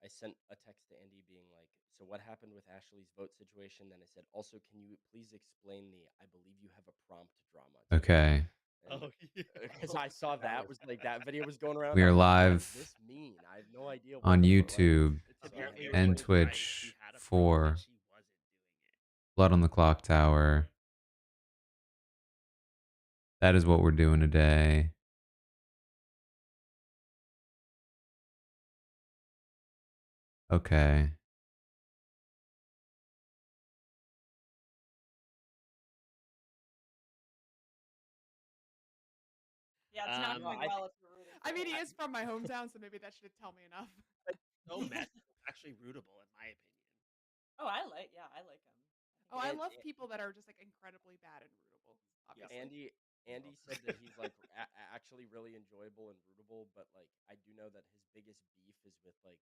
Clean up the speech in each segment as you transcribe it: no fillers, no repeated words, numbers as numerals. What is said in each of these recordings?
I sent a text to Andy being like, "So what happened with Ashley's vote situation?" Then I said, "Also, can you please explain the I believe you have a prompt drama to me?" Okay. And Oh, yeah. because I saw that was like that video was going around. We I are was like, "What does live this mean?I have no idea what on the YouTube So I had Apparently, to and explain was to him. right. He Twitch had a prompt, for but she wasn't doing it. Blood on the Clocktower. That is what we're doing today. Okay. Yeah, it's not going well if you're rooting. I mean, he is from my hometown, so maybe that should tell me enough. So messy. Actually rootable, in my opinion. Oh, I like him. Oh, I love people that are just like incredibly bad and rootable. Obviously. Andy said that he's like actually really enjoyable and rootable, but like I do know that his biggest beef is with like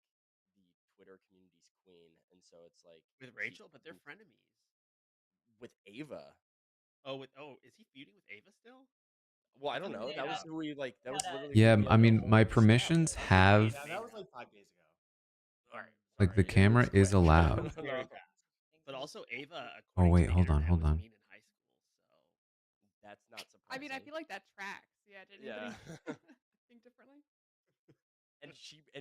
the Twitter community's queen, and so it's like With Rachel, but they're frenemies. With Ava. Is he feuding with Ava still? Well, I don't know. That was who we like. That was literally. Yeah, who we I had the mean, whole my stab permissions with. have. Yeah, that was like 5 days ago. All right. Like the camera is allowed. But also Ava. Oh wait, hold on, was hold on. mean in high school, so that's not surprising. I mean, I feel like that tracks. Yeah, did anybody think differently? And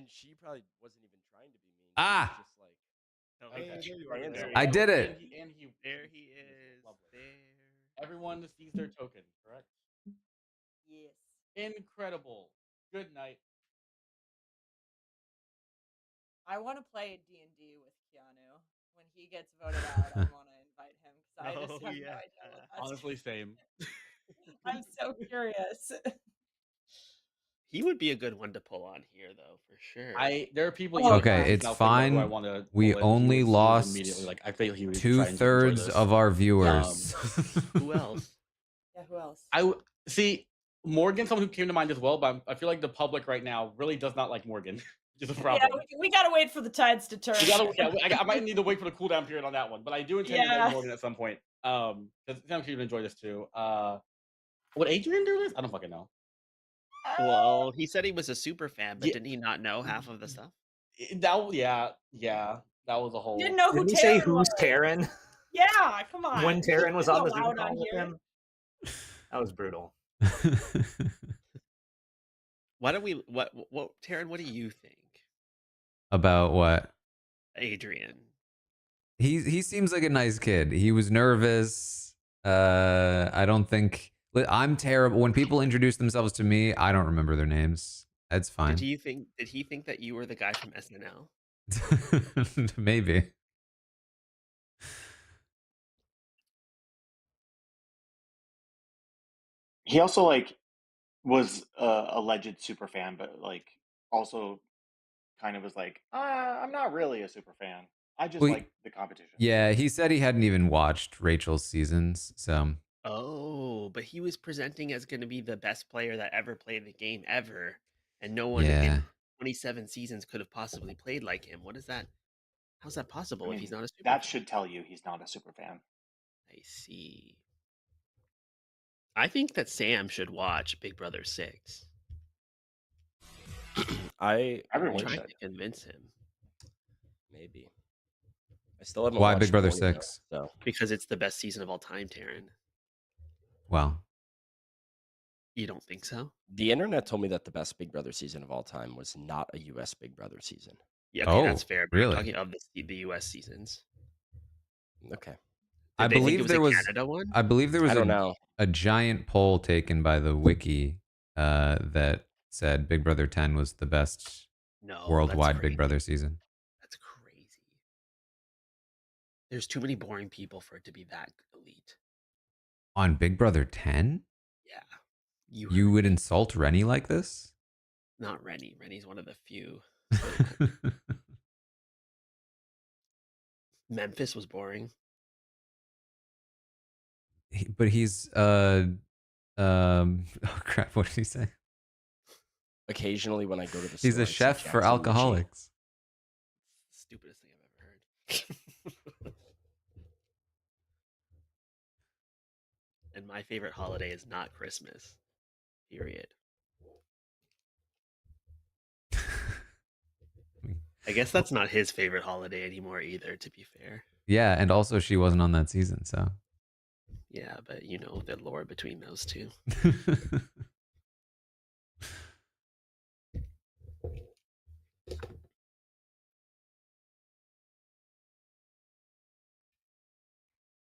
she probably wasn't even trying to be mean. Ah! She was just like, I did it. And he there he is. There. Everyone sees their token, correct? Yes. Incredible. Good night. I want to play D&D with Keanu. When he gets voted out, I want to invite him because I just have no idea what that's. Honestly, same. I'm so curious. He would be a good one to pull on here, though, for sure. There are people. Okay, it's fine. We only lost Like I feel he would 2/3 of our viewers. Who else? Yeah, who else? I see Morgan, someone who came to mind as well, but I feel like the public right now really does not like Morgan. Which is a problem. Yeah, we gotta wait for the tides to turn. I might need to wait for the cooldown period on that one, but I do intend to invite Morgan at some point. Because I'm sure you'd enjoy this too. Would Adrian do this? I don't fucking know. Well, he said he was a super fan, but didn't he not know half of the stuff? That was a whole. Didn't know who Didn't he Taran say who's was. Taran? Yeah, come on. When Taran was on the Zoom allowed call on with here. him, that was brutal. Why don't we? What, Taran? What do you think About what? Adrian? He seems like a nice kid. He was nervous. I don't think I'm terrible. When people introduce themselves to me, I don't remember their names. That's fine. Did he think that you were the guy from SNL? Maybe. He also like was a alleged super fan, but like also kind of was like, I'm not really a super fan. I just like the competition. Yeah, he said he hadn't even watched Rachel's seasons, so. Oh, but he was presenting as going to be the best player that ever played the game ever, and no one Yeah. in 27 seasons could have possibly played like him. What is that? How's that possible if he's not a super That should tell you he's not a super fan. I see. I think that Sam should watch Big Brother 6. Everyone trying should to convince him. Maybe. I still haven't. Why watched Big Brother one yet, 6? So because it's the best season of all time, Taran. Wow. You don't think so? The internet told me that the best Big Brother season of all time was not a U.S. Big Brother season. Yeah, okay, that's Oh, fair. But really? I'm talking of the U.S. seasons. Okay. I believe there was Canada one? I believe there was I don't know. a giant poll taken by the wiki that said Big Brother 10 was the best worldwide Big Brother season. That's crazy. There's too many boring people for it to be that elite. On Big Brother 10? Yeah. You would insult Rennie like this? Not Rennie. Rennie's one of the few. Memphis was boring. But he's oh crap, what did he say? Occasionally when I go to the He's store, a chef for alcoholics. Stupidest thing I've ever heard. And my favorite holiday is not Christmas. Period. I guess that's not his favorite holiday anymore either, to be fair. Yeah, and also she wasn't on that season, so. Yeah, but you know the lore between those two.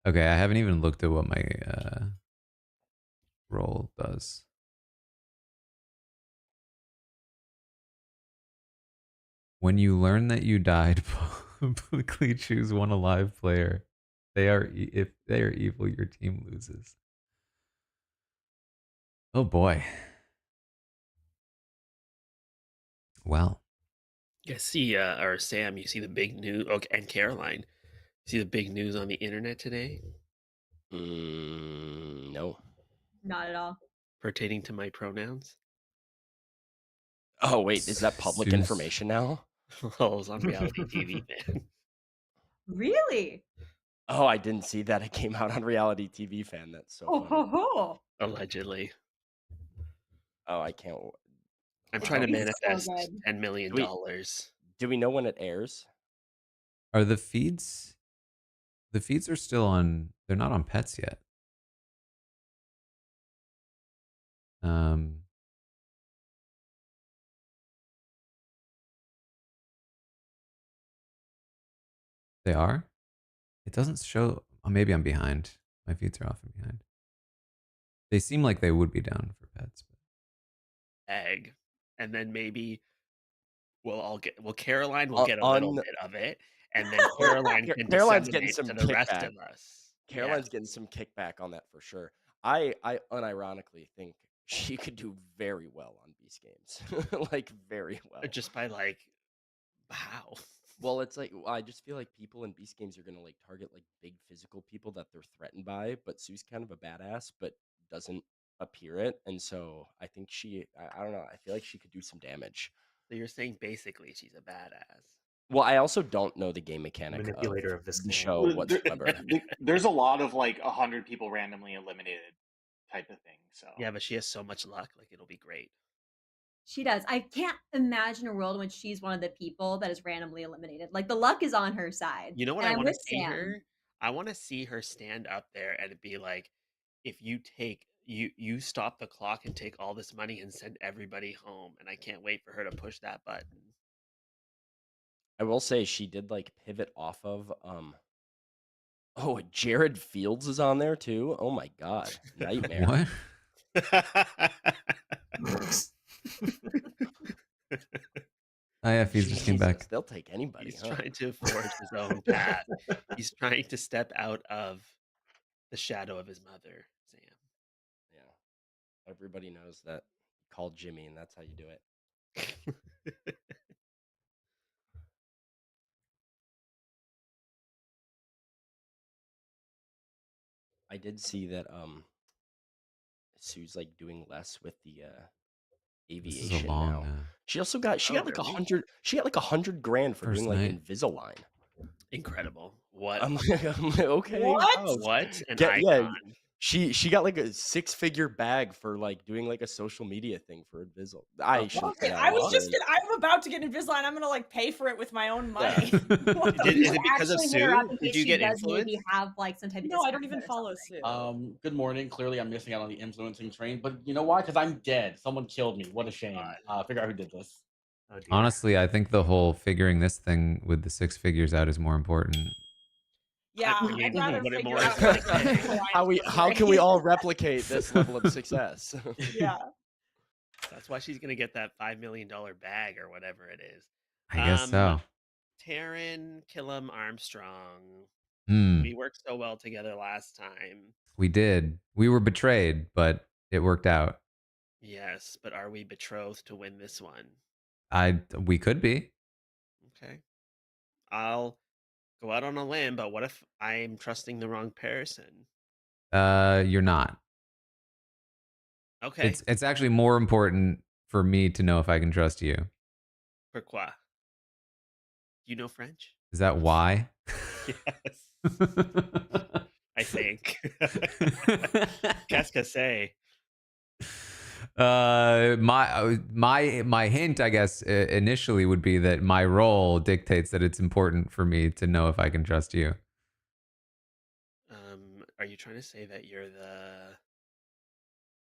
Okay, I haven't even looked at what my roll does. When you learn that you died, publicly choose one alive player. If they are evil, your team loses. Oh boy. Well. You see, or Sam, you see the big news. Okay, and Caroline, you see the big news on the internet today? No. Not at all. Pertaining to my pronouns. Oh wait, is that public information now? Oh, it was on reality TV, man. Really? Oh, I didn't see that. It came out on reality TV fan. That's so funny. Ho ho. Allegedly. Oh, I can't. I'm trying to It's manifest so good. $10 million. Do we know when it airs? Are the feeds? The feeds are still on. They're not on Pets yet. They are? It doesn't show. Oh, maybe I'm behind. My feeds are often behind. They seem like they would be down for Pets. But... Egg. And then maybe Caroline will get a little bit of it. And then Caroline can Caroline's getting disseminate some to the rest kickback. of us. Caroline's getting some kickback on that for sure. I unironically think she could do very well on Beast Games. Like very well. Just by like how? Well, it's like I just feel like people in Beast Games are gonna like target like big physical people that they're threatened by, but Sue's kind of a badass, but doesn't appear it, and so I think I don't know. I feel like she could do some damage. So you're saying basically she's a badass. Well, I also don't know the game mechanic Manipulator of this the game. show whatsoever. There's a lot of like 100 people randomly eliminated type of thing. So yeah, but she has so much luck. Like it'll be great. She does. I can't imagine a world in which she's one of the people that is randomly eliminated. Like the luck is on her side. You know what I want to see her? I want to see her stand up there and be like, if you take you stop the clock and take all this money and send everybody home, and I can't wait for her to push that button. I will say she did like pivot off of oh, Jared Fields is on there too. Oh my god. Nightmare. What? IFEs just came back. They'll take anybody. He's trying to forge his own path. He's trying to step out of the shadow of his mother, Sam. Yeah. Everybody knows that you call Jimmy, and that's how you do it. I did see that Sue's like doing less with the aviation now. She also got like really? 100. She got like $100,000 for doing like Invisalign. Incredible. What? I'm like, okay. What? An icon. Yeah. She got like a 6-figure bag for like doing like a social media thing for Invisalign. I'm about to get Invisalign. I'm gonna like pay for it with my own money. Is it because of Sue? Did you get influenced? Maybe have like some type of no, I don't even follow Sue. Good morning. Clearly, I'm missing out on the influencing train, but you know why? Because I'm dead. Someone killed me. What a shame. Figure out who did this. Oh, honestly, I think the whole figuring this thing with the 6 figures out is more important. Yeah, I'd rather figure out how can we all replicate this level of success? Yeah. That's why she's gonna get that $5 million bag or whatever it is. I guess so. Taran, Killam, Armstrong. Mm. We worked so well together last time. We did. We were betrayed, but it worked out. Yes, but are we betrothed to win this one? We could be. Okay. I'll go out on a limb, but what if I'm trusting the wrong person? You're not. Okay. It's actually more important for me to know if I can trust you. Pourquoi? Do you know French? Is that why? Yes. I think. Qu'est-ce que c'est? My hint, I guess, initially would be that my role dictates that it's important for me to know if I can trust you. Are you trying to say that you're the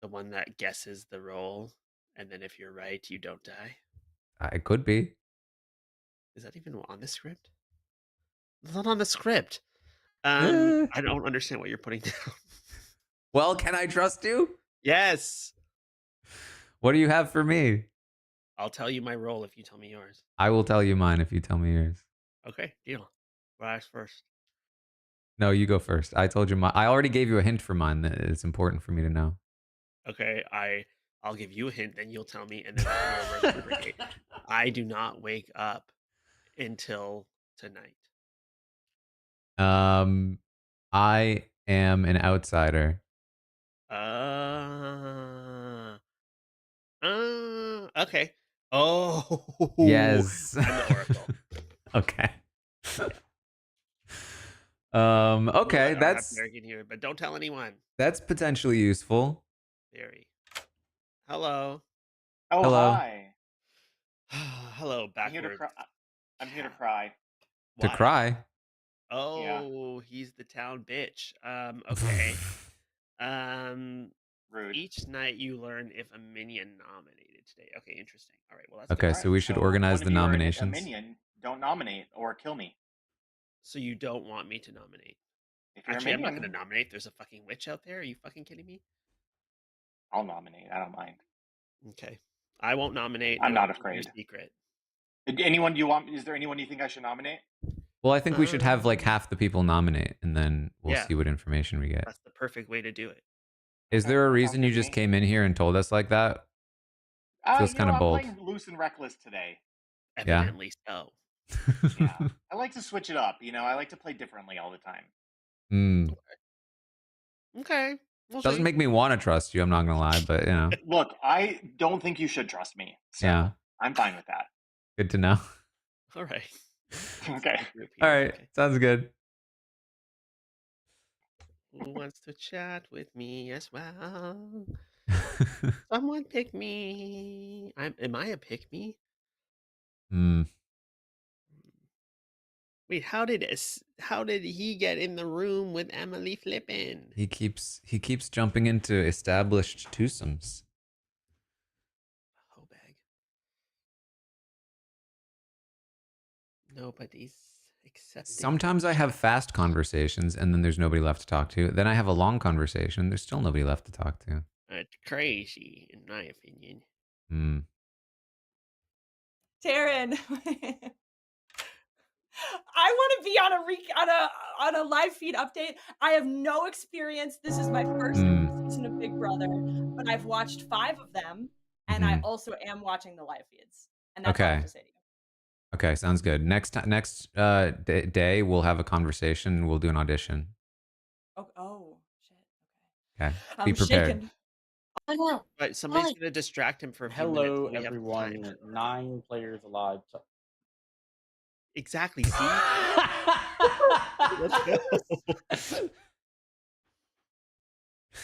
one that guesses the role, and then if you're right, you don't die? It could be. Is that even on the script? It's not on the script. Eh. I don't understand what you're putting down. Well, can I trust you? Yes. What do you have for me? I'll tell you my role if you tell me yours. I will tell you mine if you tell me yours. Okay, deal. Well, ask first. No, you go first. I told you mine. I already gave you a hint for mine that it's important for me to know. Okay, I'll give you a hint, then you'll tell me, and then we'll reciprocate. I do not wake up until tonight. I am an outsider. Okay. Oh, Yes. I'm the Oracle. Okay. I Okay, have that's Derek in here, but don't tell anyone. That's potentially useful. Very. Hello. Oh, Hello. hi. Hello, backwards. I'm here to cry. To Why? cry. Oh, he's the town bitch. Okay. Rude. Each night you learn if a minion nominated today. Okay, interesting. All right, well that's Okay, good. so we should So organize one the of you are a nominations. minion. Don't nominate or kill me. So you don't want me to nominate? If you're Actually, a I'm not going minion, to nominate. There's a fucking witch out there. Are you fucking kidding me? I'll nominate. I don't mind. Okay. I won't nominate. I'm and not I'll keep your afraid. secret. Anyone you want? Is there anyone you think I should nominate? Well, I think we should have like half the people nominate, and then we'll Yeah. see what information we get. That's the perfect way to do it. Is Okay, there a that sounds reason good you to just me. came in here and told us like that? Feels kind of I'm bold. playing loose and reckless today. Evidently so. Yeah. I like to switch it up. I like to play differently all the time. Okay. Doesn't make me want to trust you, I'm not gonna lie, but Look, I don't think you should trust me. So Yeah. I'm fine with that. Good to know. All right. Okay. All right. Okay. Sounds good. Who wants to chat with me as well? Someone pick me. Am I a pick me? Wait, how did he get in the room with Emily Flippin? He keeps jumping into established twosomes. Oh, bag. Nobody's accepting. Sometimes I have fast conversations and then there's nobody left to talk to. Then I have a long conversation. There's still nobody left to talk to. It's crazy, in my opinion. Taran. I want to be on a live feed update. I have no experience. This is my first season of Big Brother, but I've watched 5 of them, and I also am watching the live feeds. And that's all I have to say to you. Okay, sounds good. Next day we'll have a conversation. We'll do an audition. Oh shit. Okay. I'm Be prepared. shaking. But somebody's going to distract him for a few minutes. Hello, when we have everyone. time. 9 players alive. Exactly. See? Let's go.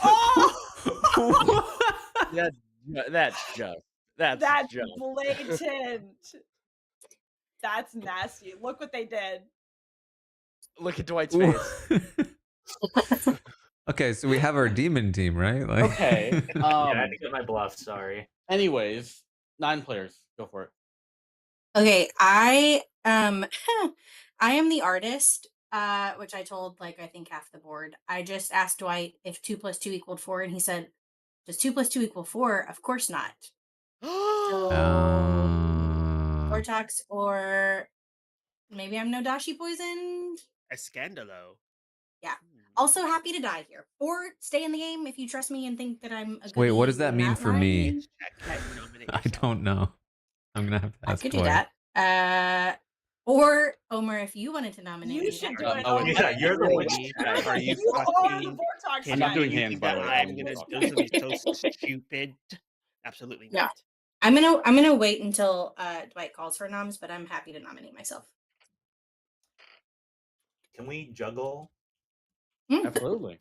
Oh! That's just blatant. That's nasty. Look what they did. Look at Dwight's face. Okay, so we have our demon team, right? Like... Okay. Yeah, I had to get my bluff. Sorry. Anyways, 9 players. Go for it. Okay, I am the artist, which I told I think half the board. I just asked Dwight if 2 + 2 = 4, and he said, "Does 2 + 2 = 4? Of course not." So, Vortox, or maybe I'm Nodashi poisoned. Escandalo. Yeah. Also happy to die here, or stay in the game if you trust me and think that I'm a good. Wait, what does that mean for me? I don't know. I'm gonna have to ask. I could do that. Or Omer, if you wanted to nominate You me, should do that it. Oh, Omer. yeah, you're the one. Are you You are the fucking Vortex I'm not guy. doing you hands, think by that the way. I'm gonna do something so stupid? Absolutely Yeah. not. I'm gonna wait until Dwight calls for noms, but I'm happy to nominate myself. Can we juggle? Absolutely.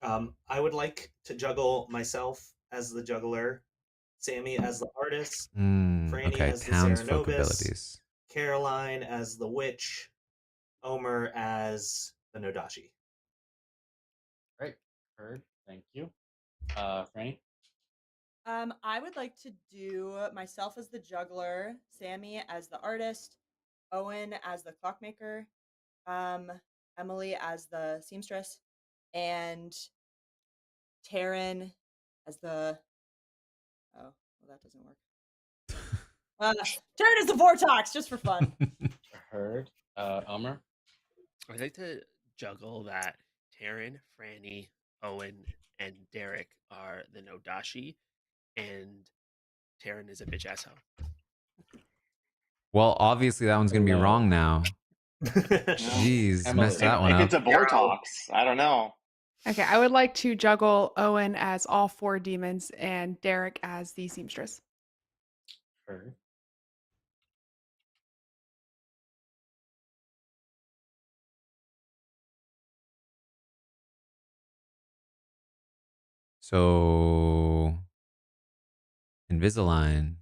I would like to juggle myself as the juggler, Sammy as the artist, Mm, Franny okay, as the townsfolk Cerenovus, abilities. Caroline as the witch, Omer as the Nodashi. Great. Heard. Thank you. Franny? I would like to do myself as the juggler, Sammy as the artist, Owen as the clockmaker, Emily as the seamstress, and Taran as the well, that doesn't work. Taran is the Vortox, just for fun. Heard. Omer? I'd like to juggle that Taran, Franny, Owen, and Derek are the Nodashi, and Taran is a bitch asshole. Well, obviously that one's gonna be wrong now. Jeez, messed that one if up. it's a Vortox, I don't know. Okay, I would like to juggle Owen as all 4 demons and Derek as the seamstress. Heard. So Invisalign.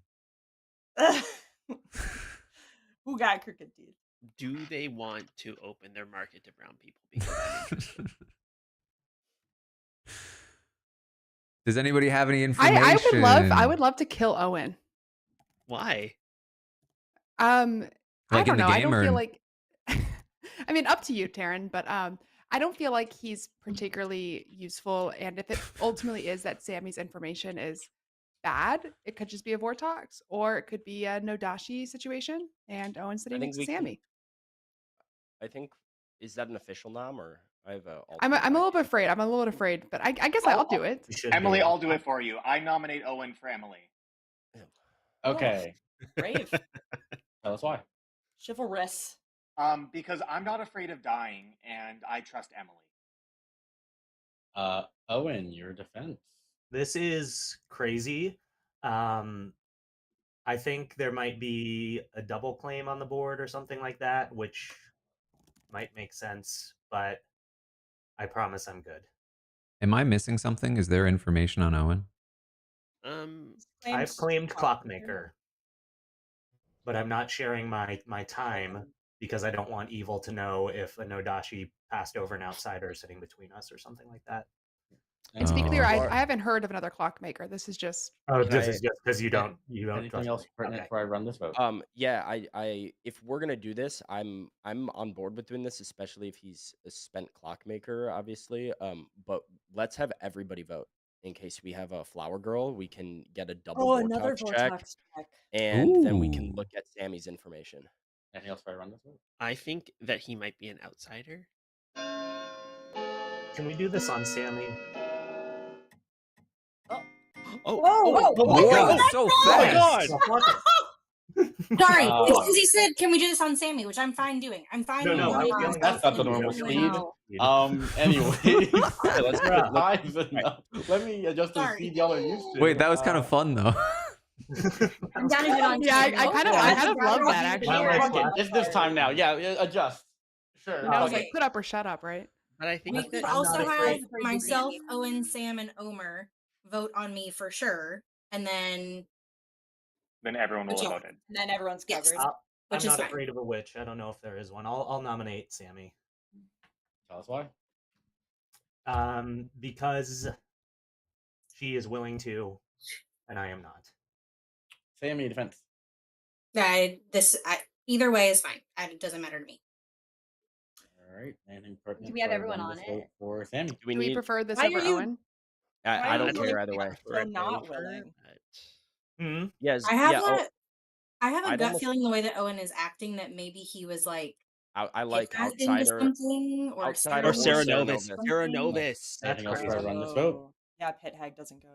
Who got crooked teeth? Do they want to open their market to brown people? Because I'm interested. Does anybody have any information? I would love to kill Owen. Why? I Like in don't the know. I game don't feel or- like I mean, up to you, Taran, but I don't feel like he's particularly useful. And if it ultimately is that Sammy's information is bad, it could just be a Vortox, or it could be a Nodashi situation, and Owen sitting next to Sammy. I think, is that an official nom, or I have a I'm a little bit afraid. I'm a little afraid, but I guess I'll do it. Emily, I'll do it for you. I nominate Owen for Emily. Okay. Brave. Tell us why. Chivalrous. Because I'm not afraid of dying, and I trust Emily. Owen, your defense. This is crazy. I think there might be a double claim on the board or something like that, which might make sense, but I promise I'm good. Am I missing something? Is there information on Owen? I've claimed Clockmaker, but I'm not sharing my time because I don't want evil to know if a Nodashi passed over an outsider sitting between us or something like that. And to be clear, I haven't heard of another clockmaker. This is just This is just because you don't Anything trust else me. pertinent Okay. before I run this vote? Yeah, I if we're gonna do this, I'm on board with doing this, especially if he's a spent clockmaker, obviously. But let's have everybody vote in case we have a flower girl. We can get a double another Vortox check, Vortox check. and then we can look at Sammy's information. Anything else before I run this vote? I think that he might be an outsider. Can we do this on Sammy? Whoa, so fast. Sorry, it's because he said, "Can we do this on Sammy?" Which I'm fine doing. I'm fine. No, doing it on that's not the Sammy. normal speed. No. Anyway, let's let me adjust the speed y'all are used to. Wait, that was kind of fun though. I'm down to do it on Yeah, Sammy. I kind of love that actually. It's this time now. Yeah, adjust. Sure. No, it's like put up or shut up, right? But I think We that could also have myself, Owen, Sam, and Omer vote on me for sure, and then everyone will have voted. And then everyone's covered. Yes. I'm Which is not fine. afraid of a witch. I don't know if there is one. I'll nominate Sammy. Tell us why. Because she is willing to, and I am not. Sammy, defense. Either way is fine. It doesn't matter to me. All right. Anything pertinent? Do we have before I everyone run on this it? vote for Sammy? Do we Do we need? prefer this Why over are you- Owen? I don't care either way. Still not willing. Yes. I have yeah. I have a I'd gut almost- feeling the way that Owen is acting that maybe he was like I like hypnotized into outsider. something or Outsider or Cerenovus. Cerenovus. Cerenovus. Anything else before I run this vote? Yeah, Pit Hag doesn't go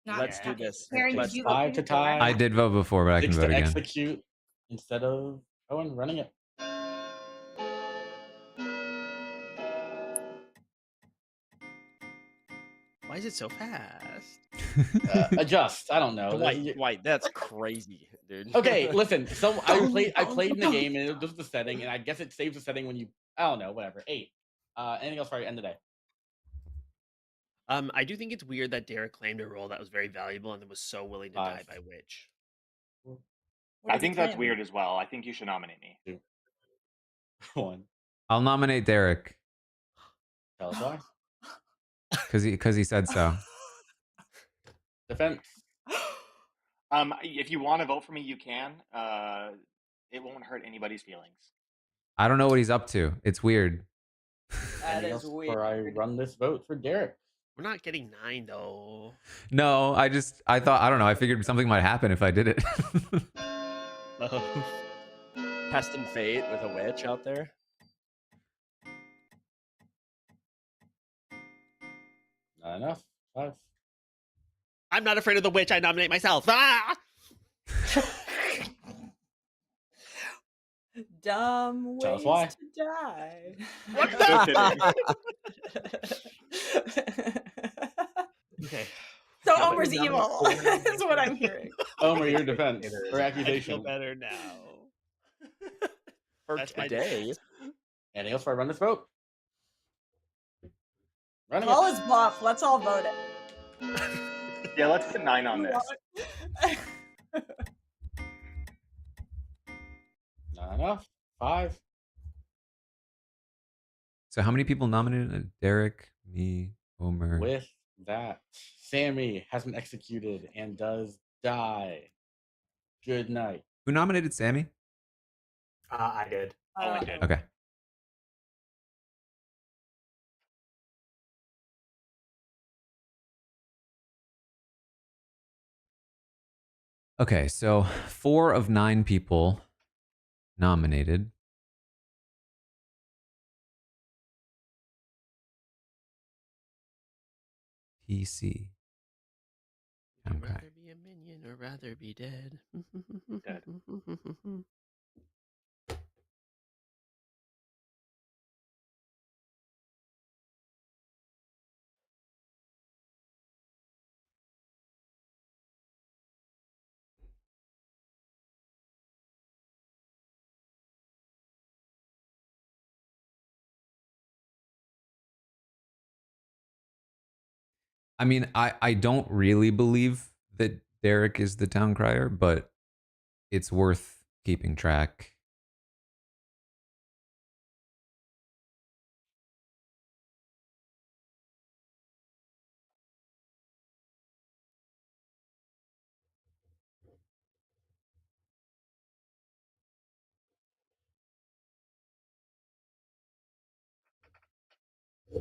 tonight. Let's do this. Karen, Let's did you vote for 5 to your program? tie. I did vote before, but I can 6 vote to again. execute instead of Owen running it. Why is it so fast? Adjust. I don't know. White, that's crazy, dude. Okay, listen. I played in the game and this is the setting, and I guess it saves the setting when you. I don't know. Whatever. 8. Anything else before I end the day? I do think it's weird that Derek claimed a role that was very valuable and then was so willing to die by witch. I think that's weird as well. I think you should nominate me. 2, 1. I'll nominate Derek Tell us why. because he said so. Defense. If you want to vote for me, you can. It won't hurt anybody's feelings. I don't know what he's up to. It's weird. That Anything is else weird. before I run this vote for Derek? We're not getting 9 though. No, I thought, I don't know. I figured something might happen if I did it. Testing fate with a witch out there. Not enough. 5. I'm not afraid of the witch. I nominate myself. Ah! Dumb Tell us ways why. to die. What the? Okay. So Feel Omer's better evil. now. Is what I'm hearing. Omer, your defense It is. or I feel accusation. better now. For That's my today. defense. Anything else before I run this vote? Running Call it. his bluff. Let's all vote it. Yeah, let's put 9 on this. Not enough. 5. So how many people nominated? Derek, me, Omer. With that, Sammy has been executed and does die. Good night. Who nominated Sammy? I did. I did. Okay. Okay, so 4 of 9 people nominated. PC. Would Okay. rather be a minion or rather be dead. Dead. I mean, I don't really believe that Derek is the town crier, but it's worth keeping track.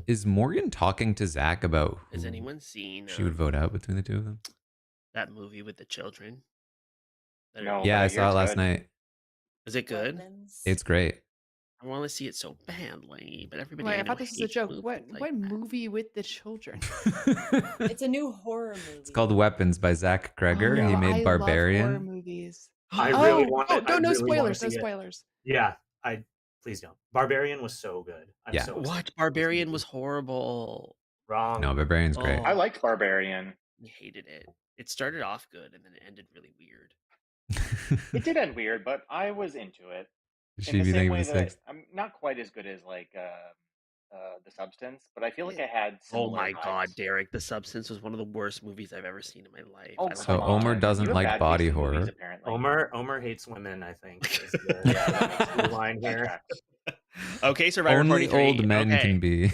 Is Morgan talking to Zach about Has who anyone seen she would vote out between the two of them? that movie with the children? No, Yeah, but I I hear saw it it's last good. night. Is it good? Weapons. It's great. I want to see it so badly, but everybody Wait, I I know thought this was a hates joke. movies What like that. movie with the children? It's a new horror movie. It's called Weapons by Zach Kreger. Oh, He made I love Barbarian. horror movies. I really Oh, want oh, it. no, I no really wanna spoilers. No see it. spoilers. Yeah, please don't. Barbarian was so good. I'm Yeah. so What? excited. Barbarian was horrible. Wrong. No, Barbarian's great. I liked Barbarian. I hated it. It started off good and then it ended really weird. It did end weird, but I was into it. Should In you the be same thinking way of a that 6? I'm not quite as good as like The Substance, but I feel like I had Oh similar my god, vibes. Derek! The Substance was one of the worst movies I've ever seen in my life. Oh, I don't So come know Omer why. on. doesn't You have like bad body taste in movies, horror. apparently. Omer hates women, I think. Is the, Yeah, that makes the line that here. tracks. Okay, Survivor Only 43. old men okay. can be.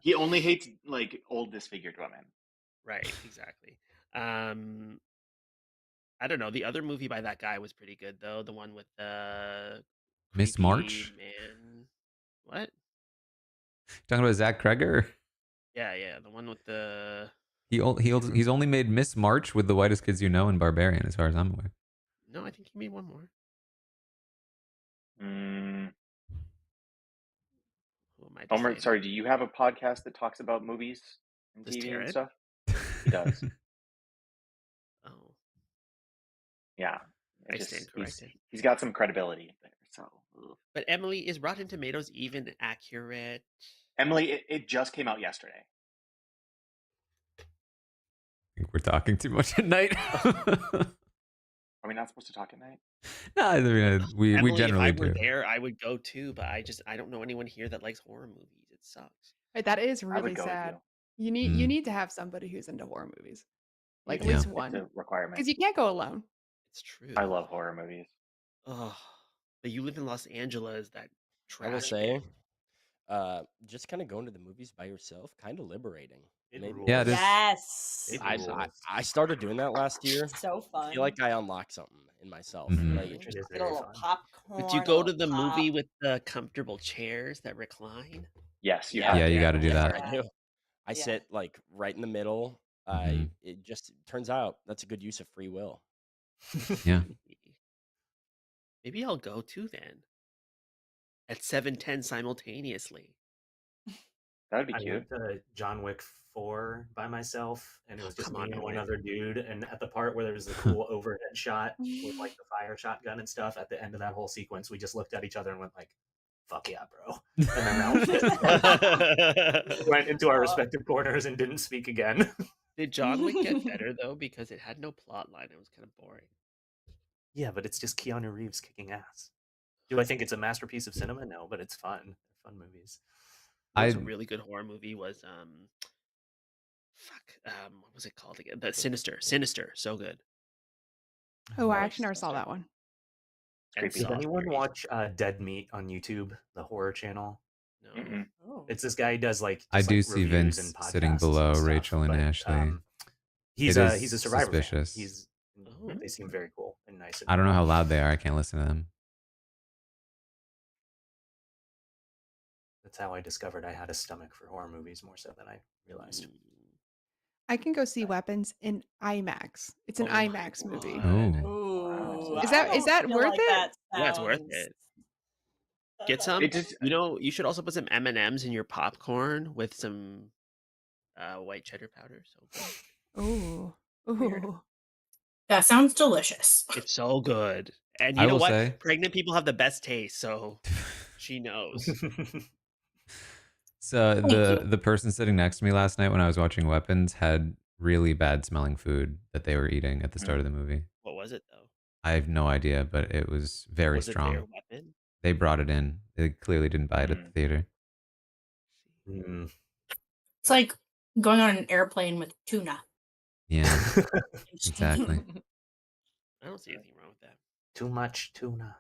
He only hates like old disfigured women. Right, exactly. I don't know. The other movie by that guy was pretty good though. The one with the Miss creepy March? man. What? Talking about Zach Kreger? Yeah, the one with the. He's only made Miss March with The Whitest Kids You Know and Barbarian, as far as I'm aware. No, I think he made one more. Who am I to Omer, say? sorry, do you have a podcast that talks about movies and Does TV and Taran? stuff? He does. Oh, Yeah. I It just, stand corrected. he's got some credibility there. So But Emily, is Rotten Tomatoes even accurate? Emily, it just came out yesterday. I think we're talking too much at night. Are we not supposed to talk at night? No, I mean, we Emily, generally if I were do. there, I would go too. But I don't know anyone here that likes horror movies. It sucks. Right, that is I really would go with sad. you. You need to have somebody who's into horror movies, like at least It's one, a requirement. because you can't go alone. It's true. I love horror movies. Oh, but you live in Los Angeles. That I will trash. say, just kind of going to the movies by yourself, kind of liberating. It Maybe rules. Yeah, it is. Yes. It I rules. started doing that last year. So I fun. feel like I unlocked something in myself. Mhm. Like it It just is Get a very little fun. popcorn. Would you a go little to the pop. movie with the comfortable chairs that recline? Yes, you Yeah, Yeah, you got to do yeah, that. I do. I Yeah. sit like right in the middle. Mhm. It just turns out that's a good use of free will. Yeah. Maybe I'll go too then. At 7:10 simultaneously. That would be I cute. went to John Wick 4 by myself, and it was just Come me on, and one Owen. other dude. And at the part where there was the cool overhead shot with like the fire shotgun and stuff, at the end of that whole sequence, we just looked at each other and went like, "Fuck yeah, bro!" And then that was it. Went into our respective corners and didn't speak again. Did John Wick get better though? Because it had no plot line. It was kind of boring. Yeah, but it's just Keanu Reeves kicking ass. Do I think it's a masterpiece of cinema? No, but it's fun. They're fun movies. What was a really good horror movie was what was it called again? The Sinister. So good. Oh, I like actually never saw Sinister. that one. And Creepy. Does Saw anyone series. watch Dead Meat on YouTube, the horror channel? No. Mm-mm. Oh. It's this guy who does like I just, do like, see reviews Vince and podcasts sitting below and stuff, Rachel and but, Ashley. he's It a is survivor fan. suspicious. He's Oh. They seem very cool and nice. And I don't know real. how loud they are. I can't listen to them. That's how I discovered I had a stomach for horror movies more so than I realized. I can go see Weapons in IMAX. It's an Oh my IMAX movie. God. Ooh. Is I that don't feel worth like it? that Yeah, it's worth sounds- it. that Get sounds some. It just You should also put some M&Ms in your popcorn with some white cheddar powder. So good. Ooh. Weird. Ooh. That sounds delicious. It's so good. And I you know will what? say- Pregnant people have the best taste, so she knows. So Thank you. the person sitting next to me last night when I was watching Weapons had really bad smelling food that they were eating at the start of the movie. What was it though? I have no idea, but it was very Was it strong. their weapon? They brought it in. They clearly didn't buy it at the theater. Mm. It's like going on an airplane with tuna. Yeah, exactly. I don't see anything wrong with that. Too much tuna.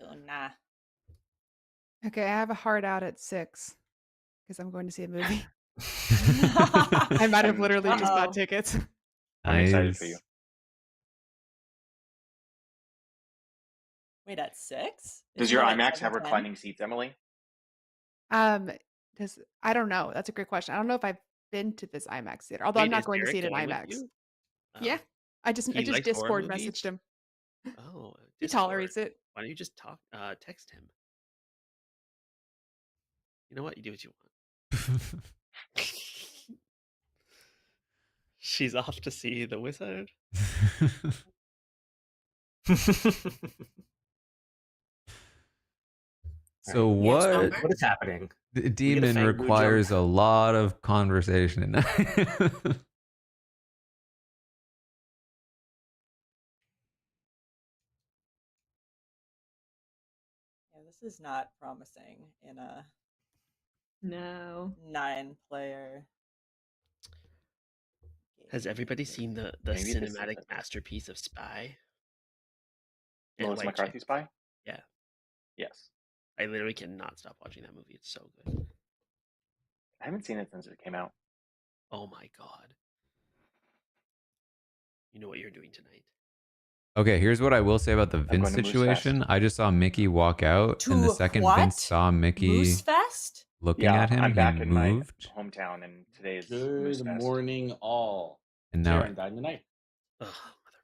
Oh, nah. Okay, I have a hard out at 6 because I'm going to see a movie. I I might have I'm- literally just Uh-oh. bought tickets. I'm excited for you. Nice. Wait, at 6? Does Isn't your it at IMAX have 7:10? reclining seats, Emily? I don't know. That's a great question. I don't know if I've been to this IMAX theater, although I'm Wait, not is going to see it in Derek going with IMAX. you? Yeah, Oh. I just He likes horror Discord movies? messaged him. Oh, He Discord. tolerates it. Why don't you just text him? You know what? You do what you want. She's off to see the wizard. So Yes, what? Bumper. What is happening? The get a demon Fang Boo requires jump? a lot of conversation at night. Yeah, this is not promising in a No. 9-player. Has everybody seen the Maybe this is cinematic it. masterpiece of Spy? And Melissa White McCarthy Chicks? Spy? Yeah. Yes. I literally cannot stop watching that movie. It's so good. I haven't seen it since it came out. Oh my god. You know what you're doing tonight. Okay, here's what I will say about the going Vince to Moose situation. I just saw Mickey walk out, and the To second what? Vince saw Mickey Moose Fest? looking Yeah, at him, I'm back he in moved. my hometown, and today is Moose Good Fest. morning, all. And now, Taran died in the night. Ugh,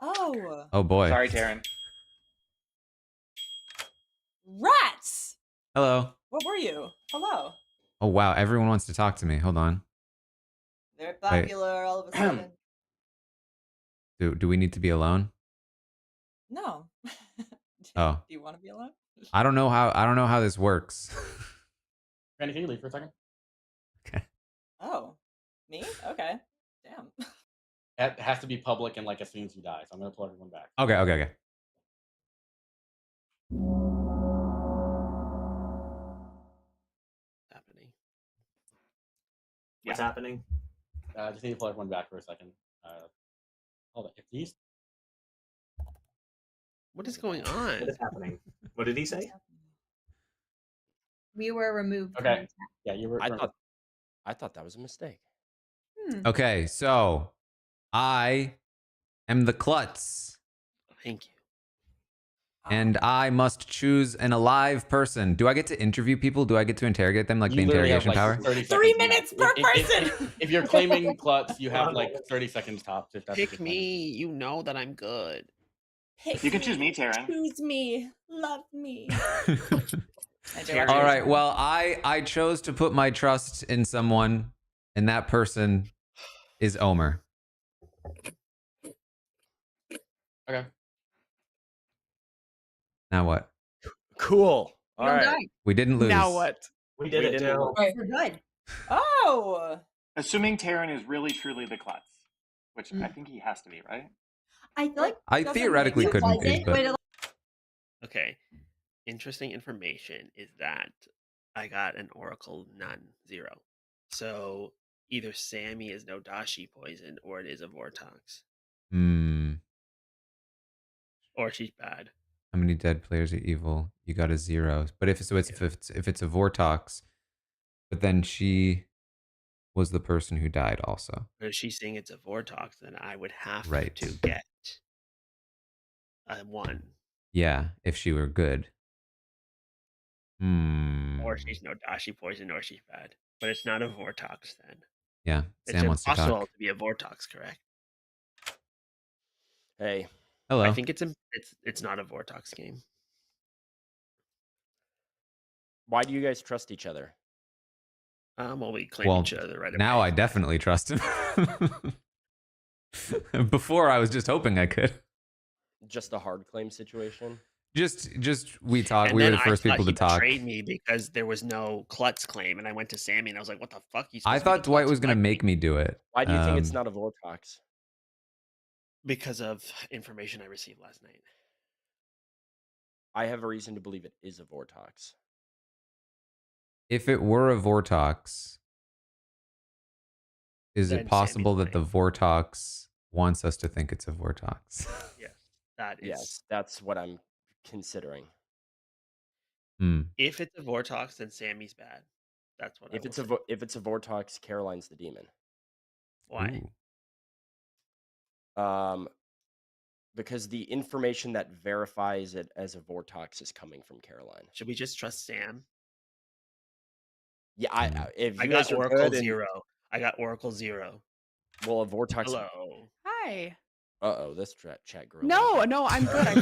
Oh. oh boy. Sorry, Taran. Rats! Hello. What were you? Hello. Oh wow, everyone wants to talk to me. Hold on. Very popular all of a sudden. Do we need to be alone? No. Oh. Do you want to be alone? I don't know how this works. Randy, can you leave for a second? Oh. Me? Okay. Damn. It has to be public and like as soon as you die. So I'm gonna pull everyone back. Okay. happening. What's happening? Just need to pull everyone back for a second. Hold on. If these. What is going on? What is happening? What did he say? We were removed. Okay. From the chat. Yeah, you were. I thought that was a mistake. Okay, so I am the klutz. Thank you. And I must choose an alive person. Do I get to interview people? Do I get to interrogate them like the You literally have interrogation like power? 30 3 seconds. minutes per person. If you're claiming klutz, you have like 30 seconds tops. If that's what Pick you're claiming. me. You know that I'm good. Pick You can choose me, Taran. Choose me. Love me. All right. Well, I chose to put my trust in someone, and that person is Omer. Okay. Now what? Cool. All Don't right. die. We didn't lose. Now what? We did it, Joe. We're good. Oh. Assuming Taran is really truly the klutz, which I think he has to be, right? I feel like I theoretically he couldn't be, wasn't, but but Okay. Interesting information is that I got an Oracle none 0. So either Sammy is no dashi poison or it is a Vortox. Or she's bad. How many dead players are evil? You got a 0. But if it's a Vortox, but then she was the person who died also. But if she's saying it's a Vortox, then I would have Right. to get a 1. Yeah, if she were good. Or she's no dashi poison or she's bad. But it's not a Vortox then. Yeah, It's Sam wants to impossible talk. to be a Vortox, correct? Hey. Hello. I think it's not a Vortox game. Why do you guys trust each other? Well, we claim each other right away. Now I definitely trust him. Before I was just hoping I could. Just a hard claim situation? Just we talked. And We were then the first I thought people to he talk. betrayed me because there was no klutz claim, and I went to Sammy and I was like, "What the fuck?" I thought Dwight was going to make me do it. Why do you think it's not a Vortox? Because of information I received last night. I have a reason to believe it is a Vortox. If it were a Vortox, is Then it possible that the Vortox wants us to think it's a Vortox? Yes, that is. Yes, that's what I'm considering. If it's a Vortox, then Sammy's bad. That's what If I it's will say. if it's a Vortox, Caroline's the demon. Why? Because the information that verifies it as a Vortox is coming from Caroline. Should we just trust Sam? Yeah, if I you got guys are Oracle good and- 0. I got Oracle 0. Well, a Vortox. Hello. Hi. Uh-oh, this chat girl. No, I'm good. I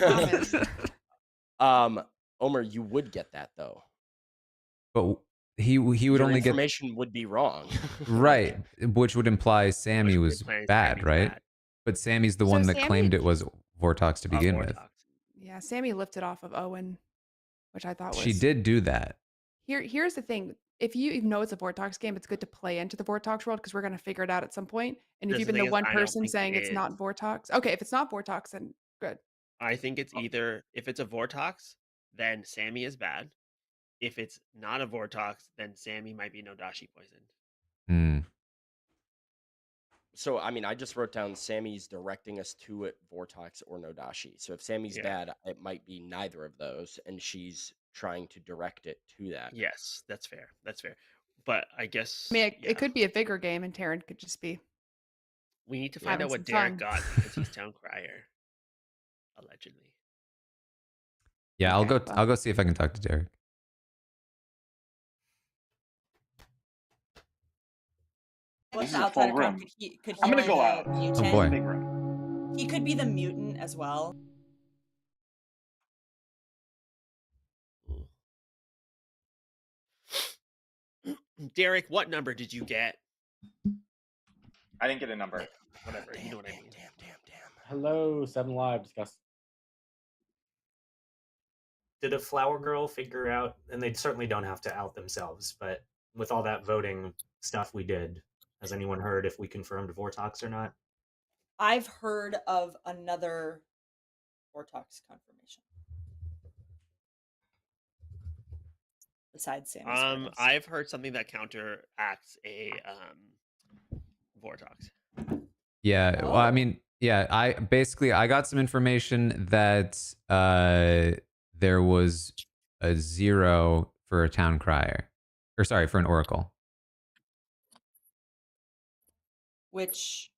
promise. Omer, you would get that though. But he would Your only get information would be wrong. right, which would imply Sammy was bad, right? bad. But Sammy's the So one that Sammy- claimed it was Vortox to begin with. Yeah, Sammy lifted off of Owen, which I thought was. She did do that. Here's the thing. If you know it's a Vortox game, it's good to play into the Vortox world because we're going to figure it out at some point. And if Just you've the been thing the is, one I don't person think saying it it's is. not Vortox, okay, if it's not Vortox, then good. I think it's either if it's a Vortox, then Sammy is bad. If it's not a Vortox, then Sammy might be no dashi poisoned. So, I mean, I just wrote down Sammy's directing us to it, Vortox or Nodashi. So if Sammy's bad, it might be neither of those, and she's trying to direct it to that. Yes, that's fair. That's fair. But I guess I mean, it could be a bigger game, and Taran could just be. we need to find having out what some Derek fun. got because he's town crier, allegedly. Yeah, Okay, I'll go see if I can talk to Derek. This is a outside full of room. could I'm gonna be go the out. mutant? Oh, boy. Big room. He could be the mutant as well. Derek, what number did you get? I didn't get a number. Whatever, you know what I mean. Hello, 7 Live. Discuss. Did a flower girl figure out, and they certainly don't have to out themselves, but with all that voting stuff we did, has anyone heard if we confirmed Vortox or not? I've heard of another Vortox confirmation. Besides Sammy's. I've heard something that counteracts a Vortox. Yeah, well, I mean, yeah, I got some information that there was a 0 for a town crier, or sorry, for an oracle. Which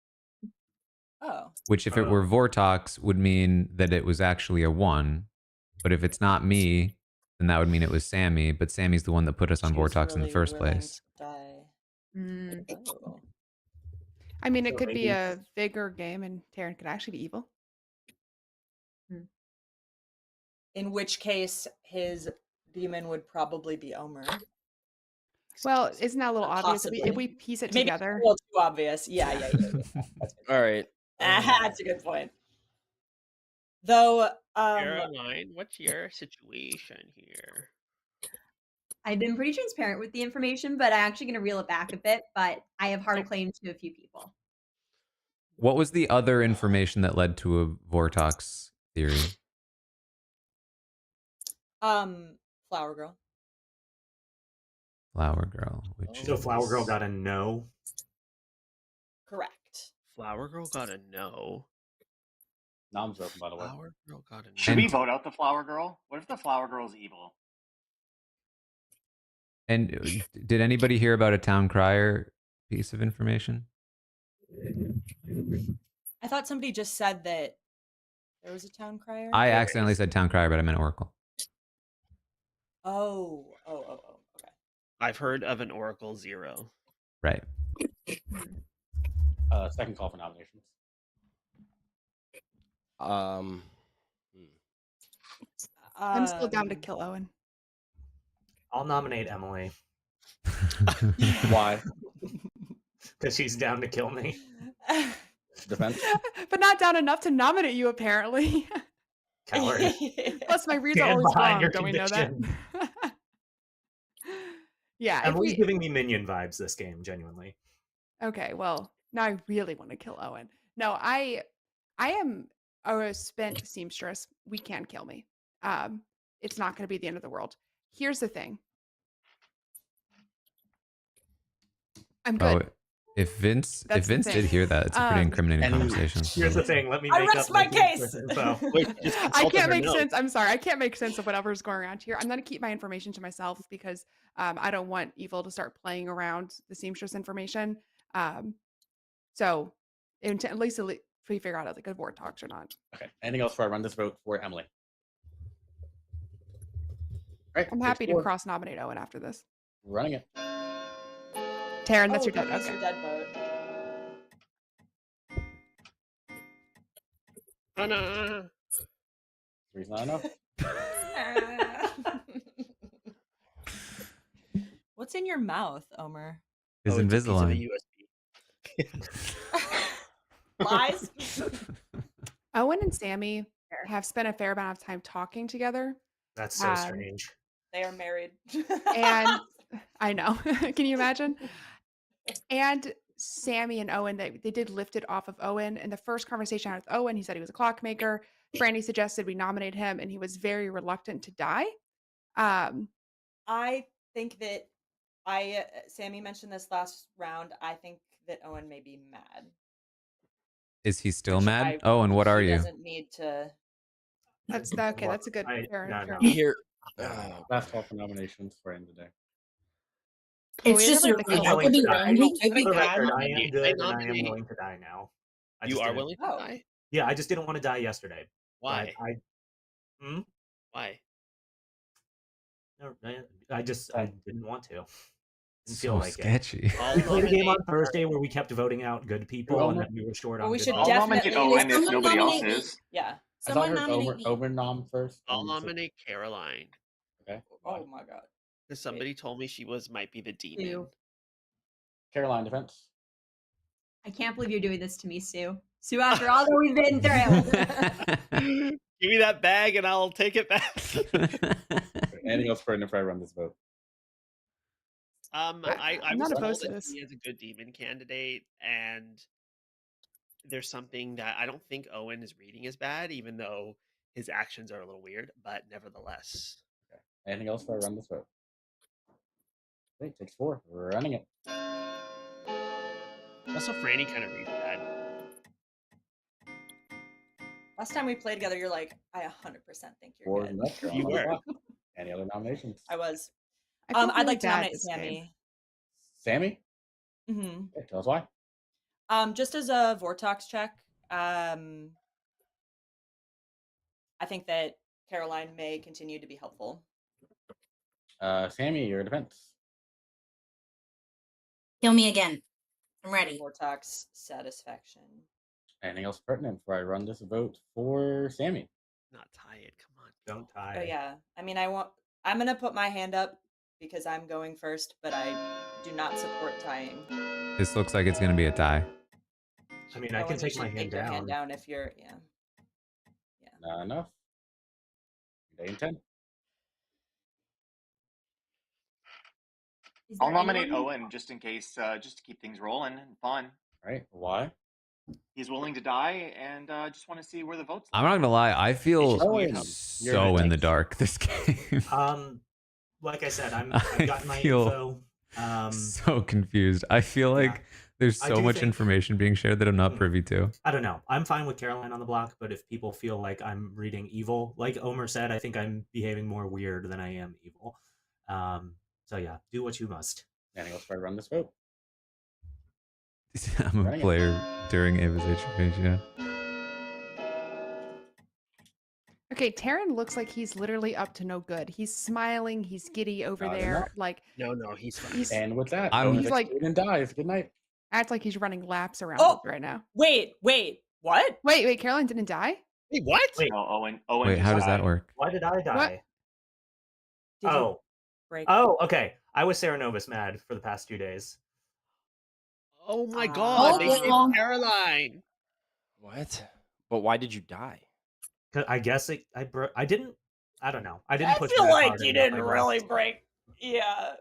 Which, if it were Vortox, would mean that it was actually a 1. But if it's not me, then that would mean it was Sammy. But Sammy's the one that put us on she was Vortox in the really first willing place. to die. Oh. I mean, it So could be maybe- a vigor game, and Taran could actually be evil. In which case, his demon would probably be Omer. Well, isn't that a little obvious? Possibly. If we piece it Maybe together. a little too obvious. Yeah. All right. That's a good point. Though, Caroline, what's your situation here? I've been pretty transparent with the information, but I'm actually going to reel it back a bit. But I have hard claims to a few people. What was the other information that led to a Vortox theory? Flower Girl. Flower Girl. Which So Flower Girl got a no. Correct. Flower Girl got a no. Nom's open, by the way. Flower Girl got a no. Should we vote out the Flower Girl? What if the Flower Girl's evil? And did anybody hear about a town crier piece of information? I thought somebody just said that there was a town crier. I accidentally said town crier, but I meant oracle. Oh. Okay. I've heard of an Oracle 0. Right. Second call for nominations. I'm still down to kill Owen. I'll nominate Emily. Why? Because she's down to kill me. Defense. But not down enough to nominate you, apparently. Coward. Plus, my reads are Stand always behind wrong. your Don't we know that? Yeah. if Emily's we- giving me minion vibes this game, genuinely. Okay, well, now I really want to kill Owen. No, I am a spent seamstress. We can kill me. It's not going to be the end of the world. Here's the thing. I'm good. Oh, if Vince That's the did thing. hear that, it's a pretty incriminating conversation. Here's the thing. Let me I make rest up my minion case! info. Wait, just I consulted can't her make notes. sense. I'm sorry. I can't make sense of whatever's going around here. I'm going to keep my information to myself because I don't want evil to start playing around the seamstress information. So at least we figure out like a board talks or not. Okay. Anything else before I run this vote for Emily? All right. I'm happy to cross nominate Owen after this. Running it. Taran, that's your dead. That's Okay. your dead vote. Anna. Reason I know. What's in your mouth, Omer? His It's a piece of a Invisalign. USB. Lies? Owen and Sammy have spent a fair amount of time talking together. That's so strange. They are married. And I know. Can you imagine? And Sammy and Owen, they did lift it off of Owen. In the first conversation I had with Owen, he said he was a clockmaker. Franny suggested we nominate him, and he was very reluctant to die. I think that Sammy mentioned this last round. I think that Owen may be mad. Is he still Which mad? Oh, and what are he you? doesn't need to. That's okay. That's a good. no. Here. Last call for nominations for end today. It's we just have, a like, the I could be kill- wrong. He could be For the bad. record, I am good and I am nominate- willing to die now. I You just are didn't- willing to Oh. die? Yeah, I just didn't want to die yesterday. Why? But Why? I didn't want to. Didn't feel So like it. sketchy. I'll We played a game on nominate- Thursday where we kept voting out good people Well, and then we were short Well, on we good should people. I'll nominate definitely- Owen if Someone nobody else nominate me. is. Yeah. I thought I Someone heard nominate me. Overnom first. I'll and so- nominate Caroline. Okay. Oh my god. Because somebody told me she might be the demon. Sue. Caroline, defense. I can't believe you're doing this to me, Sue. Sue, after all that we've been through. Give me that bag and I'll take it back. Anything else for if I run this vote? I I'm was not told opposed to that this. he is a good demon candidate, and there's something that I don't think Owen is reading as bad, even though his actions are a little weird, but nevertheless. Anything else for I run this vote? Okay, takes 4. Running it. Also, Franny kind of reads bad. Last time we played together, you're like, I 100% think you're Or good. Metro You on the were. block. Any other nominations? I was. I feel I'd really like to bad nominate this game. Sammy. Sammy? Mm-hmm. Okay, tell us why. Just as a Vortox check, I think that Caroline may continue to be helpful. Sammy, your defense. Kill me again. I'm ready. Vortox satisfaction. Anything else pertinent before I run this vote for Sammy? Not tie it. Come on. Don't tie. Oh yeah. I mean, I'm gonna put my hand up because I'm going first, but I do not support tying. This looks like it's going to be a tie. I mean, I can Owen, you take my should hand take your hand down. down if you're Not enough. Day and 10. Is I'll there nominate anyone- Owen just in case, just to keep things rolling and fun. Right? Why? He's willing to die, and just want to see where the votes. I'm not going to lie. I feel just weird how you're so gonna in the take- dark this game. Like I said, I've I gotten my feel info. so confused. I feel like there's I so do much think- information being shared that I'm not privy to. I don't know. I'm fine with Caroline on the block, but if people feel like I'm reading evil, like Omer said, I think I'm behaving more weird than I am evil. So yeah, do what you must. Anything else before I run this vote? I'm a Running it. player during Ava's HPH, yeah. Okay, Taran looks like he's literally up to no good. He's smiling. He's giddy over Not there. enough. Like No, he's fine. he's And with that, I'm- Owen He's like- and dies. Good night. acts like he's running laps around Oh! us right now. Wait, what? Wait, Caroline didn't die? Wait, what? Wait. No, Owen. Wait, how does that died. work? Why did I die? Did you Oh, break? oh, okay. I was Sarah Novus mad for the past 2 days. Oh my Ah. god, they Oh. saved Caroline. What? But why did you die? 'Cause I guess I didn't. I don't know. I didn't I push. feel back like hard you enough. didn't I really left. break. Yeah.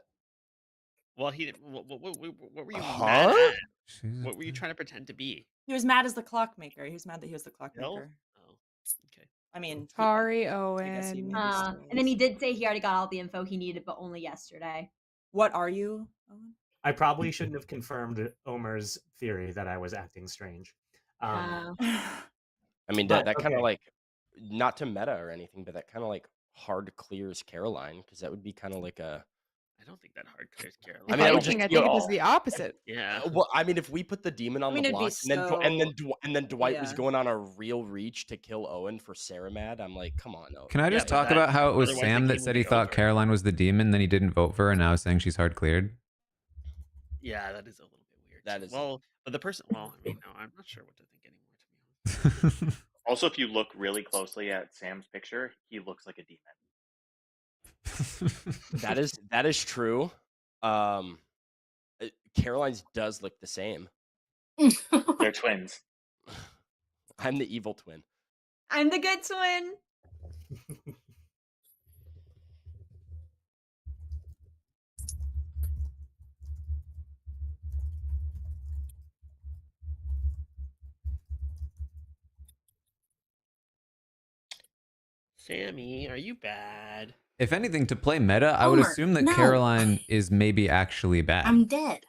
Well, he didn't. What were you Huh? mad at? She's- What were you trying to pretend to be? He was mad as the clockmaker. He was mad that he was the clockmaker. Oh, okay. I mean, Sorry, I guess he Owen. maybe still and then is. he did say he already got all the info he needed, but only yesterday. What are you, Owen? I probably shouldn't have confirmed Omer's theory that I was acting strange. I mean, But, that kind of okay. like, not to meta or anything, but that kind of like hard clears Caroline because that would be kind of like a. I don't think that hard clears Caroline. I If mean, I would anything, just I feel- think it does the opposite. Yeah. Well, I mean, if we put the demon on mean, the it'd be block, and then Dwight was yeah. going on a real reach to kill Owen for Saramad, I'm like, come on, Owen. Can I just but talk that- about how it was otherwise the Sam game that would said he be thought over. Caroline was the demon, then he didn't vote for her, and now is saying she's hard cleared? Yeah, that is a little bit weird. That is- Well, but the person. Well, I mean, no, I'm not sure what to think anymore. To be honest. Also, if you look really closely at Sam's picture, he looks like a demon. That is true. Caroline's does look the same. They're twins. I'm the evil twin. I'm the good twin. Sammy, are you bad? If anything, to play meta, I would Homer, assume that no. Caroline is maybe actually bad. I'm dead.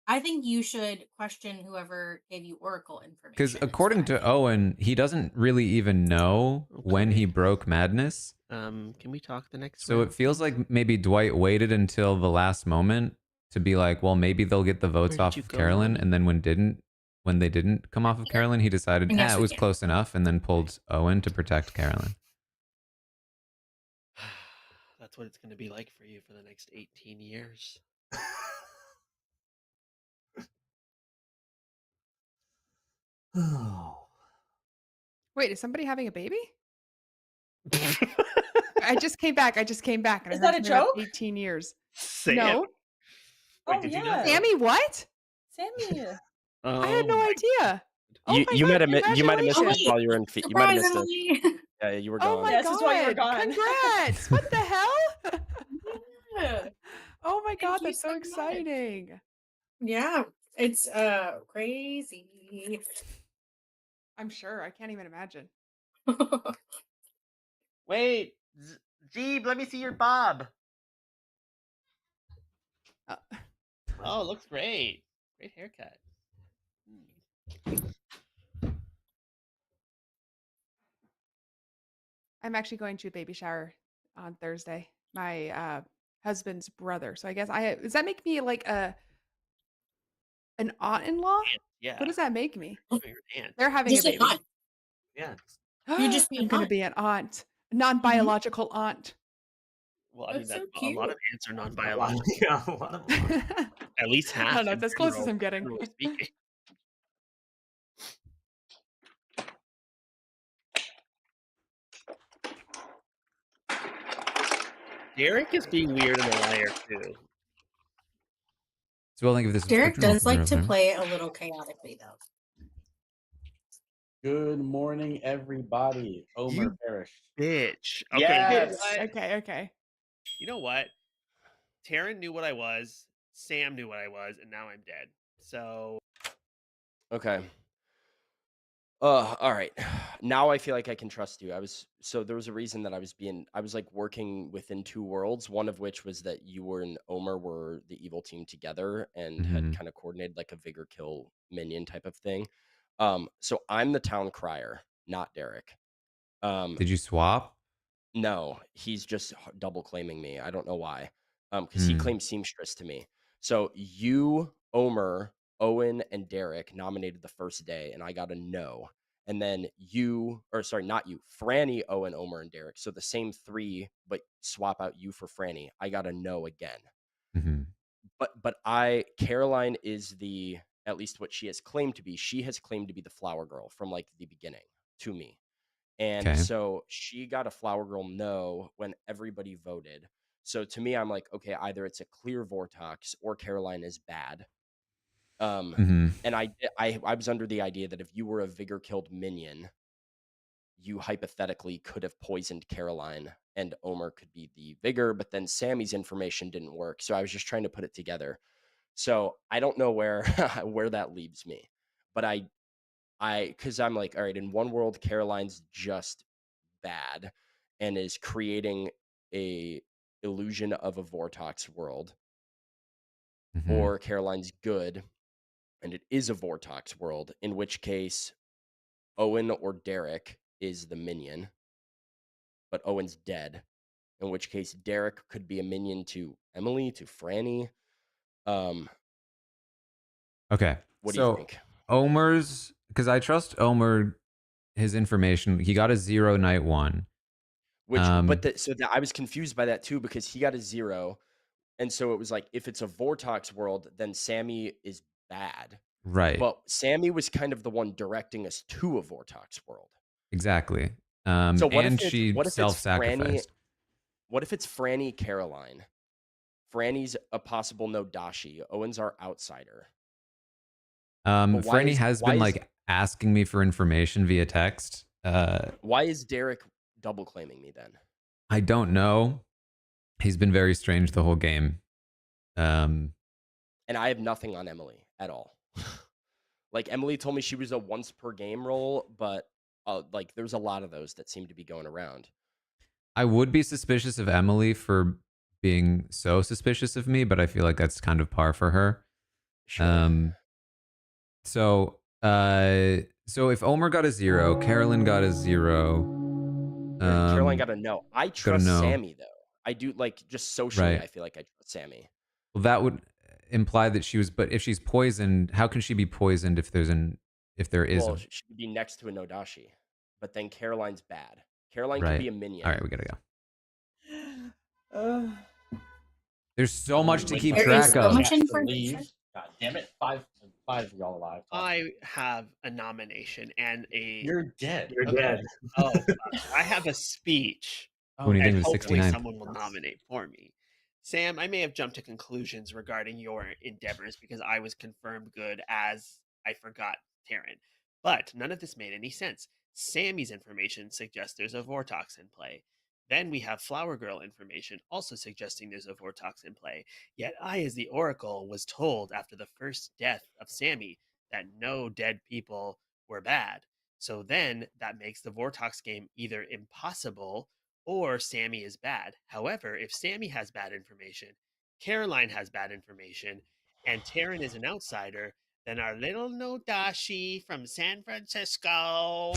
I think you should question whoever gave you Oracle information. Because according to instead. Owen, he doesn't really even know when he Okay. broke Madness. Can we talk the next? So round, it feels please? like maybe Dwight waited until the last moment to be like, well, maybe they'll get the votes Where did off you of go, Carolyn, Mommy? and then when they didn't come off of Carolyn, he decided, Yes, it we was can. close enough, and then pulled Owen to protect Carolyn. That's what it's going to be like for you for the next 18 years. Oh. Wait, is somebody having a baby? I just came back. And Is I heard that a something about joke? 18 years. Sam. No. Wait, Oh, did you know yeah. that? Sammy, what? Sammy. I had no my- idea. Oh my You God, you might have missed congratulations. it while you were in. You might have Surprise, missed it. Emily. Yeah, you were Oh gone. my Yeah, this God. is why you were gone. Congrats. What the hell? Yeah. Oh my God, you that's so so much. exciting. Yeah, it's crazy. I'm sure. I can't even imagine. Wait, Jeeb, let me see your bob. Uh, Oh, it looks great. Great haircut. I'm actually going to a baby shower on Thursday. My husband's brother. So I guess does that make me like an aunt-in-law? Yeah. What does that make me? Oh, you're an aunt. They're having a Just an baby. aunt. Yeah. You just be I'm an gonna aunt. be an aunt, a non-biological aunt. Well, I mean, That's so a lot of cute. ants are A lot of non-biological. yeah, a lot of them are. At least I half don't know. in It's as close as I'm getting. generally speaking. Derek is being weird and a liar too. So, well, thank you for the Derek subscription. does Welcome, like to everyone. play a little chaotically, though. Good morning, everybody. Omer You Parrish. bitch. Okay, Yes. Okay. You know what? Taran knew what I was. Sam knew what I was, and now I'm dead. So Okay. All right. Now I feel like I can trust you. There was a reason that I was like working within two worlds, one of which was that you were and Omer were the evil team together and had kind of coordinated like a vigor kill minion type of thing. So I'm the town crier, not Derek. Did you swap? No, he's just double claiming me. I don't know why. Because he claimed seamstress to me. So you, Omer, Owen, and Derek nominated the first day, and I got a no. And then not you, Franny, Owen, Omer, and Derek. So the same three, but swap out you for Franny. I got a no again. But Caroline is at least what she has claimed to be. She has claimed to be the flower girl from like the beginning to me. And so she got a flower girl no when everybody voted. So to me, I'm like, okay, either it's a clear Vortox or Caroline is bad. And I was under the idea that if you were a vigor killed minion, you hypothetically could have poisoned Caroline and Omer could be the vigor, but then Sammy's information didn't work. So I was just trying to put it together. So I don't know where where that leaves me. But because I'm like, all right, in one world, Caroline's just bad and is creating a illusion of a Vortox world, or Caroline's good and it is a Vortox world, in which case Owen or Derek is the minion, but Owen's dead, in which case Derek could be a minion to Emily, to Franny. Okay. What do you think? Omer's, because I trust Omer, his information. He got a 0 night one. I was confused by that too, because he got a 0. And so it was like, if it's a Vortox world, then Sammy is bad. Right. But Sammy was kind of the one directing us to a Vortox world. Exactly. So and she self-sacrificed. What if it's Franny Caroline? Franny's a possible no Dashi. Owen's our outsider. Franny has been like asking me for information via text. Why is Derek double claiming me then? I don't know. He's been very strange the whole game. And I have nothing on Emily at all. Like Emily told me she was a once per game role, but like there's a lot of those that seem to be going around. I would be suspicious of Emily for being so suspicious of me, but I feel like that's kind of par for her. Sure. So if Omer got a 0, Carolyn got a 0. Caroline got a no. I trust Sammy though. I do, like, just socially, I feel like I trust Sammy. Well, that would imply that she was, but if she's poisoned, how can she be poisoned if there is? Well, she could be next to a Nodashi, but then Caroline's bad. Caroline could be a minion. All right, we gotta go. There's so much to keep track of. God damn it! Five of y'all alive. I have a nomination and a. You're dead. You're dead. Oh, I have a speech. When you think and of the hopefully 69th. someone will nominate for me. Sam, I may have jumped to conclusions regarding your endeavors because I was confirmed good as I forgot Taran. But none of this made any sense. Sammy's information suggests there's a Vortox in play. Then we have Flower Girl information also suggesting there's a Vortox in play. Yet I, as the Oracle, was told after the first death of Sammy that no dead people were bad. So then that makes the Vortox game either impossible or Sammy is bad. However, if Sammy has bad information, Caroline has bad information, and Taran is an outsider, Then our little Nodashi from San Francisco.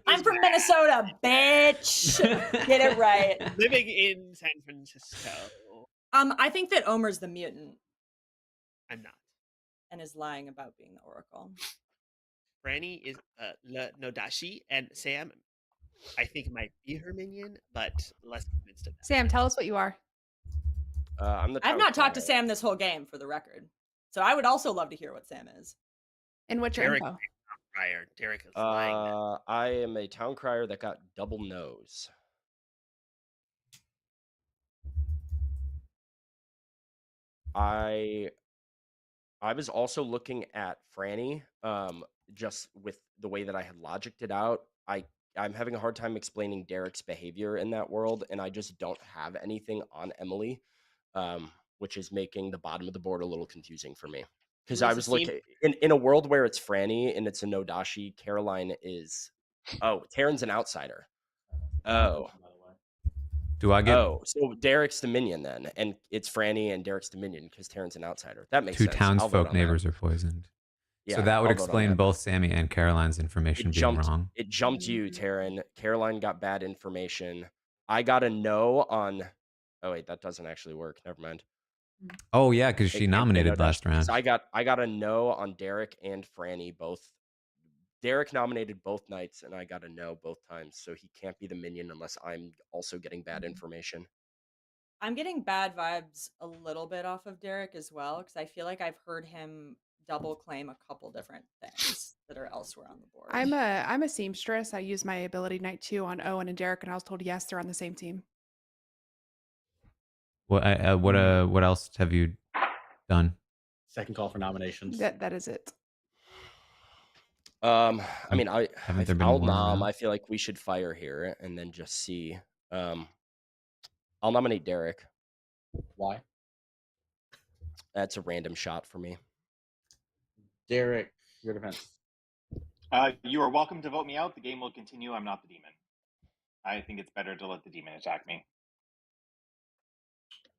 I'm from Minnesota, bitch. Get it right. Living in San Francisco. I think that Omer's the mutant. I'm not. And is lying about being the Oracle. Franny is Nodashi, and Sam, I think, might be her minion, but less convinced of that. Sam, tell us what you are. I'm the. I've not talked to Sam this whole game, for the record. So I would also love to hear what Sam is. And what's your Derek info? Crier. Derek is lying. I am a town crier that got double nose. I was also looking at Franny, just with the way that I had logicked it out. I'm having a hard time explaining Derek's behavior in that world, and I just don't have anything on Emily, which is making the bottom of the board a little confusing for me. Because I was looking in a world where it's Franny and it's a Nodashi, Caroline is Taran's an outsider. Oh. Do I get? Oh, so Derek's the minion then, and it's Franny and Derek's the minion because Taran's an outsider. That makes Two sense. townsfolk neighbors are poisoned. Yeah, so that would I'll vote on explain that. both Sammy and Caroline's information being wrong. It jumped you, Taran. Caroline got bad information. I got a no on. Oh wait, that doesn't actually work. Never mind. Oh yeah, because she nominated last round. I got a no on Derek and Franny both. Derek nominated both nights, and I got a no both times, so he can't be the minion unless I'm also getting bad information. I'm getting bad vibes a little bit off of Derek as well, because I feel like I've heard him double claim a couple different things that are elsewhere on the board. I'm a seamstress. I use my ability night 2 on Owen and Derek, and I was told yes, they're on the same team. What else have you done? Second call for nominations. That is it. I mean, I'll nom. now? I feel like we should fire here and then just see. I'll nominate Derek. Why? That's a random shot for me. Derek, your defense. You are welcome to vote me out. The game will continue. I'm not the demon. I think it's better to let the demon attack me.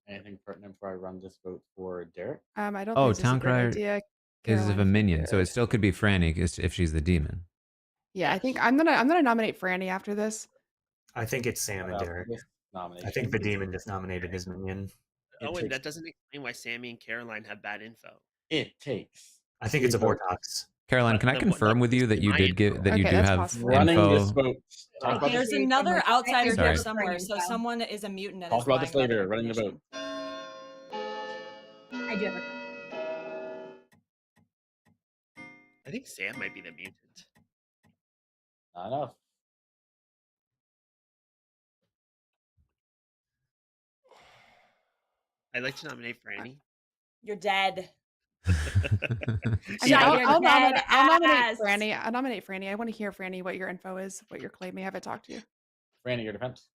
Anything pertinent before I run this vote for Derek? I don't think this is a good idea. Is of a minion, so it still could be Franny if she's the demon. Yeah, I think I'm gonna nominate Franny after this. I think it's Sam and Derek. I think the demon just nominated his minion. And that doesn't explain why Sammy and Caroline have bad info. It takes. I think it's a Vortox. Caroline, can I confirm with you that you did get that you do have running info? this vote. There's another outsider Sorry. here somewhere, so someone is a mutant. Talk about this later. Running the vote. I do have a. I think Sam might be the mutant. Not enough. I'd like to nominate Franny. You're dead. I'll nominate Franny. I'll nominate Franny. I want to hear, Franny, what your info is, what you're claiming. I haven't talked to you. Franny, your defense.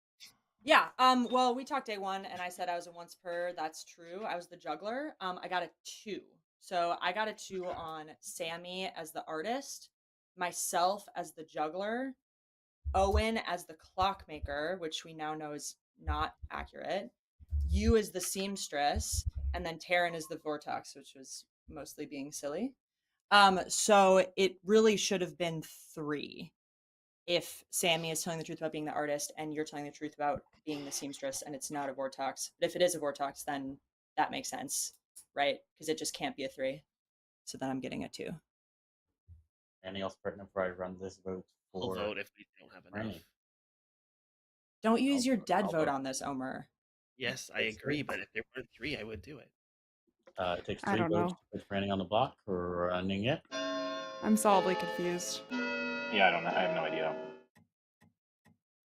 Yeah. Well, we talked day one, and I said I was a once per. That's true. I was the juggler. I got a 2. So I got a 2 on Sammy as the artist, myself as the juggler, Owen as the clockmaker, which we now know is not accurate, you as the seamstress, and then Taran is the Vortex, which was mostly being silly. So it really should have been 3 if Sammy is telling the truth about being the artist and you're telling the truth about being the seamstress and it's not a Vortex. But if it is a Vortex, then that makes sense, right? Because it just can't be a 3. So then I'm getting a 2. Anything else pertinent before I run this vote for? We'll vote if we don't have enough. Franny. Don't use your dead vote on this, Omer. Yes, I agree, but if there weren't 3, I would do it. It takes 3 votes to put Franny on the block for running it. I'm solidly confused. Yeah, I have no idea.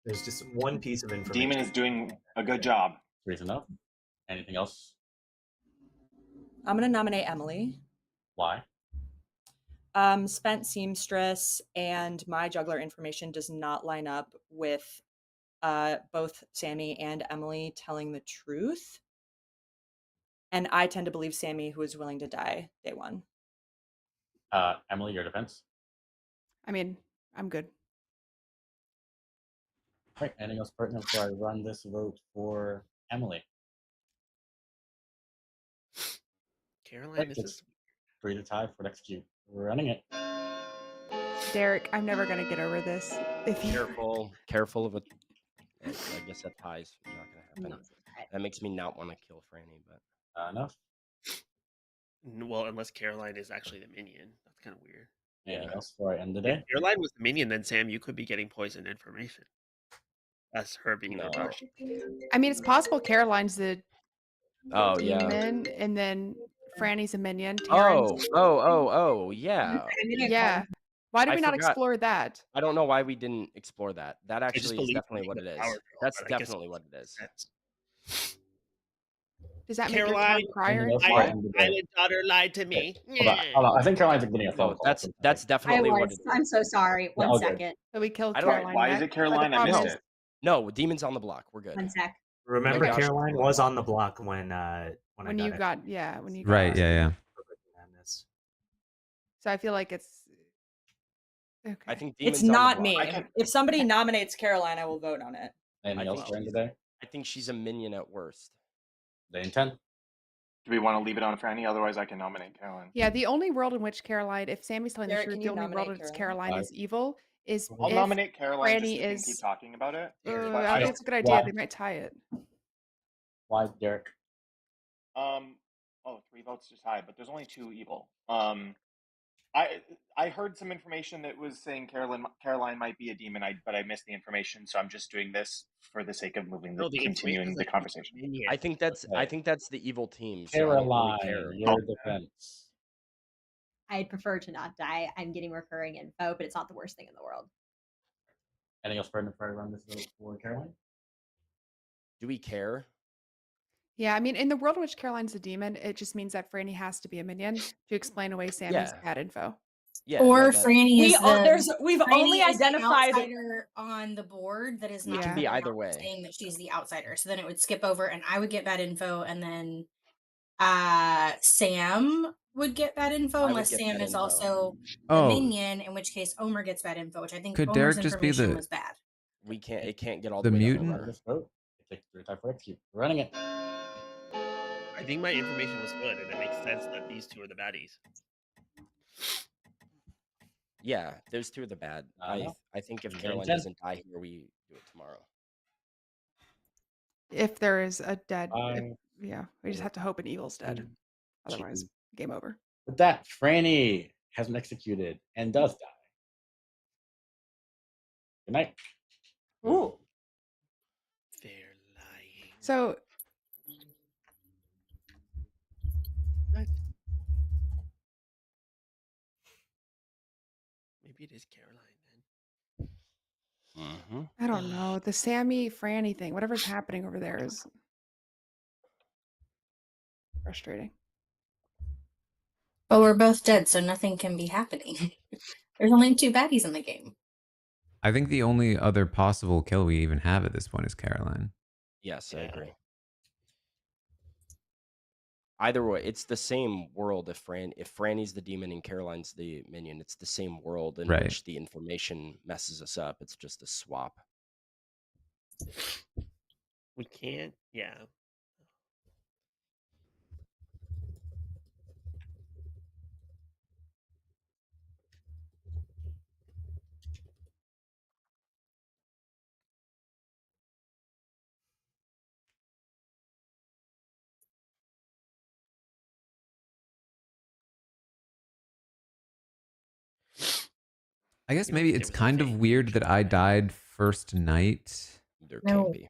There's just one piece of information. Demon is doing a good job. 3's enough. Anything else? I'm going to nominate Emily. Why? Spent seamstress and my juggler information does not line up with both Sammy and Emily telling the truth. And I tend to believe Sammy, who is willing to die day one. Emily, your defense? I mean, I'm good. All right. Anything else pertinent before I run this vote for Emily? Caroline, this is 3 to tie for execute. We're running it. Derek, I'm never gonna get over this. If you Careful of it. I guess that ties. Not gonna No, happen. That makes me not want to kill Franny, but Enough. Well, unless Caroline is actually the minion. That's kind of weird. Anything else before I end the If day? Caroline was the minion, then Sam, you could be getting poisoned information. That's her being No. Nadashi. I mean, it's possible Caroline's the Oh yeah. demon, and then Franny's a minion. Yeah. Yeah. Why did I we not forgot. explore that? I don't know why we didn't explore that. That I just actually is believe definitely what the it is. power draw, That's but I guess definitely what it is. Does that make your Caroline, town crier? Anything else before I my end the day? island daughter lied to me. Hold on. I think Caroline's getting a phone No, call. that's I definitely what it was. is. I'm so sorry. Yeah, One all good. second. So we killed I don't- Caroline. Why yet? is it But the Caroline? I problem missed is- it. No, demons on the block. We're good. One sec. Remember, Okay. Caroline was on the block when When you got, yeah, when you got Right. Yeah. Madness. So I feel like it's okay. I think demons It's on the not block. me. If somebody nominates Caroline, I will vote on it. Anything I else think for end the day? I think she's a minion at worst. Day and 10. Do we want to leave it on Franny? Otherwise, I can nominate Caroline. Yeah, the only world in which Caroline, if Sammy's telling Derek, the truth, can the you only world nominate in which Caroline? Caroline is evil is I'll if nominate Caroline just Franny so we can is. keep talking about it. I But don't think it's a good idea. Why? They might tie it. Why, Derek? Oh, 3 votes to tie, but there's only 2 evil. I heard some information that was saying Caroline might be a demon, but I missed the information, so I'm just doing this for the sake of continuing the conversation. I think that's the evil team. So Caroline, I don't really care. your defense. I'd prefer to not die. I'm getting recurring info, but it's not the worst thing in the world. Anything else for I run this vote for Caroline? Do we care? Yeah, I mean, in the world in which Caroline's a demon, it just means that Franny has to be a minion to explain away Sammy's Yeah. bad info. Yeah. Or Franny is we've Franny only is the identified outsider on the board that is It not can be putting either out way. saying that she's the outsider. So then it would skip over, and I would get bad info, and then Sam would get bad info would unless get Sam bad is info. also the Oh. minion, in which case Omer gets bad info, which I think Could Omer's Derek just be information the- was bad. It can't get all The the way to mutant? Omer. This vote. Take 3 to tie for execute. We're running it. I think my information was good, and it makes sense that these two are the baddies. Yeah, those 2 are the bad. I think if Day and Caroline 10. doesn't die here, we do it tomorrow. If there is a dead, Five, yeah, we just have to hope an evil's dead. 2, Otherwise, game over. With that, Franny has been executed and does die. Good night. Ooh. They're lying. So Maybe it is Caroline then. I don't know. The Sammy Franny thing, whatever's happening over there is frustrating. But we're both dead, so nothing can be happening. There's only 2 baddies in the game. I think the only other possible kill we even have at this point is Caroline. Yes, I agree. Either way, it's the same world. If Franny's the demon and Caroline's the minion, it's the same world in Right. which the information messes us up. It's just a swap. We can't. Yeah. I guess You know, maybe there it's was a kind of fake weird that I died first night, There No. can't be.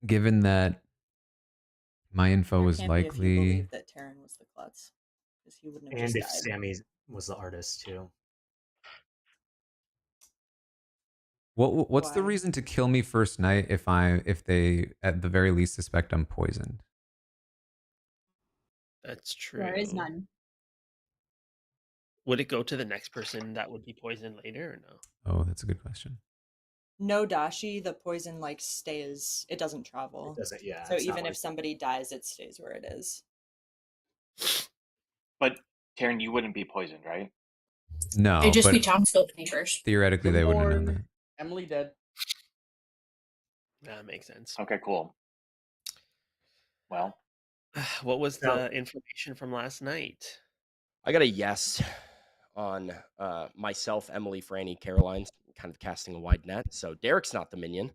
given that my info was Can't be if you likely. believe that Taran was the klutz, because he wouldn't have And if just died. Sammy was the artist too. What's the Why? reason to kill me first night if they at the very least suspect I'm poisoned? That's true. There is none. Would it go to the next person that would be poisoned later or no? Oh, that's a good question. No dashi, the poison stays. It doesn't travel. It doesn't, yeah. So it's not even like- if somebody dies, it stays where it is. But Taran, you wouldn't be poisoned, right? No, It'd just but be Tom Scope me first. theoretically they wouldn't have known that. Emily dead. That makes sense. Okay, cool. Well, What was No. the information from last night? I got a yes on myself, Emily, Franny, Caroline, kind of casting a wide net. So Derek's not the minion.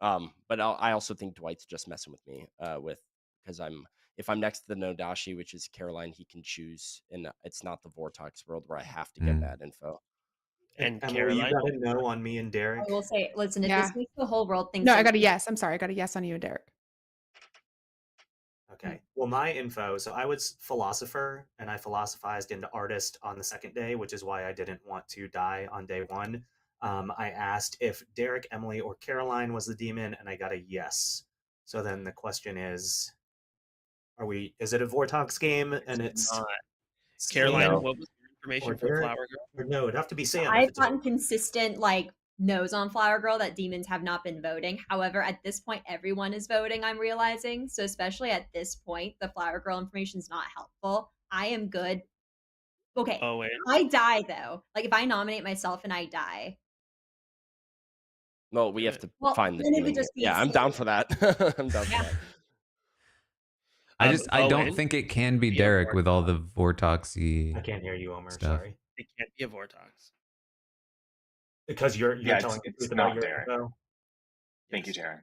But I also think Dwight's just messing with me because if I'm next to the Nodashi, which is Caroline, he can choose, and it's not the Vortex world where I have to get bad info. And Emily, you Caroline, got a no on me and Derek. I will say, listen, if Yeah. this makes the whole world think No, I something, got a yes. I'm sorry. I got a yes on you and Derek. Okay. Well, my info. So I was philosopher, and I philosophized into artist on the second day, which is why I didn't want to die on day one. I asked if Derek, Emily, or Caroline was the demon, and I got a yes. So then the question is, is it a Vortox game? And it's not. Caroline, No. what was your information or for Derek? Flower Girl? Or no, it'd have to be Sam. if I've it's gotten consistent like no's on Flower Girl that demons have not been voting. However, at this point, everyone is voting, I'm realizing. So especially at this point, the Flower Girl information is not helpful. I am good. Okay. Owen. I die though. Like if I nominate myself and I die. Well, we have to Well, find the then it demon would here. just be Yeah, I'm Sam. down for that. I'm down for that. I don't Owen, think it can be be a Derek with all the Vortoxy. I can't hear you, Omer. stuff. Sorry. It can't be a Vortox. Because you're Yeah, telling the it's truth about not your Derek. info. Thank you, Taran.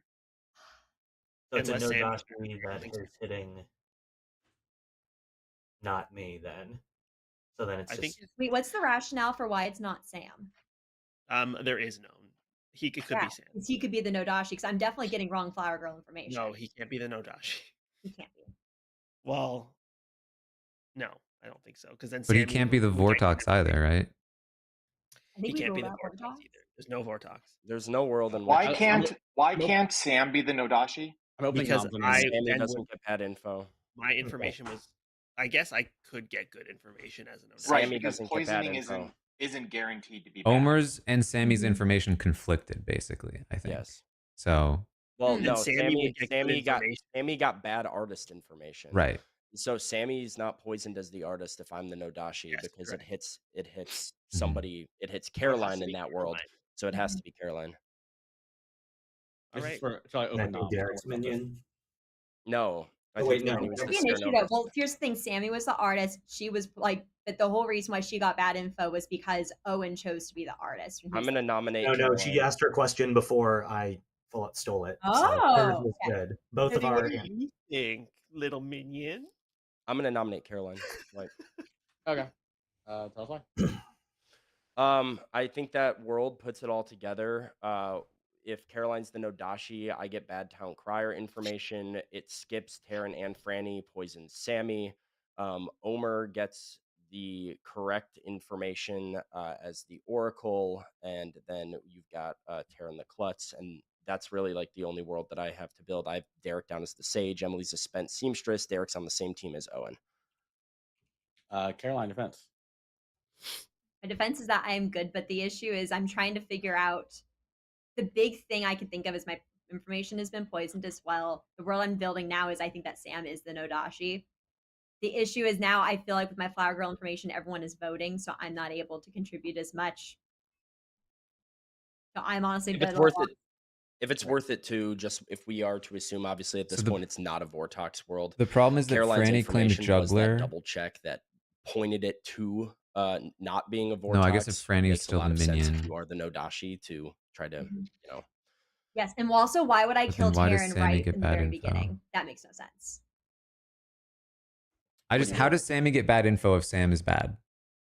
So it's a Unless Sam- Nodashi that is hitting not me then. So then it's I think Wait, what's the rationale for why it's not Sam? there is none. He could Yeah, be Sam. 'cause he could be the Nodashi, because I'm definitely getting wrong Flower Girl information. No, he can't be the Nodashi. He can't be. Well, no, I don't think so. Because then, But he Sammy can't be the would get Vortox either, right? I think He we can't be ruled the out Vortox Vortox. either. There's no Vortox. There's no world in Why which can't Sam be the Nodashi? I'm opening Because noms on I this. Sammy then doesn't would, get bad info. my information was, I guess I could get good information as a Nodashi. Right, Sammy because doesn't get bad poisoning info. isn't guaranteed to be bad. Omer's and Sammy's information conflicted, basically, I think. Yes. So Well, And no, Sammy would get good Sammy got bad artist information. right. So Sammy's not poisoned as the artist if I'm the Nodashi because correct. it hits somebody. It hits Caroline to in be that world. Caroline. So it has to be Caroline. All This is right. for shall I Can I open be noms? Derek's minion? No. I Oh, think wait, no. Franny was Could the be an issue Cyrano though. person. Well, here's the thing: Sammy was the artist. She was like, but the whole reason why she got bad info was because Owen chose to be the artist. I'm gonna nominate. No, Caroline. she asked her question before I stole it. So Oh, hers was okay. good. Both of Teddy, our. what do you think, little minion? I'm gonna nominate Caroline. Right. Okay. Tell us why. I think that world puts it all together. If Caroline's the Nodashi, I get bad town crier information. It skips Taran and Franny, poisons Sammy. Omer gets the correct information as the Oracle, and then you've got Taran the Klutz, and that's really like the only world that I have to build. I have Derek down as the Sage, Emily's a spent seamstress, Derek's on the same team as Owen. Caroline defense. My defense is that I am good, but the issue is I'm trying to figure out the big thing I can think of is my information has been poisoned as well. The world I'm building now is I think that Sam is the Nodashi. The issue is now I feel like with my Flower Girl information, everyone is voting, so I'm not able to contribute as much. So I'm honestly If it's worth it, if it's worth it to just if we are to assume, obviously at this point it's not a Vortox world. The problem is that Caroline's Franny claimed information was that juggler. double check that pointed it to not being a Vortox. No, I guess if Franny is makes still a lot the of sense minion. if you are the Nodashi to try to, you know. Yes, and also why would I But kill then why does Taran Sammy right get in the bad very info? beginning? That makes no sense. How does Sammy get bad info if Sam is bad?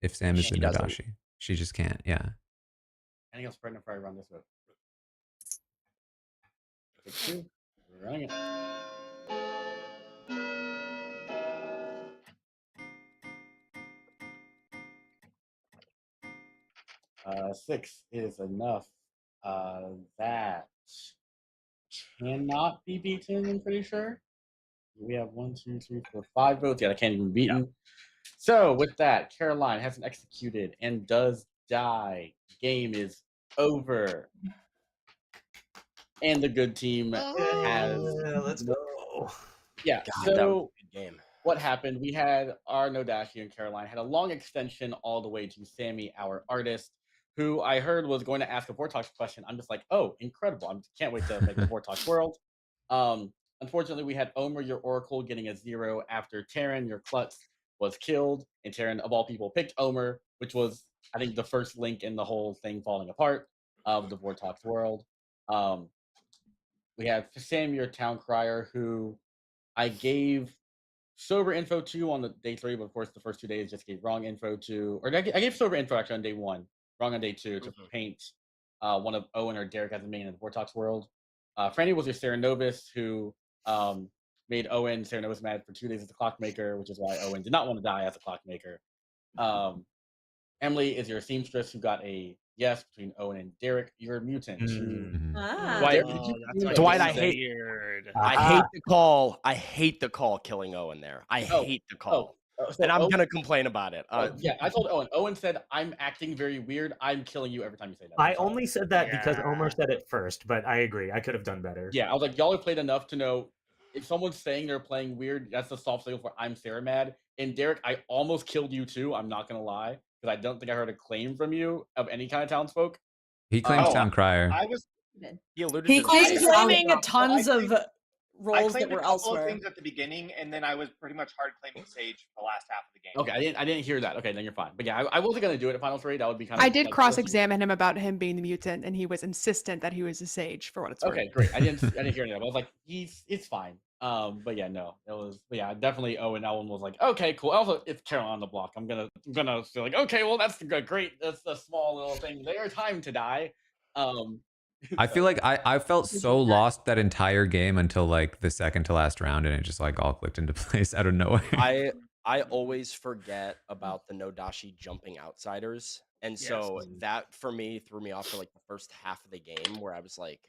If Sam is the doesn't. Nodashi, she just can't. Yeah. Anything else pregnant before I run this vote? Take two. We're running it. Six is enough. That cannot be beaten, I'm pretty sure. We have 1, 2, 3, 4, 5 votes. Yeah, that can't even be beaten. So with that, Caroline hasn't executed and does die. Game is over. And the good team has. Let's go. Yeah, God, so that was a good game. What happened? We had our Nodashi and Caroline had a long extension all the way to Sammy, our artist, who I heard was going to ask a Vortox question. I'm just like, oh, incredible. I can't wait to make the Vortox world. Unfortunately, we had Omer, your Oracle, getting a 0 after Taran, your Klutz, was killed, and Taran, of all people, picked Omer, which was, I think, the first link in the whole thing falling apart of the Vortox world. We have Sam, your town crier, who I gave sober info to on the day 3, but of course the first 2 days just gave wrong info to, or I gave sober info actually on day 1, wrong on day 2 to paint one of Owen or Derek as the main in the Vortox world. Franny was your Serenovus who made Owen Serenovus mad for 2 days as a clockmaker, which is why Owen did not want to die as a clockmaker. Emily is your seamstress who got a yes between Owen and Derek. You're a mutant. Dwight, I hate weird. I hate the call. I hate the call killing Owen there. I hate the call. And I'm gonna complain about it. Yeah, I told Owen. Owen said, "I'm acting very weird. I'm killing you every time you say that." I only said that because Omer said it first, but I agree. I could have done better. Yeah, I was like, y'all have played enough to know if someone's saying they're playing weird, that's the soft signal for I'm Sarah mad. And Derek, I almost killed you too. I'm not gonna lie, because I don't think I heard a claim from you of any kind of townsfolk. He claims town crier. He alluded He to was claiming Well, tons of I roles claimed that were a couple elsewhere. of things at the beginning, and then I was pretty much hard claiming Sage for the last half of the game. Okay, I didn't hear that. Okay, then you're fine. But yeah, I wasn't gonna do it at Final 3. That would be kind of. I did cross-examine him about him being the mutant, and he was insistent that he was a sage for what it's worth. Okay, great. I didn't hear that. I was like, it's fine. But yeah, no, it was. But yeah, definitely. Owen was like, okay, cool. Also, it's Carol on the block. I'm gonna feel like, okay, well, that's great. That's a small little thing. Their time to die. I feel like I felt so lost that entire game until like the second to last round, and it just like all clicked into place out of nowhere. I always forget about the Nodashi jumping outsiders. And so that for me threw me off for like the first half of the game, where I was like,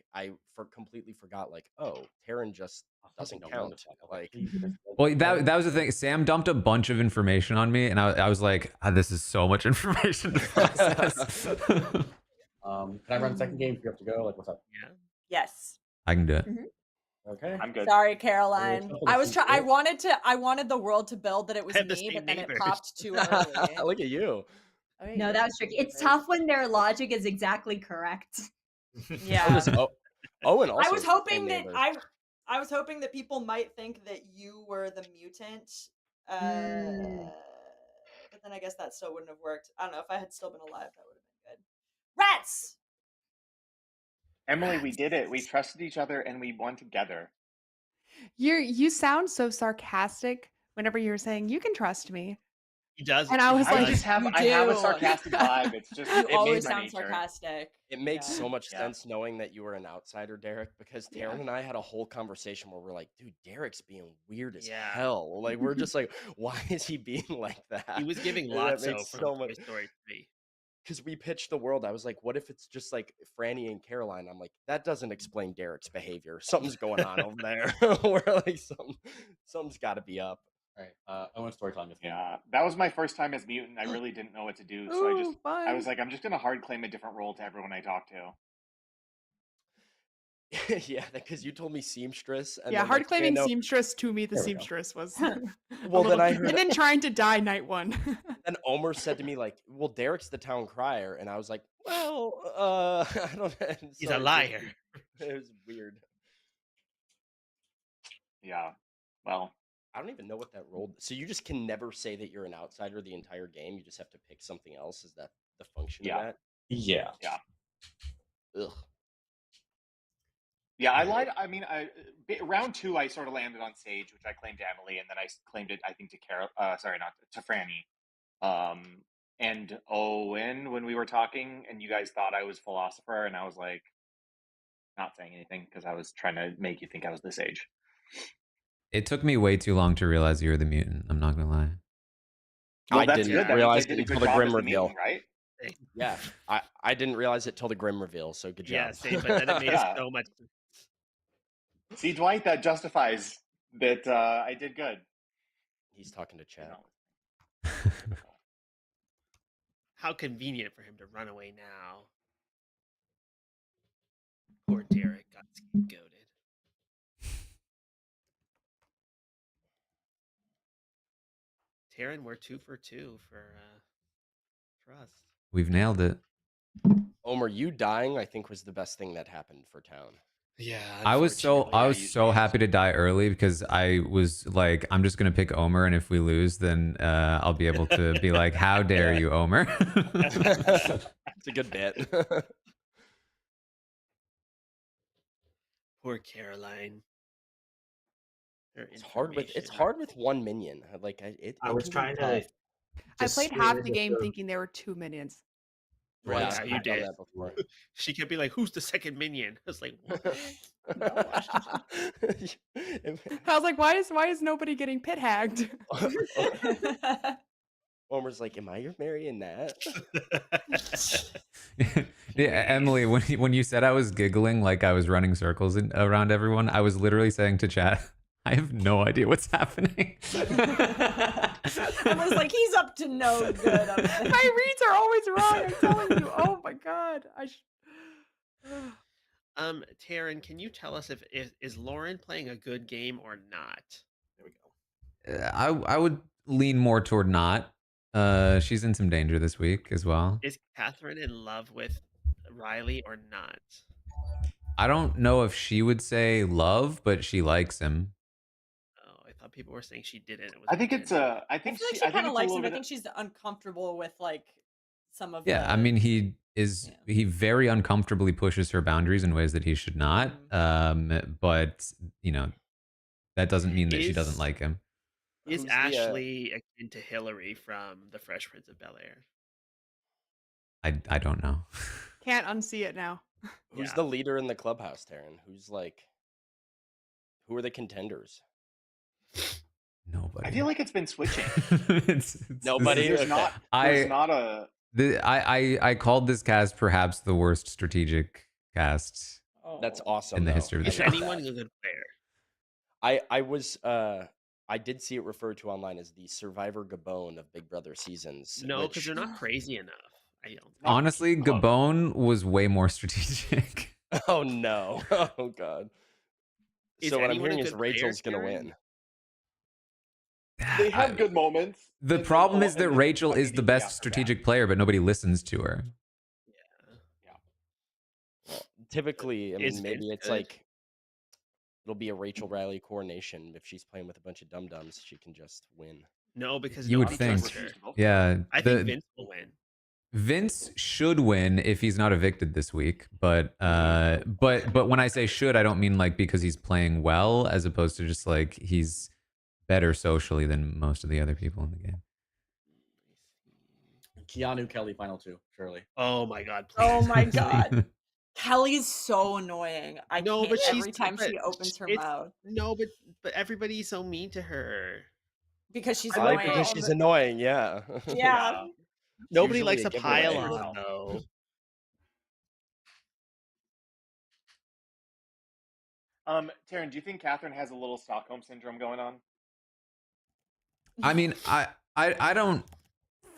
completely forgot, like, oh, Taran just doesn't count. Like, well, that was the thing. Sam dumped a bunch of information on me, and I was like, this is so much information to process. Can I run the second game if you have to go? Like, what's up? Yeah. Yes. I can do it. Okay. I'm good. Sorry, Caroline. I wanted the world to build that it was me, but then it popped too early. Look at you. No, that was tricky. It's tough when their logic is exactly correct. Yeah. Owen also. I was hoping that people might think that you were the mutant. But then I guess that still wouldn't have worked. I don't know. If I had still been alive, that would have been good. Rats! Emily, we did it. We trusted each other and we won together. You sound so sarcastic whenever you're saying you can trust me. He does. And I was like, I have a sarcastic vibe. It's just you always made my sound nature. sarcastic. It makes so much sense knowing that you were an outsider, Derek, because Taran and I had a whole conversation where we're like, dude, Derek's being weird as hell. Like, we're just like, why is he being like that? He was giving That Lotso makes from so Toy much Story 3. Because we pitched the world. I was like, what if it's just like Franny and Caroline? I'm like, that doesn't explain Derek's behavior. Something's going on over there. We're like, something's got to be up. All right. Owen's storytelling this game. Yeah, that was my first time as mutant. I really didn't know what to do, so I was like, I'm just gonna hard claim a different role to everyone I talk to. Yeah, because you told me seamstress. And hard claiming seamstress to me. The seamstress was. Well, then I heard. And then trying to die night one. And Omer said to me, like, well, Derek's the town crier, and I was like, well, I don't. He's a liar. It was weird. Yeah. Well. I don't even know what that role. So you just can never say that you're an outsider the entire game. You just have to pick something else. Is that the function of that? Yeah. Ugh. Yeah, I lied. I mean, round 2, I sort of landed on Sage, which I claimed to Emily, and then I claimed it, I think, to Carol. Sorry, not to Franny. And Owen, when we were talking, and you guys thought I was philosopher, and I was like, not saying anything because I was trying to make you think I was the Sage. It took me way too long to realize you were the mutant. I'm not gonna lie. Well, I didn't realize it until the Grim reveal. Mutant, right? Yeah, I didn't realize it till the Grim reveal. So good job. Yeah, same, but then it made so much. See, Dwight, that justifies that I did good. He's talking to Chad. How convenient for him to run away now. Poor Derek got scapegoated. Taran, we're 2 for 2 for trust. We've nailed it. Omer, you dying, I think, was the best thing that happened for town. Yeah, I was unfortunately, so happy to die early because I was like, I'm just gonna pick Omer, and if we lose, then I'll be able to be like, how dare Yeah. you, Omer? It's a good bit. Poor Caroline. Her It's hard with information. one minion. Like it I it was can be trying tough. to I just played steer half it the if game thinking there were 2 minions. Well, Yeah, yeah, you I've done did. that before. She kept being like, "Who's the second minion?" I was like, "What?" No. I was like, why is nobody getting pit hagged? Omer's like, "Am I your marionette?" Yeah, Emily, when you said I was giggling like I was running circles around everyone, I was literally saying to chat, I have no idea what's happening. I was like, he's up to no good. My reads are always wrong. I'm telling you. Oh my god. Taran, can you tell us if is Lauren playing a good game or not? There we go. I would lean more toward not. She's in some danger this week as well. Is Catherine in love with Riley or not? I don't know if she would say love, but she likes him. Oh, I thought people were saying she didn't. It was I think it's a. I I think feel like she. she I think kind of it's a likes little him. I bit. think she's uncomfortable with like some of Yeah, the. I mean he very uncomfortably pushes her boundaries in ways that he should not. But you know, that doesn't mean that she doesn't like him. Is Who's the Ashley akin to Hillary from The Fresh Prince of Bel-Air? I don't know. Can't unsee it now. who's Yeah. the leader in the clubhouse, Taran? Who are the contenders? Nobody. I feel like it's been switching. it's Nobody. There's Okay. not a. I called this cast perhaps the worst strategic cast That's awesome in the though. history of the Is show. anyone a good player? I did see it referred to online as the Survivor Gabon of Big Brother seasons. No, because which they're not crazy enough. I don't. Honestly, Gabon was way more strategic. Oh no! Oh god! Is So what I'm anyone a hearing is good player, Rachel's gonna Taran? win. They have good moments. The and then problem is that and then Rachel is the immediately best after that. strategic player, but nobody listens to her. Well, typically, I Is mean, maybe Vince it's good? like it'll be a Rachel Riley coronation. If she's playing with a bunch of dum dums, she can just win. No, because You would nobody think. trusts her. Yeah. I think Vince will win. Vince should win if he's not evicted this week, but when I say should, I don't mean like because he's playing well, as opposed to just like he's better socially than most of the other people in the game. Keanu Kelly final two, surely. Oh my god! Oh Please. my god. Kelly's so annoying. I No, can't but she's every time she opens her mouth No, but everybody's so mean to her. because she's I like annoying. because she's annoying. Yeah. Yeah. Nobody usually likes a a giveaway. pile on though. Taran, do you think Catherine has a little Stockholm syndrome going on? I mean, I don't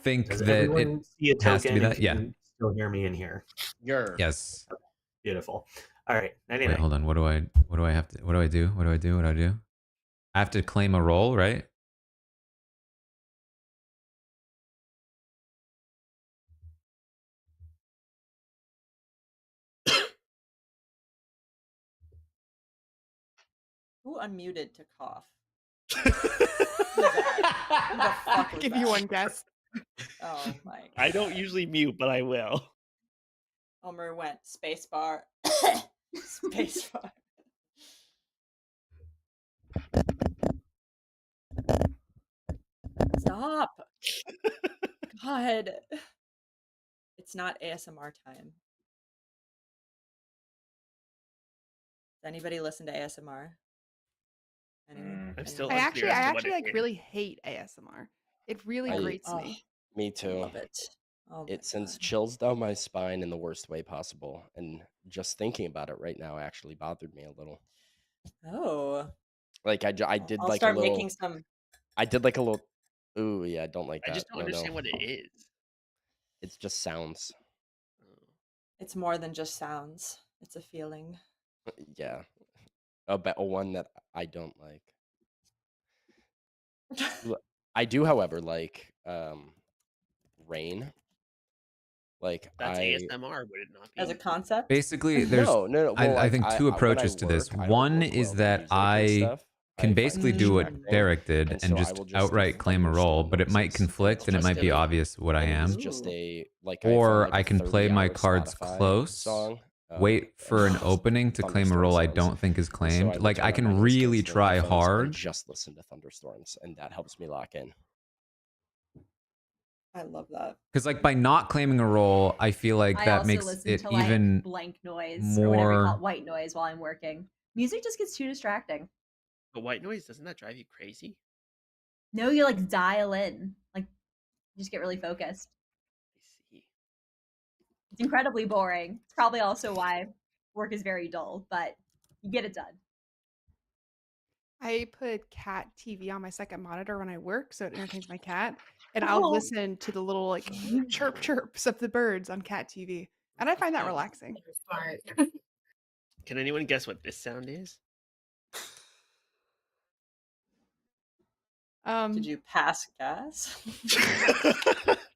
think Does that everyone see a it has to be token and that. Yeah. can still hear me in here? Yes. Beautiful. All right. Wait, hold on. What do I have to? What do I do? What do I do? What do I do? I have to claim a role, right? Who unmuted to cough? Who was that? Who the fuck was Give that? you one guess. Oh my god. I don't usually mute, but I will. Omer went spacebar. Spacebar. Stop. God. It's not ASMR time. Does anybody listen to ASMR? Anyone? I'm still I unclear actually as to what it like is. really hate ASMR. It really grates me. Me too. Love it. Oh my It sends chills down my spine in the worst way possible, and just thinking about it right now actually bothered me a little. Oh. Like I did I'll like start a little. making some. I did like a little. Ooh, yeah, I don't like that. I just don't understand what it is. It's just sounds. It's more than just sounds. It's a feeling. Yeah, a one that I don't like. I do, however, like rain. Like That's ASMR, would it not be? As a concept? Basically, there's No. Well, I like, think two when I approaches to this. work, I One like, work is well to that music and I stuff. can I find basically it do what distracting, Derek did and and so I just will just outright listen to claim a role, but it might noises. conflict and it might be Justin. obvious what I And it is am. just a like I found, Or like, I a can play 30 my hour cards Spotify close, song, wait and for an it's just opening to claim a thunderstorm role I sounds. don't think is And so claimed. I will Like turn I on can my really Wisconsin try headphones and hard. just listen to thunderstorms, and that helps me lock in. I love that. Because like by not claiming a role, I feel like I that also makes listen it to like even blank noise or whatever you call more. it, white noise while I'm working. Music just gets too distracting. But white noise, doesn't that drive you crazy? No, you like dial in. Like you just get really focused. I see. It's incredibly boring. It's probably also why work is very dull, but you get it done. I put cat TV on my second monitor when I work, so it entertains my cat. And I'll Oh. listen to the little like chirp chirps of the birds on cat TV. And I find that Okay. relaxing. Smart. Can anyone guess what this sound is? Did you pass gas?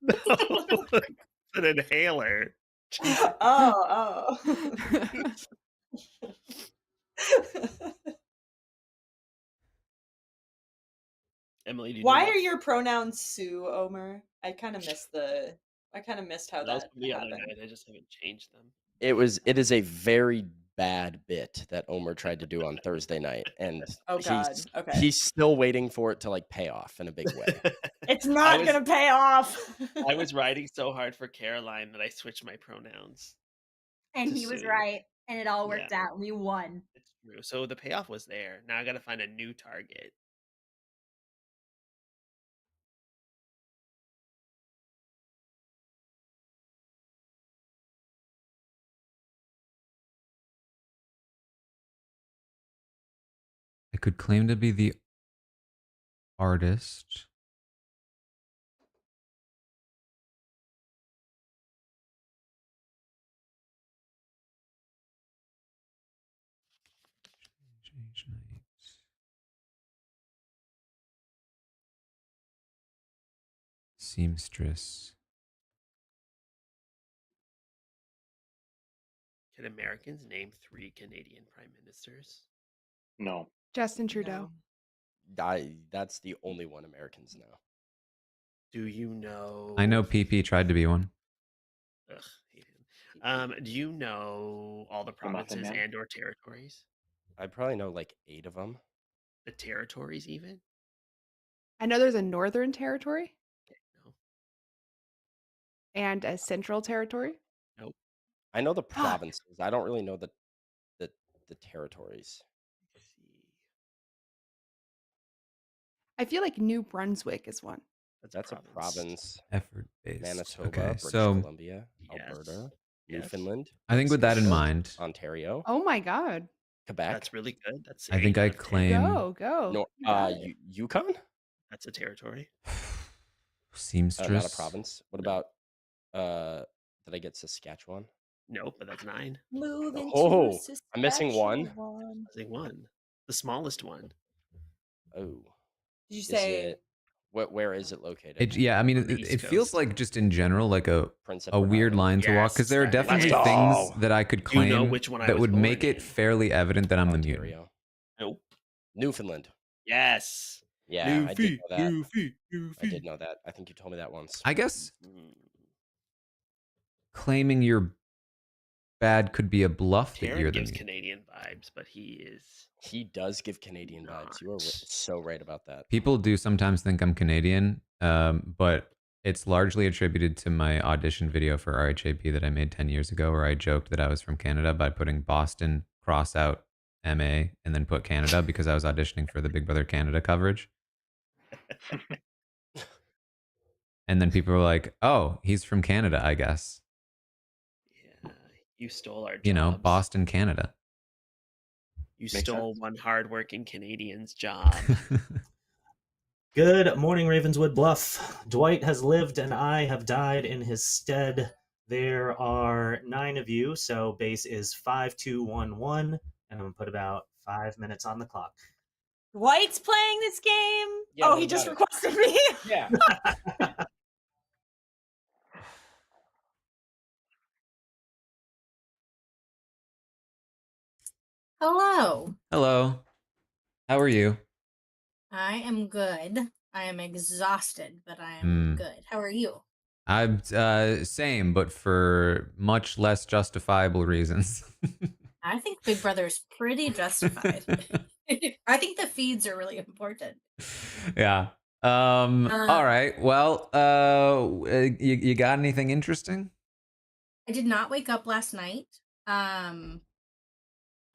No, it's an inhaler. Oh. Emily, do you Why know are your pronouns Sue, Omer? I kind of missed how that was that from the other happened. night? I just haven't changed them. It is a very bad bit that Omer tried to do on Thursday night, and Oh God. Okay. he's still waiting for it to like pay off in a big way. It's not gonna pay off. I was riding so hard for Caroline that I switched my pronouns. And to he was Sue. right. And it all worked Yeah. out. We won. It's true. So the payoff was there. Now I got to find a new target. I could claim to be the artist. Seamstress. Can Americans name 3 Canadian prime ministers? No. Justin Trudeau. That's the only one Americans know. Do you know? I know PP tried to be one. Ugh, hate him. Do you know all the provinces Man? and or territories? I probably know like 8 of them. The territories, even? I know there's a Northern Territory Okay, no. and a Central Territory. Nope. I know the provinces. I don't really know the territories. Let's see. I feel like New Brunswick is one. That's a province. Effort based. Manitoba, Okay, British so Columbia, Alberta, Yes. Newfoundland. I think with that in Nova mind, Ontario, Oh my God. Quebec. That's really good. That's I think 8 I out of 10. claim Go. No, You got it. Yukon. That's a territory. seamstress. Not a province. What about? Did I get Saskatchewan? Nope, but that's 9. Moving Oh, to I'm missing one. Saskatchewan. They won. The smallest one. Oh, Did you is say it? Where is it located? Yeah, I mean, On the it East feels Coast. like just in general, like Prince a Edward weird Island? line to walk because there are Yes, definitely let's things go. that I could You know claim which one I that was would make born it in. fairly evident that I'm the mutant. Ontario. Nope. Newfoundland. Yes. Yeah, I did know that. Newfie. I did know that. I think you told me that once. I guess Mm. claiming you're bad could be a bluff that Taran you're the gives mutant. Canadian vibes, but he is. He does give Canadian vibes. You are so right about that. People do sometimes think I'm Canadian, but it's largely attributed to my audition video for RHAP that I made 10 years ago, where I joked that I was from Canada by putting Boston cross out MA and then put Canada because I was auditioning for the Big Brother Canada coverage. And then people were like, "Oh, he's from Canada, I guess." Yeah, you stole our jobs. You know, Boston, Canada. You Makes stole sense. one hardworking Canadian's job. Good morning, Ravenswood Bluff. Dwight has lived and I have died in his stead. There are 9 of you, so base is 5211, and I'm going to put about 5 minutes on the clock. Dwight's playing this game. Yeah, Oh, no he just doubt. requested me. Yeah. Hello. Hello. How are you? I am good. I am exhausted, but I am good. How are you? I'm same, but for much less justifiable reasons. I think Big Brother is pretty justified. I think the feeds are really important. Yeah. All right. Well, you got anything interesting? I did not wake up last night.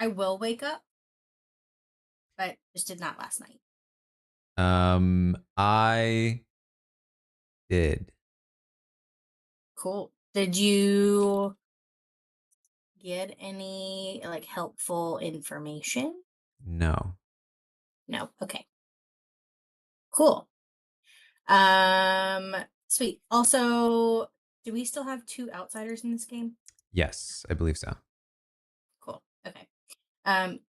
I will wake up, but just did not last night. I did. Cool. Did you get any like helpful information? No. No. Okay. Cool. Sweet. Also, do we still have 2 outsiders in this game? Yes, I believe so. Cool. Okay.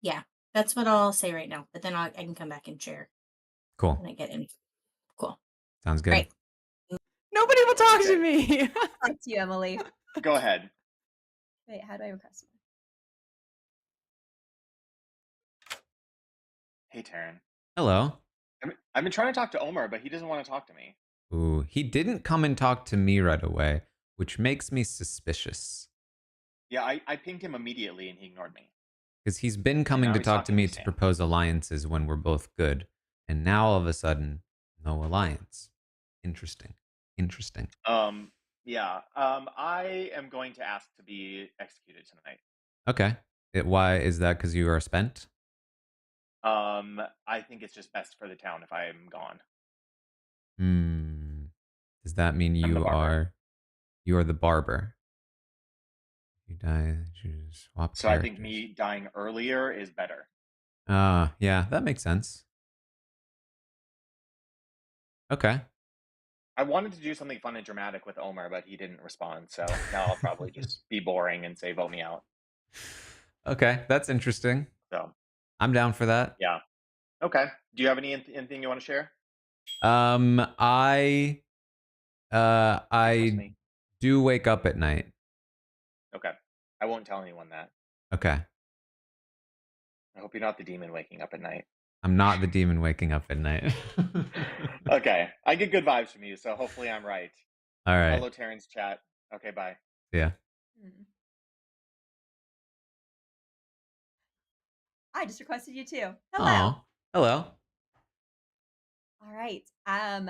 Yeah, that's what I'll say right now. But then I can come back and share Cool. when I get in. Cool. Sounds good. Great. Nobody will talk to me. Talk to you, Emily. Go ahead. Wait, how do I request one? Hey, Taran. Hello. I've been trying to talk to Omar, but he doesn't want to talk to me. Ooh, he didn't come and talk to me right away, which makes me suspicious. Yeah, I pinged him immediately and he ignored me. Because he's been coming now to he's talk to talking me to to Sam. propose alliances when we're both good. And now all of a sudden, no alliance. Interesting. Interesting. Yeah. I am going to ask to be executed tonight. Okay. Why is that? Because you are spent? I think it's just best for the town if I am gone. Does that mean I'm the barber. you are the barber? You die, you swap So I characters. think me dying earlier is better. Yeah, that makes sense. Okay. I wanted to do something fun and dramatic with Omar, but he didn't respond. So now I'll probably just be boring and say vote me out. Okay, that's interesting. So I'm down for that. yeah. Okay. Do you have anything you want to share? I Trust me. do wake up at night. Okay. I won't tell anyone that. Okay. I hope you're not the demon waking up at night. I'm not the demon waking up at night. Okay. I get good vibes from you, so hopefully I'm right. All right. Hello, Terran's chat. Okay, bye. Yeah. I just requested you too. Hello. Aw. Hello. All right. I am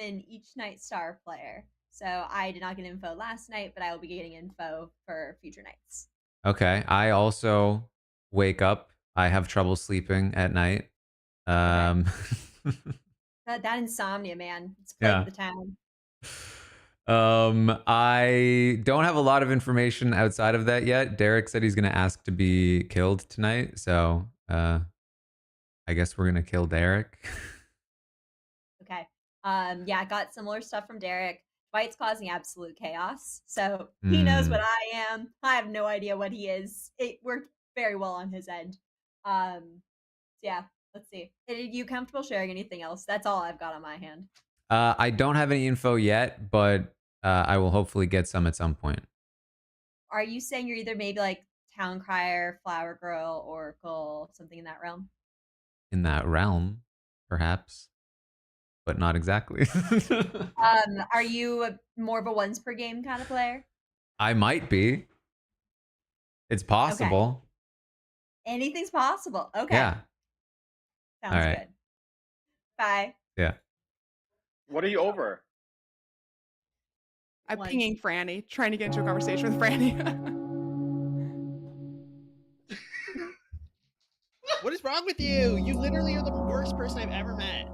an each night star player. So I did not get info last night, but I will be getting info for future nights. Okay. I also wake up. I have trouble sleeping at night. That insomnia, man. It's plagued the town. I don't have a lot of information outside of that yet. Derek said he's going to ask to be killed tonight, so I guess we're going to kill Derek. Okay. Yeah, I got similar stuff from Derek. Dwight's causing absolute chaos. So he knows what I am. I have no idea what he is. It worked very well on his end. Yeah, let's see. Are you comfortable sharing anything else? That's all I've got on my hand. I don't have any info yet, but I will hopefully get some at some point. Are you saying you're either maybe like Town Crier, Flower Girl, Oracle, something in that realm? In that realm, perhaps, but not exactly. Are you more of a once per game kind of player? I might be. It's possible. Okay. Anything's possible. Okay. Yeah. Sounds good. Bye. Yeah. What are you over? I'm pinging Franny, trying to get into a conversation with Franny. What is wrong with you? You literally are the worst person I've ever met.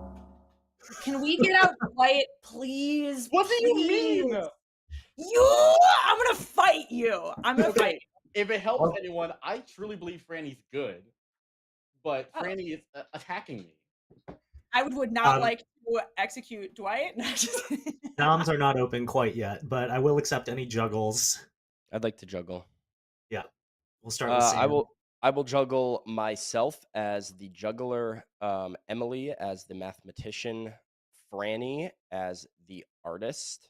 Can we get out quiet, please? What do you mean? I'm gonna fight you. I'm gonna fight you. If it helps anyone, I truly believe Franny's good, but Franny is attacking me. I would not like to execute Dwight. Noms are not open quite yet, but I will accept any juggles. I'd like to juggle. Yeah, we'll start with Sam. I will juggle myself as the juggler, Emily as the mathematician, Franny as the artist,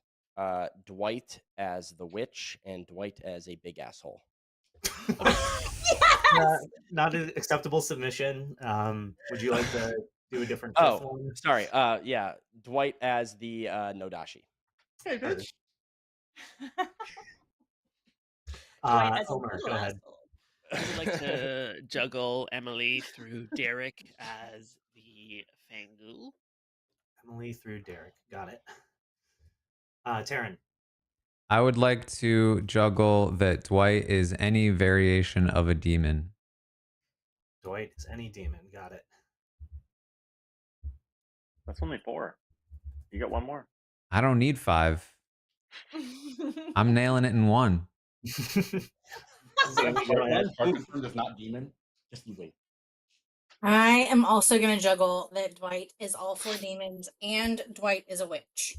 Dwight as the witch, and Dwight as a big asshole. not an acceptable submission. Would you like to do a different fifth Oh, one? sorry. Yeah, Dwight as the Nodashi. Hey, Sure. bitch. Dwight as a Omer, little go ahead. asshole. I would like to juggle Emily through Derek as the Fangu. Emily through Derek. Got it. Taran. I would like to juggle that Dwight is any variation of a demon. Dwight is any demon. Got it. That's only 4. You got one more. I don't need 5. I'm nailing it in 1. Sammy, go ahead. Are confirmed as not demon. Just you wait. I am also going to juggle that Dwight is all 4 demons and Dwight is a witch.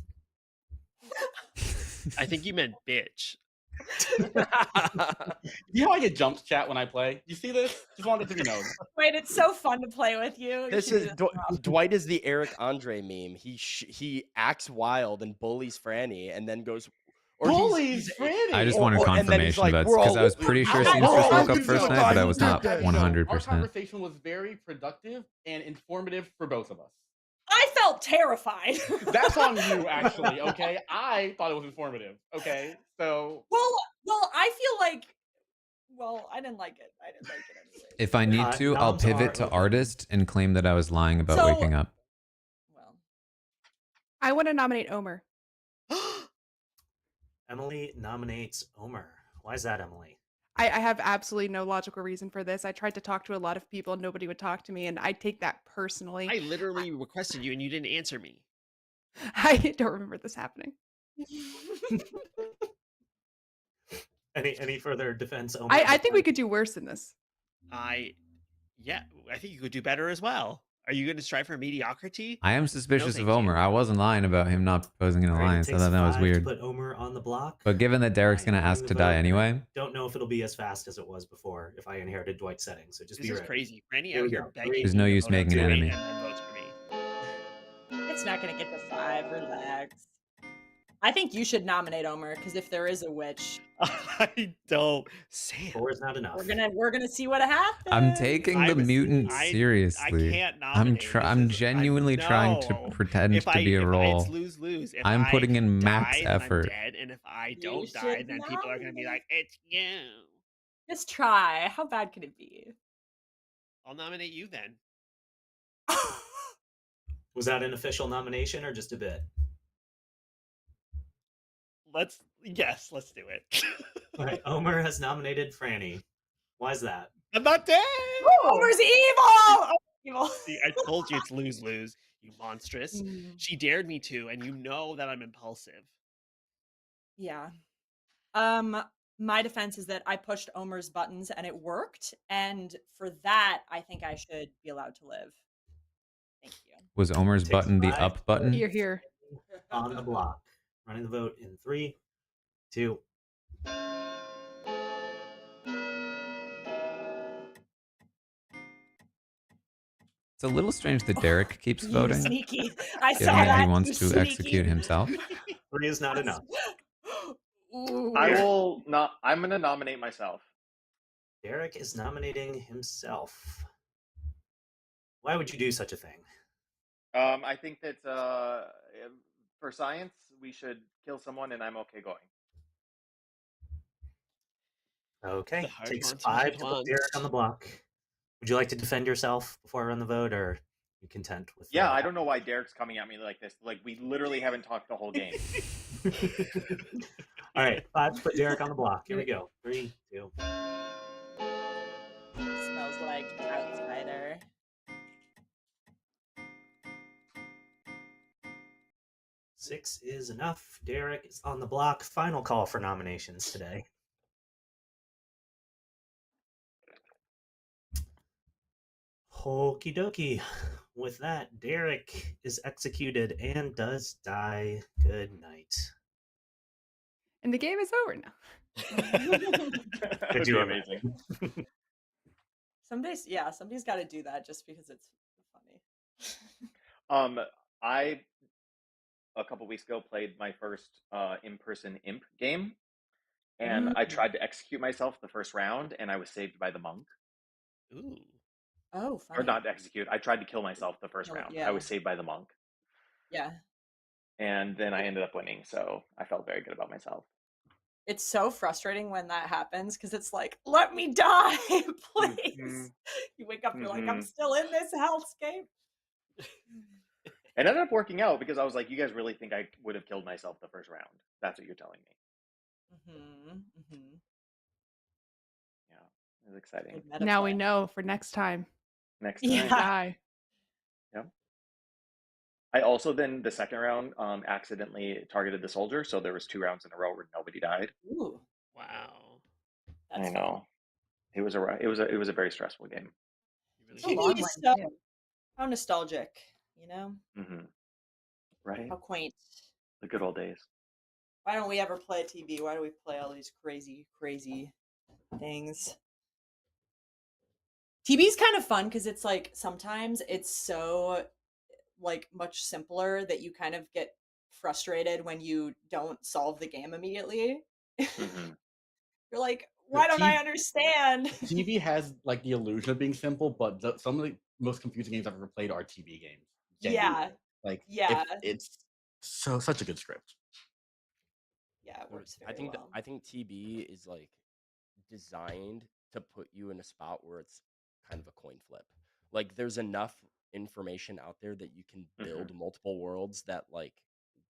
I think you meant bitch. You know I get jumps chat when I play? You see this? Just wanted to be known. Wait, it's so fun to play with you. This is Dwight is the Eric Andre meme. He acts wild and bullies Franny, and then goes. Or Bullies Franny. I just wanted and then he's confirmation like, of that "We're because all- I was pretty sure we're all- Seamstress we're all woke up gonna first die. night, but I was You not did that. 100%. Our conversation was very productive and informative for both of us. I felt terrified. That's on you, actually. Okay, I thought it was informative. Okay, so well, I feel like. Well, I didn't like it. Anyway. If I need to, I'll noms are pivot to open. artist and claim that I was lying about So- waking up. Well, I want to nominate Omer. Emily nominates Omer. Why is that, Emily? I have absolutely no logical reason for this. I tried to talk to a lot of people and nobody would talk to me, and I take that personally. I literally requested you and you didn't answer me. I don't remember this happening. Any further defense, Omer? I think we could do worse than this. I think you could do better as well. Are you going to strive for mediocrity? I am suspicious thank of Omer. you. I wasn't lying about him not proposing an All right, it alliance. I takes thought that was 5 weird. To put Omer on the block. But given that Derek's going to Running ask the to die vote. anyway, Don't know if it'll be as fast as it was before if I inherited Dwight's settings. So just This be is ready. crazy. Franny Here out we here go. begging. There's no you to use vote making out an Dwight enemy. and then votes for me. it's not gonna get to 5. Relax. I think you should nominate Omer because if there is a witch, I don't. Sam. 4 is not enough. we're gonna see what happens. I'm taking I the was- mutant I seriously. can't I'm nominate. I'm genuinely trying to no. pretend to be a If role. it's lose-lose. If I'm I putting in max die, then I'm effort. dead, and if I You don't die, should then people are going to be like, "It's you." Just try. How bad could it be? I'll nominate you then. Was that an official nomination or just a bit? Let's do it. All right, Omer has nominated Franny. Why is that? I'm not dead. Omer's evil. Evil. See, I told you it's lose-lose, you monstrous. She dared me to, and you know that I'm impulsive. Yeah. My defense is that I pushed Omer's buttons and it worked, and for that, I think I should be allowed to live. Thank you. Was Omer's Takes button the 5 up button? You're here. On the block. Running the vote in 3, 2. It's a little strange that Derek keeps You voting, sneaky. I given saw that that. he wants You to sneaky. execute himself. 3 is not enough. Ooh. I will not. I'm going to nominate myself. Derek is nominating himself. Why would you do such a thing? I think that for science, we should kill someone, and I'm okay going. Okay, The hard takes one to 5 hit to put once. Derek on the block. Would you like to defend yourself before I run the vote, or are you content with? Yeah, I don't know why Derek's coming at me like this. Like, we literally haven't talked the whole game. All right, 5 to put Derek on the block. Here we go. 3, 2. Smells like outsider. Six is enough. Derek is on the block. Final call for nominations today. Okie dokie. With that, Derek is executed and does die. Good night. And the game is over now. That would be amazing. Somebody's got to do that just because it's funny. I a couple weeks ago played my first in-person imp game, and I tried to execute myself the first round, and I was saved by the monk. Ooh. Oh, Or funny. not execute. I tried to kill myself the first Oh, round. I yeah. was saved by the monk. Yeah. And then I ended up winning, so I felt very good about myself. It's so frustrating when that happens because it's like, let me die, please. Mhm. You wake up, you're like, I'm Mhm. still in this hellscape. It ended up working out because I was like, you guys really think I would have killed myself the first round? That's what you're telling me. Yeah, it was exciting. Good Now we metaplay. know for next time. Next Yeah. time. Die. Yeah. I also then the second round accidentally targeted the soldier, so there was 2 rounds in a row where nobody died. Ooh, Wow. that's I know. It was a very stressful game. You really It's a should. long TV is one so too. how nostalgic, you know? Mm-hmm. Right? How quaint. The good old days. Why don't we ever play TV? Why do we play all these crazy, crazy things? TV's kind of fun because it's like sometimes it's so like much simpler that you kind of get frustrated when you don't solve the game immediately. Mm-hmm. You're like, The why don't I understand? TV has like the illusion of being simple, but some of the most confusing games I've ever played are TV games. Genuinely. Yeah. Like Yeah. it's such a good script. Yeah, it works I very think well. I think TB is like designed to put you in a spot where it's kind of a coin flip. Like there's enough information out there that you can build multiple worlds that like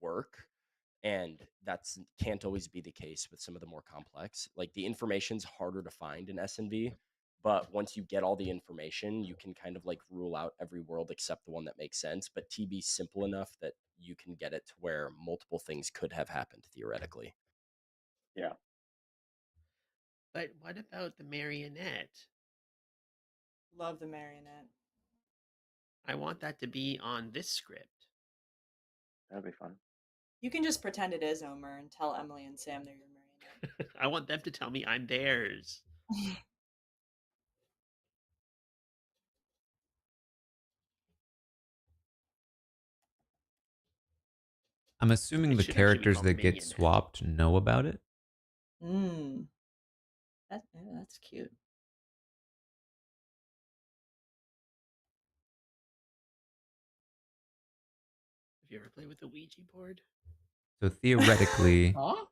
work, and that's can't always be the case with some of the more complex. Like the information's harder to find in SNV, but once you get all the information, you can kind of like rule out every world except the one that makes sense. But TB's simple enough that you can get it to where multiple things could have happened theoretically. Yeah. But what about the marionette? Love the marionette. I want that to be on this script. That'd be fun. You can just pretend it is Omer and tell Emily and Sam they're your marionette. I want them to tell me I'm theirs. I'm assuming It the should actually be characters called that get Minionette. swapped know about it. That's cute. Have you ever played with the Ouija board? So theoretically, Huh?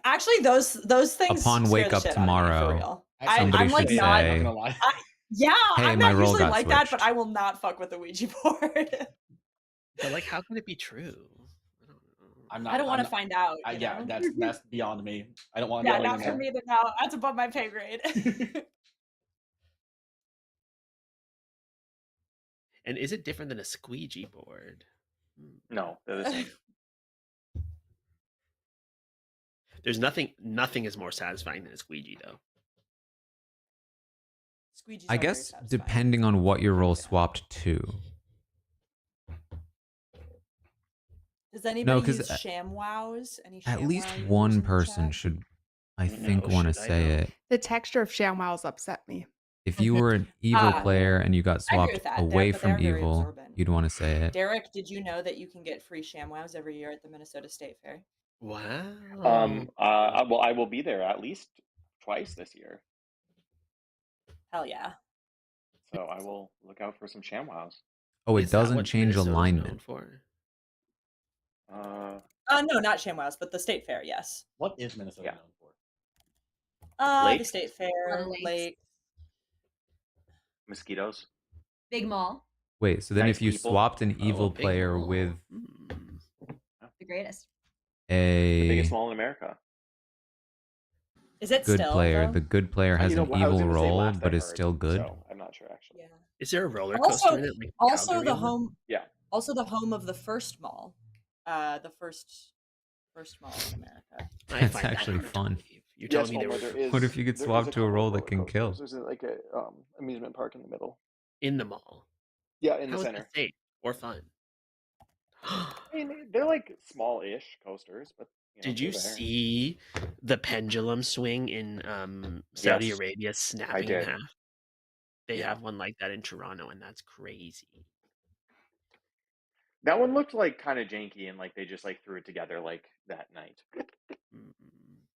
Actually, those things upon scare wake the up shit out of me, for tomorrow, real. somebody I'm should like not. say, gonna lie. Yeah, "Hey, I'm my not role usually got like that, but switched." I will not fuck with the Ouija board. But like, how can it be true? I don't know. I'm not. I don't want I'm to not- find out. yeah, You know? that's beyond me. I don't want to Yeah, know not for anymore. me to know. That's above my pay grade. And is it different than a squeegee board? No, they're the same. There's nothing is more satisfying than a squeegee, though. Squeegees I are very guess satisfying. depending on what your role swapped to. Does anybody No, 'cause use ShamWows? Any at least ShamWow users one in the person chat? should, I think, No, want to should I say know? it. The texture of ShamWows upset me. If you were an evil player and you got I agree swapped with that. away But they from are very evil, absorbent. you'd want to say it. Derek, did you know that you can get free ShamWows every year at the Minnesota State Fair? Wow. Well, I will be there at least twice this year, Hell yeah. so I will look out for some ShamWows. Oh, it Is that doesn't what change Minnesota's known alignment. for? No, not ShamWows, but the State Fair, yes. What is Minnesota known for? The Lakes? State A lot Fair, of lakes. lake. Mosquitoes. Big mall. Wait, so then Nice if you people. swapped an evil big player mall. with The greatest. The a biggest mall in America. Is it good still, player, though? the good player has an I was evil gonna say role last I but is heard, still good. So I'm not sure actually. Yeah. Is there a roller coaster in it? Like the Also Calgary the one? home. Yeah. Also the home of the first mall. The first mall in America. I That's find that actually hard to fun. believe. You're telling me Homer, there there was What if you could there swap is to a couple role of that can roller kill? coasters. There's like a amusement park in the middle. in the mall? Yeah, in the How is center. that safe or fun? I mean, they're like small-ish coasters, but Did they're you there. see the pendulum swing in Saudi Yes, Arabia I snapping in did. half? They Yeah. have one like that in Toronto, and that's crazy. That one looked like kind of janky, and like they just like threw it together like that night.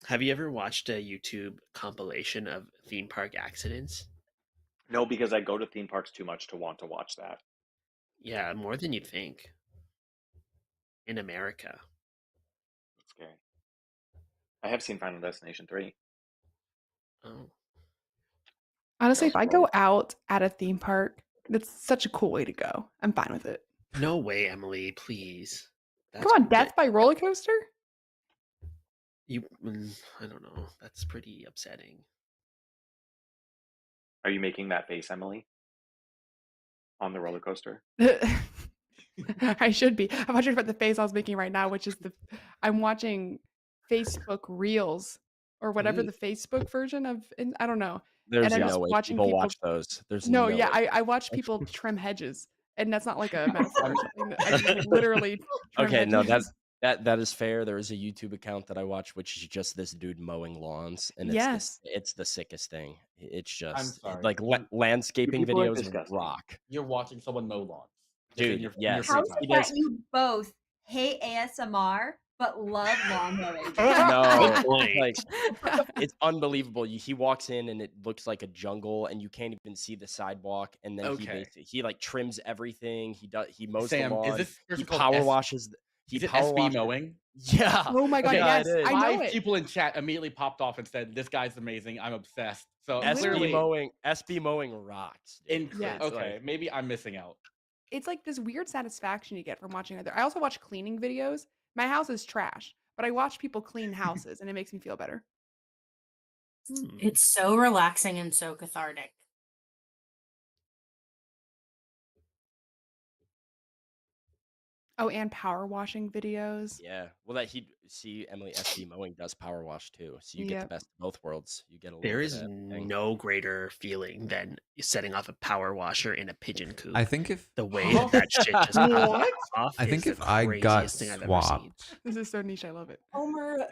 Have you ever watched a YouTube compilation of theme park accidents? No, because I go to theme parks too much to want to watch that. Yeah, more than you'd think. In America. That's scary. I have seen Final Destination 3. Oh. Honestly, if I Well, go out at a theme park, that's such a cool way to go. I'm fine with it. No way, Emily, please. Come on, Death by Roller Coaster? I don't know. That's pretty upsetting. Are you making that face, Emily? On the roller coaster? I should be. I'm watching about the face I was making right now, which is I'm watching Facebook Reels or whatever the Facebook version of, I don't know. There's and I'm no just way watching people watch those. There's no yeah, way. I watch people trim hedges, and that's not like a metaphor or something. I just like literally trim Okay, no, hedges. that is fair. There is a YouTube account that I watch, which is just this dude mowing lawns, and it's the sickest thing. It's just I'm sorry. like landscaping people are videos disgusting. rock. You're watching someone mow lawns. Dude, yes. How is it that you both hate ASMR but love lawn mowing? No, like it's unbelievable. He walks in and it looks like a jungle, and you can't even see the sidewalk. And then he like trims everything. He mows Sam, the lawn. is this He called power washes. Is it SB mowing? Yeah. Oh my god, yes, I know 5 it. people in chat immediately popped off and said, "This guy's amazing. I'm obsessed." So SB mowing rocks. Yes. Okay, maybe I'm missing out. It's like this weird satisfaction you get from watching other. I also watch cleaning videos. My house is trash, but I watch people clean houses, and it makes me feel better. It's so relaxing and so cathartic. Oh, and power washing videos. Yeah. Well, Emily, SB mowing does power wash too, so you get the best of both worlds. You get a little There bit is of everything. no greater feeling than setting off a power washer in a pigeon coop. I think if the way that shit just What? off I think is if the I got craziest thing I've ever seen. swapped, This is so niche. I love it. Homer,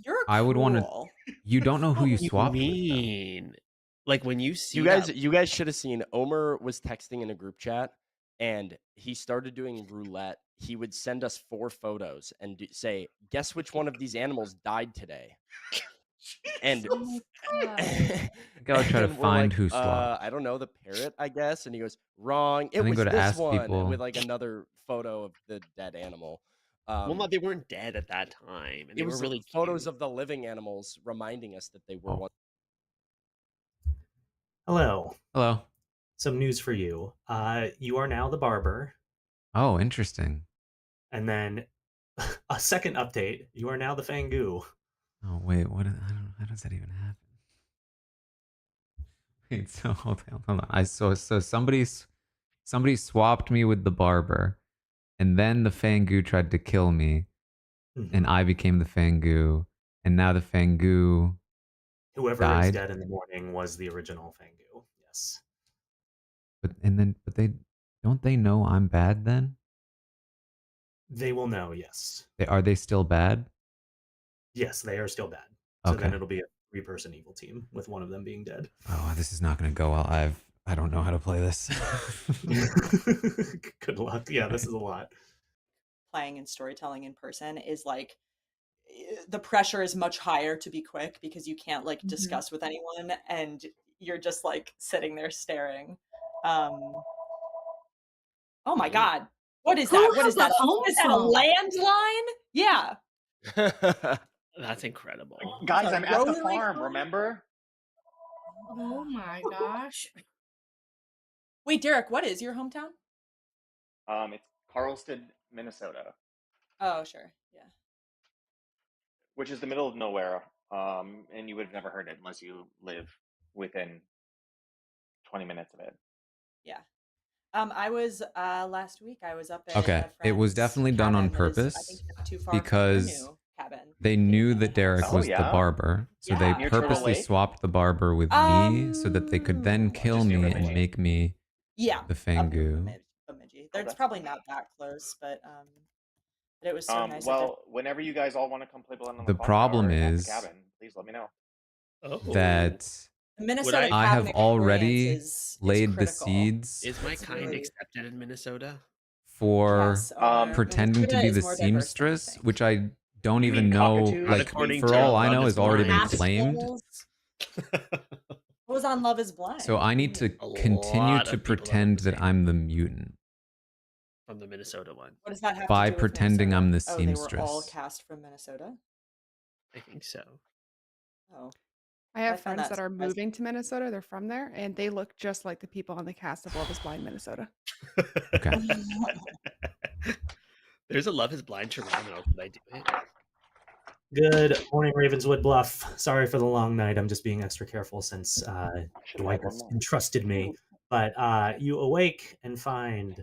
you're I would want to. cruel. You don't know who you What do you swapped with. mean? Like when you see You guys should have seen. Omer was texting in a group chat, and he started doing roulette. He would send us 4 photos and say, "Guess which one of these animals died today?" And I'll try to and we're find like, who swapped. I don't know, the parrot, I guess. And he goes, "Wrong. It then was go to this ask one," people. with like another photo of the dead animal. well, no, they weren't dead at that time, and they It were was really photos cute. of the living animals reminding us that they were one. Hello. Hello. Some news for you. You are now the barber. Oh, interesting. And then a second update. You are now the Fangu. Oh wait, how does that even happen? Wait, so hold on. So somebody swapped me with the barber, and then the Fangu tried to kill me, and I became the Fangu, and now the Fangu Whoever died. is dead in the morning was the original Fangu. Yes. But they know I'm bad then? They will know, yes. Are they still bad? Yes, they are still bad. So Okay. then it'll be a 3-person evil team with one of them being dead. Oh, this is not going to go well. I don't know how to play this. Good luck. Yeah, this is a lot. Playing and storytelling in person is like the pressure is much higher to be quick because you can't like discuss with anyone and you're just like sitting there staring. Oh my god. What is that? What is that? Is that a landline? Yeah. That's incredible. Guys, I'm at the farm, remember? Oh my gosh. Wait, Derek, what is your hometown? It's Carlsted, Minnesota, Oh, sure. Yeah. which is the middle of nowhere. And you would have never heard it unless you live within 20 minutes of it. Yeah. I was last week. I was up at Okay, it was definitely done on purpose because they knew that Derek was the barber, so they purposely swapped the barber with me so that they could then kill me and make me the Fangu. It's probably not that close, but it was so nice. Well, whenever you guys all want to come play Blood on The problem at the is cabin, please let me know. that Minnesota I have cabin already experience is laid the critical. seeds Is my kind accepted in Minnesota? for Yes, pretending to Minnesota be is the more diverse than you seamstress, think. which I don't You even mean know. cockatoos? Like According for to all I Love know, is has already been Blind. claimed. What was on Love is Blind? So I need to A continue lot to of people that pretend were that I'm the mutant from the Minnesota one. What does that have by to do with pretending I'm the Minnesota? Oh, they were all seamstress. cast from Minnesota? I think so. Oh. I have found friends that that are surprising. moving to Minnesota. They're from there, and they look just like the people on the cast of Love is Blind Minnesota. Okay. There's a Love is Blind Toronto. Could I do it? Good morning, Ravenswood Bluff. Sorry for the long night. I'm just being extra careful since Dwight has entrusted me. But you awake and find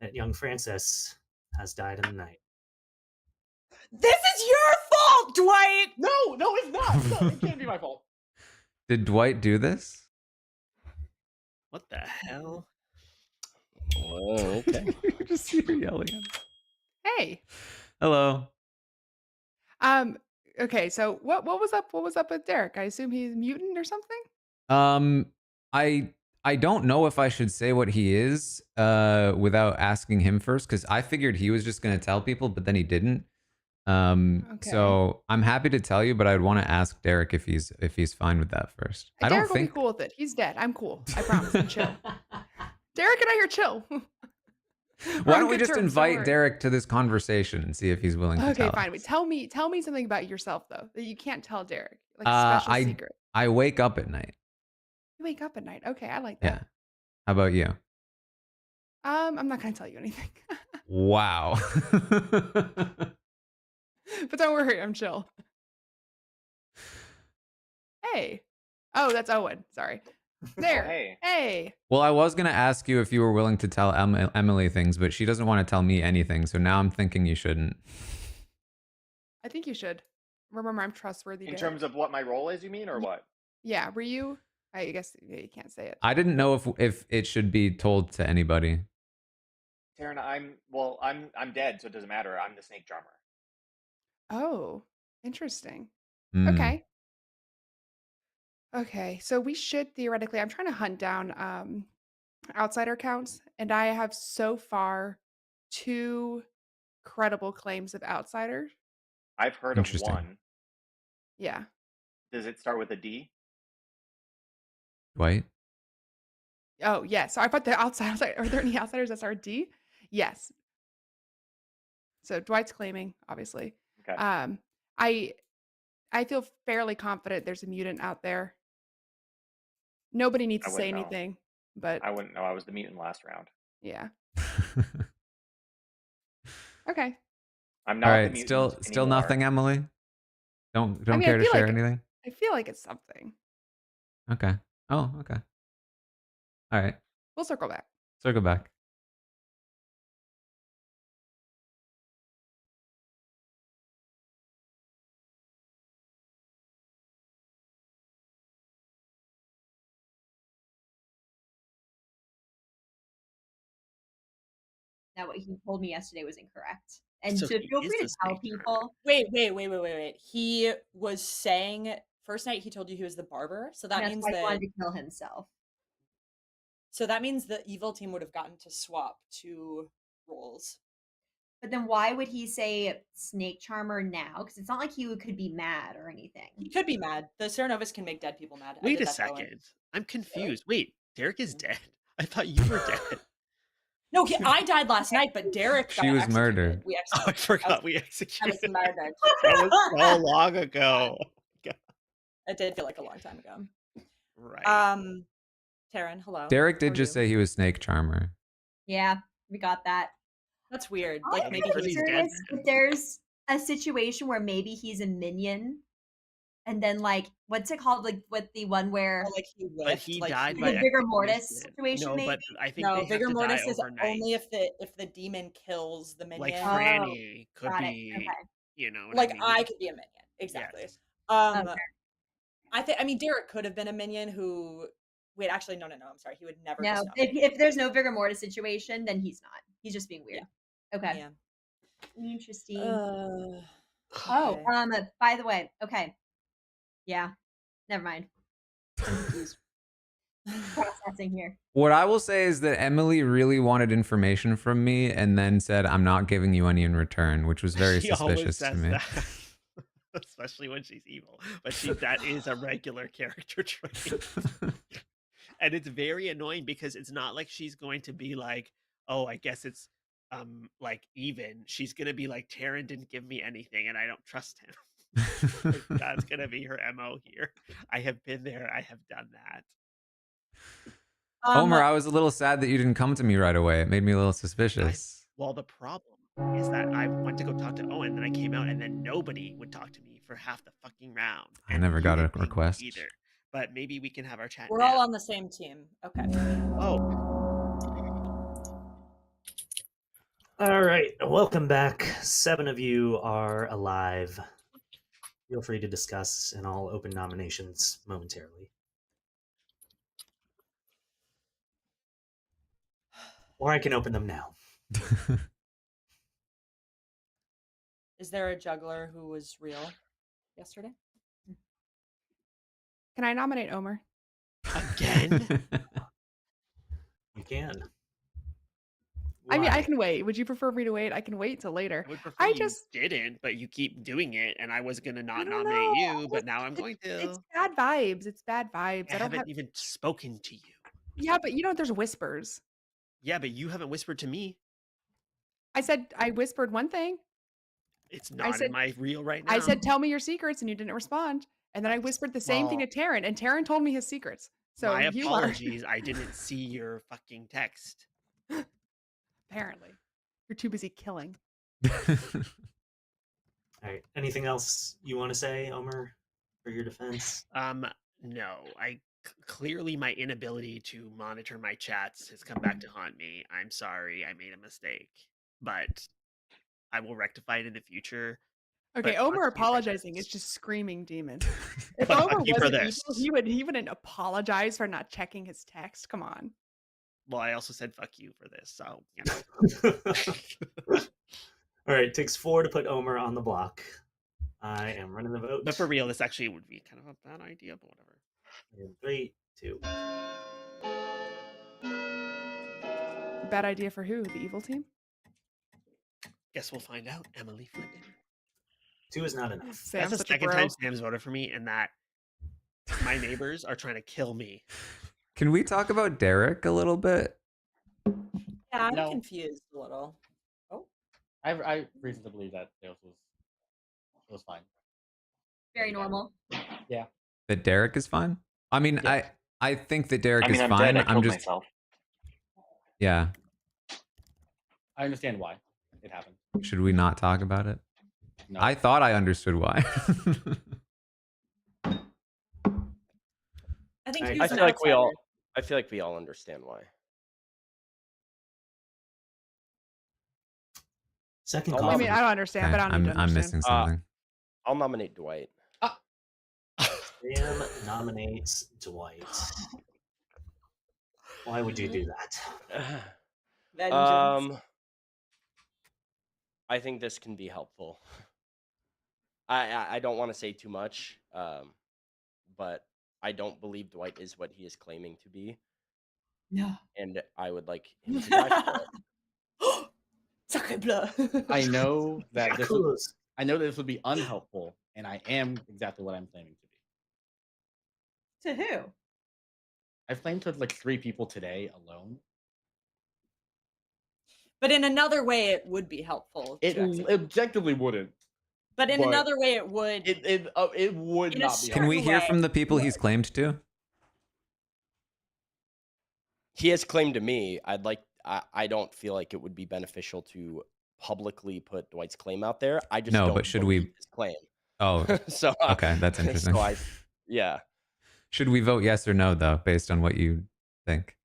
that young Francis has died in the night. This is your fault, Dwight! No, it's not. No, it can't be my fault. Did Dwight do this? What the hell? Whoa, okay. You just see her yelling at him. Hey. Hello. Okay, so what was up? What was up with Derek? I assume he's a mutant or something? I don't know if I should say what he is without asking him first, because I figured he was just gonna tell people, but then he didn't. So I'm happy to tell you, but I'd want to ask Derek if he's fine with that first. I Derek don't think will be cool with it. He's dead. I'm cool. I promise. I'm chill. Derek and I are chill. Why don't we just invite Derek to this conversation and see if he's willing to tell? Okay, fine. Tell me something about yourself though that you can't tell Derek. Like a special secret. I wake up at night. You wake up at night. Okay, I like that. Yeah. How about you? I'm not gonna tell you anything. Wow. But don't worry, I'm chill. Hey. Oh, that's Owen. Sorry. There. Oh, hey. Hey. Well, I was going to ask you if you were willing to tell Emily things, but she doesn't want to tell me anything. So now I'm thinking you shouldn't. I think you should. Remember, I'm trustworthy. In terms of what my role is, you mean, or what? Yeah. Were you? I guess you can't say it. I didn't know if it should be told to anybody. Taran, I'm dead, so it doesn't matter. I'm the snake charmer. Oh, interesting. Mm. Okay. Okay, so we should theoretically, I'm trying to hunt down outsider counts, and I have so far 2 credible claims of outsiders. I've heard of one. Yeah. Does it start with a D? Dwight? Oh, yes. So I thought the outsiders, are there any outsiders that start D? Yes. So Dwight's claiming, obviously. Okay. I feel fairly confident there's a mutant out there. Nobody needs to say anything, but I wouldn't know. I was the mutant last round. Yeah. Okay. I'm not All the right, mutant still anymore. nothing, Emily? Don't I mean, care to share like anything? I feel like it's something. Okay. Oh, okay. All right. We'll circle back. Circle back. That what he told me yesterday was incorrect. And So so he feel is free the to tell snake people. Wait. He was saying first night he told you he was the barber, so that That's means why he that wanted to kill himself. so that means the evil team would have gotten to swap 2 roles. But then why would he say snake charmer now? Because it's not like he could be mad or anything. He could be mad. The Ceranovas can make dead people mad. I Wait did a that to Owen. second. I'm confused. Wait, Derek is dead. I thought you were dead. No, I died last night, but Derek She got was executed. murdered. We Oh, I forgot we I executed. was murdered. That was so long ago. It did feel like a long time ago. Right. Taran, hello. Derek How did are just you? say he was Snake Charmer. Yeah, we got that. That's weird. I'm Like maybe because he's he's curious dead. if there's a situation where maybe he's a minion, and then like what's it called? Like with the one where like he But whiffed, he like died he- by the vigor mortis execution. situation. No, maybe. but I think No, they have vigor to mortis die is overnight. only if the demon kills the minion. Like Oh, Franny could got it. be, Okay. you know, what Like I mean? I could be a minion. Exactly. Yes. I mean Derek could have been a minion who wait, actually no, I'm sorry. He would never No, just if there's no vigor mortis situation, then he's not. He's just being weird. Okay. Yeah. Interesting. Okay. By the way, okay. Yeah. Never mind. I'm confused. Processing here. What I will say is that Emily really wanted information from me and then said, I'm not giving you any in return, which was very She always suspicious to says me. that. especially when she's evil. But that is a regular character trait. And it's very annoying because it's not like she's going to be like, oh, I guess it's like even. She's gonna be like, Taran didn't give me anything and I don't trust him. Like, that's gonna be her MO here. I have been there, I have done that. Omer, I was a little sad that you didn't come to me right away. It made me a little suspicious. Well, the problem is that I went to go talk to Owen, then I came out, and then nobody would talk to me for half the fucking round. I And never you got a didn't ping me request. either. But maybe we can have our chat We're now. all on the same team. Okay. Oh. All right, welcome back. 7 of you are alive. Feel free to discuss, and I'll open nominations momentarily. Or I can open them now. Is there a juggler who was real yesterday? Can I nominate Omer? Again? You can. I mean, I Why? can wait. Would you prefer me to wait? I can wait till later. I would prefer you didn't, but you keep doing it, and I was gonna not nominate you, but now I'm going to. It's bad vibes. It's bad vibes. I haven't even spoken to you. Yeah, but there's whispers. Yeah, but you haven't whispered to me. I said I whispered one thing. It's not in my reel right now. I said, tell me your secrets, and you didn't respond. And then I whispered the same thing to Taran, and Taran told me his secrets. So my apologies. I didn't see your fucking text. Apparently. You're too busy killing. All right. Anything else you want to say, Omer, for your defense? No. Clearly my inability to monitor my chats has come back to haunt me. I'm sorry. I made a mistake, but I will rectify it in the future. Okay, Omer apologizing is just screaming demon. If But Omer fuck you for wasn't this. evil, he wouldn't apologize for not checking his text. Come on. Well, I also said fuck you for this, so you know. All right, it takes 4 to put Omer on the block. I am running the vote. But for real, this actually would be kind of a bad idea, but whatever. In 3, 2. Bad idea for who? The evil team? Guess we'll find out. Emily flipping. 2 is not enough. That's the second time Sam's voted for me, and that my neighbors are trying to kill me. Can we talk about Derek a little bit? Yeah, I'm confused a little. Oh, I reason to believe that it was fine. Very normal. Yeah. That Derek is fine? I mean, Yeah. I think that Derek is I'm fine. dead. I killed just myself. Yeah. I understand why it happened. Should we not talk about it? No. I thought I understood why. I think I feel like we all understand why. Second I'll call. I mean, I don't understand, but I don't need to I'm understand. missing something. I'll nominate Dwight. Sam nominates Dwight. Why would you do that? Vengeance. I think this can be helpful. I don't want to say too much, but I don't believe Dwight is what he is claiming to be. No. And I would like him to die for it. Sacre bleu. I know that this would be unhelpful, and I am exactly what I'm claiming to be. To who? I've claimed to like 3 people today alone. But in another way, it would be helpful. It objectively wouldn't. But in another way, it would. It would not be. Can we hear from the people he's claimed to? He has claimed to me. I don't feel like it would be beneficial to publicly put Dwight's claim out there. I just No, don't but should believe we? his claim? Oh, so okay, that's interesting. So yeah. Should we vote yes or no though, based on what you think?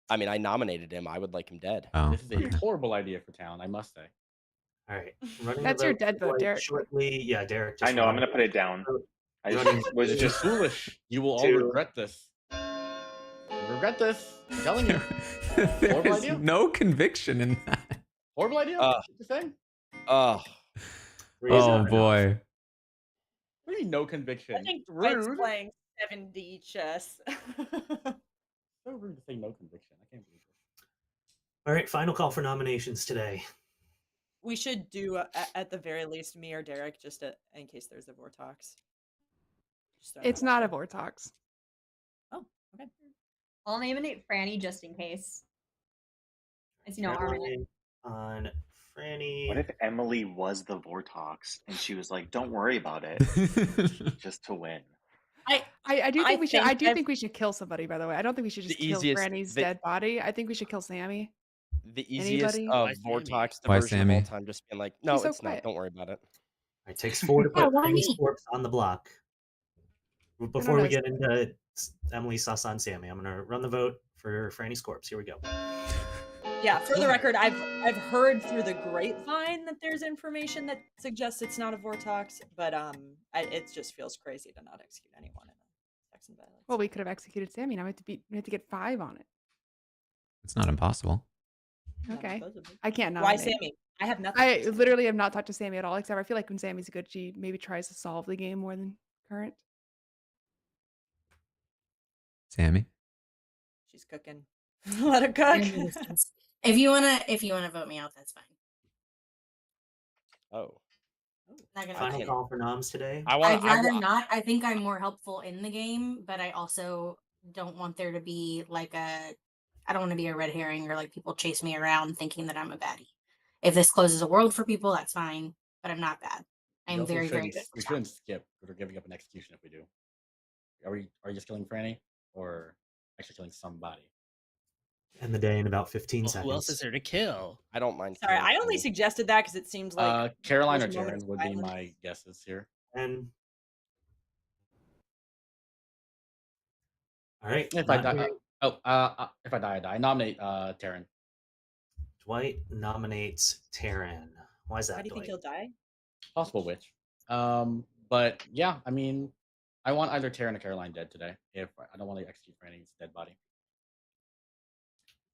I mean, I nominated him. I would like him dead. Oh, This is a horrible idea for town, I must say. All right. Running That's the your vote dead vote, Dwight Derek. Shortly. Yeah, Derek. I know. I'm going to put it down. I was It's just foolish. You will all regret this. You'll regret this. I'm telling you. Horrible There's idea. no conviction in that. Horrible idea. Uh, What you saying? Oh Reason boy. What do you mean no conviction? I think Dwight's Rude. playing 7D chess. So rude to say no conviction. I can't believe this. All right. Final call for nominations today. We should do at the very least me or Derek just in case there's a Vortox. It's not a Vortox. Oh, okay. I'll nominate Franny just in case. I see no harm in it. On Franny. What if Emily was the Vortox and she was like, "Don't worry about it," just to win? I do think we should. I do I've- think we should kill somebody. By the way, I don't think we should just kill Franny's dead body. I think we should kill Sammy. The easiest Anybody? of Why Sammy? Vortox Why diversion of all Sammy? time, just being like, no, He's so it's not. quiet. Don't worry about it. It takes 4 to Yeah, put why Franny's me? corpse on the block. No, Before no, we get into Emily sus on Sammy, I'm gonna run the vote for Franny's corpse. Here we go. Yeah, for the record, I've heard through the grapevine that there's information that suggests it's not a Vortox, but it just feels crazy to not execute anyone in a sex and violence. Well, we could have executed Sammy. Now we have to get 5 on it. It's not impossible. Okay. I can't Why nominate. Sammy? I have nothing. I literally have not talked to Sammy at all, except I feel like when Sammy's good, she maybe tries to solve the game more than current. Sammy? She's cooking. Let her cook. If you wanna vote me out, that's fine. Oh. Not gonna Final call for noms today. I'd rather not. I think I'm more helpful in the game, but I also don't want there to be like I don't want to be a red herring or like people chase me around thinking that I'm a baddie. If this closes a world for people, that's fine, but I'm not bad. I am very, very good. We shouldn't skip because we're giving up an execution if we do. Are you just killing Franny or actually killing somebody? End the day in about 15 seconds. Who else is there to kill? I don't mind. Sorry, I only suggested that because it seems like Caroline or there's a moment Taran of would be silence. my guesses here. And all right. If I die, if I die, I die. I nominate Taran. Dwight nominates Taran. Why is that? How do you think he'll die? Possible witch. But yeah, I mean, I want either Taran or Caroline dead today. If I don't want to execute Franny's dead body.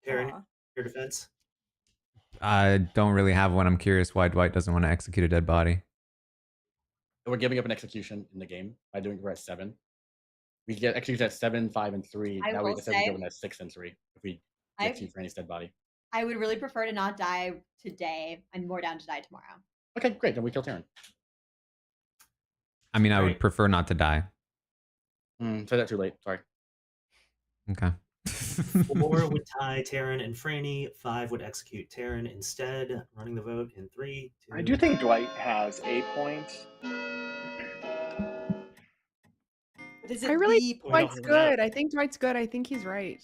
Taran, your defense? I don't really have one. I'm curious why Dwight doesn't want to execute a dead body. We're giving up an execution in the game by doing we're at 7. We get executed at 7, 5, and 3. I Now will we say- give them at 6 and 3 if we I- execute Franny's dead body. I would really prefer to not die today. I'm more down to die tomorrow. Okay, great. Then we kill Taran. I mean, I would prefer not to die. Say that too late. Sorry. Okay. 4 would tie Taran and Franny. 5 would execute Taran instead. Running the vote in 3, 2. I do think Dwight has a point. I really think Dwight's good. I think Dwight's good. I think he's right.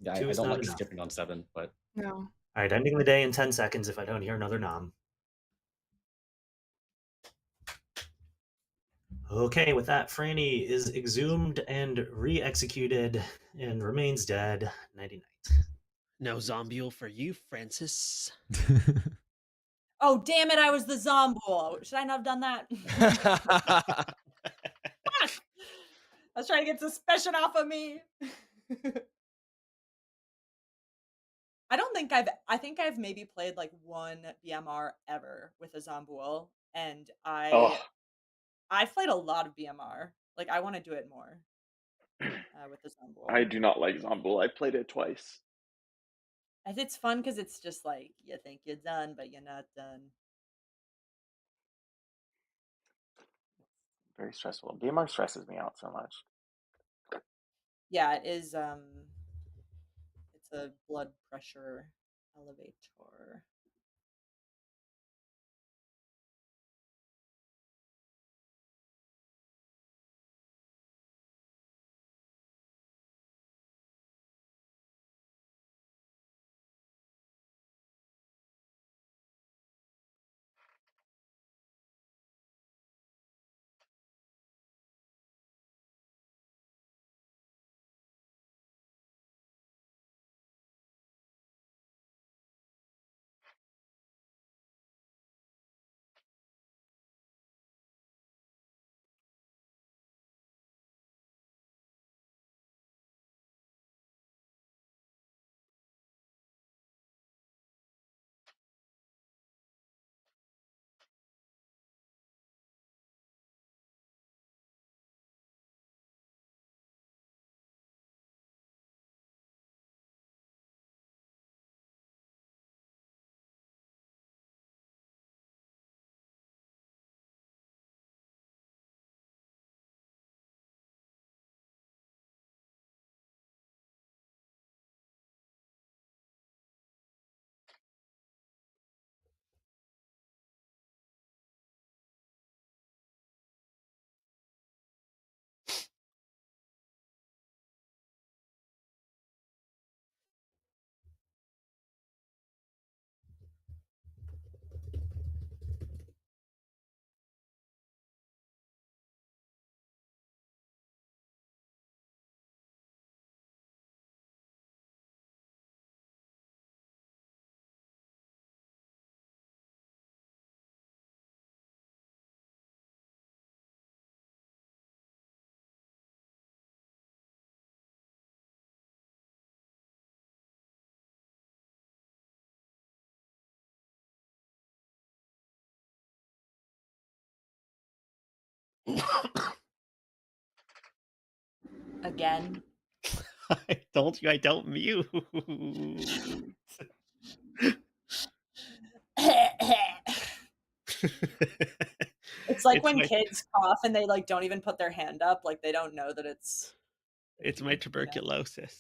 Yeah, I 2 is don't not like enough. skipping on 7, but No. All right, ending the day in 10 seconds if I don't hear another nom. Okay, with that, Franny is exhumed and re-executed and remains dead. Nighty night. No zombule for you, Francis. Oh, damn it, I was the zombie. Should I not have done that? Fuck! I was trying to get suspicion off of me. I think I've maybe played like one BMR ever with a Zombul, and I've played a lot of BMR. Like I want to do it more with the Zombul. I do not like Zombul. I played it twice. And it's fun because it's just like you think you're done, but you're not done. Very stressful. BMR stresses me out so much. Yeah, it is. It's a blood pressure elevator. Again. I told you I don't mute. It's like It's when my kids cough and they like don't even put their hand up, like they don't know that it's it's my tuberculosis.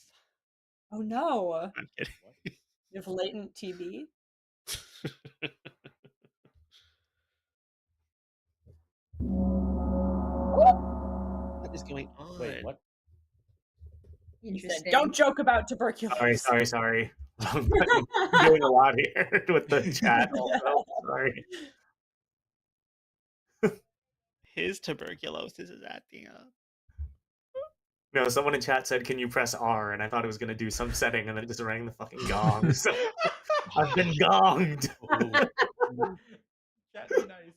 Oh no. I'm kidding. You have latent TB? What is going on? Wait, what? He said, don't joke about tuberculosis. Sorry. I'm doing a lot here with the chat also. Sorry. His tuberculosis is acting up. No, someone in chat said, "Can you press R?" And I thought it was gonna do some setting, and then it just rang the fucking gong. So I've been gonged.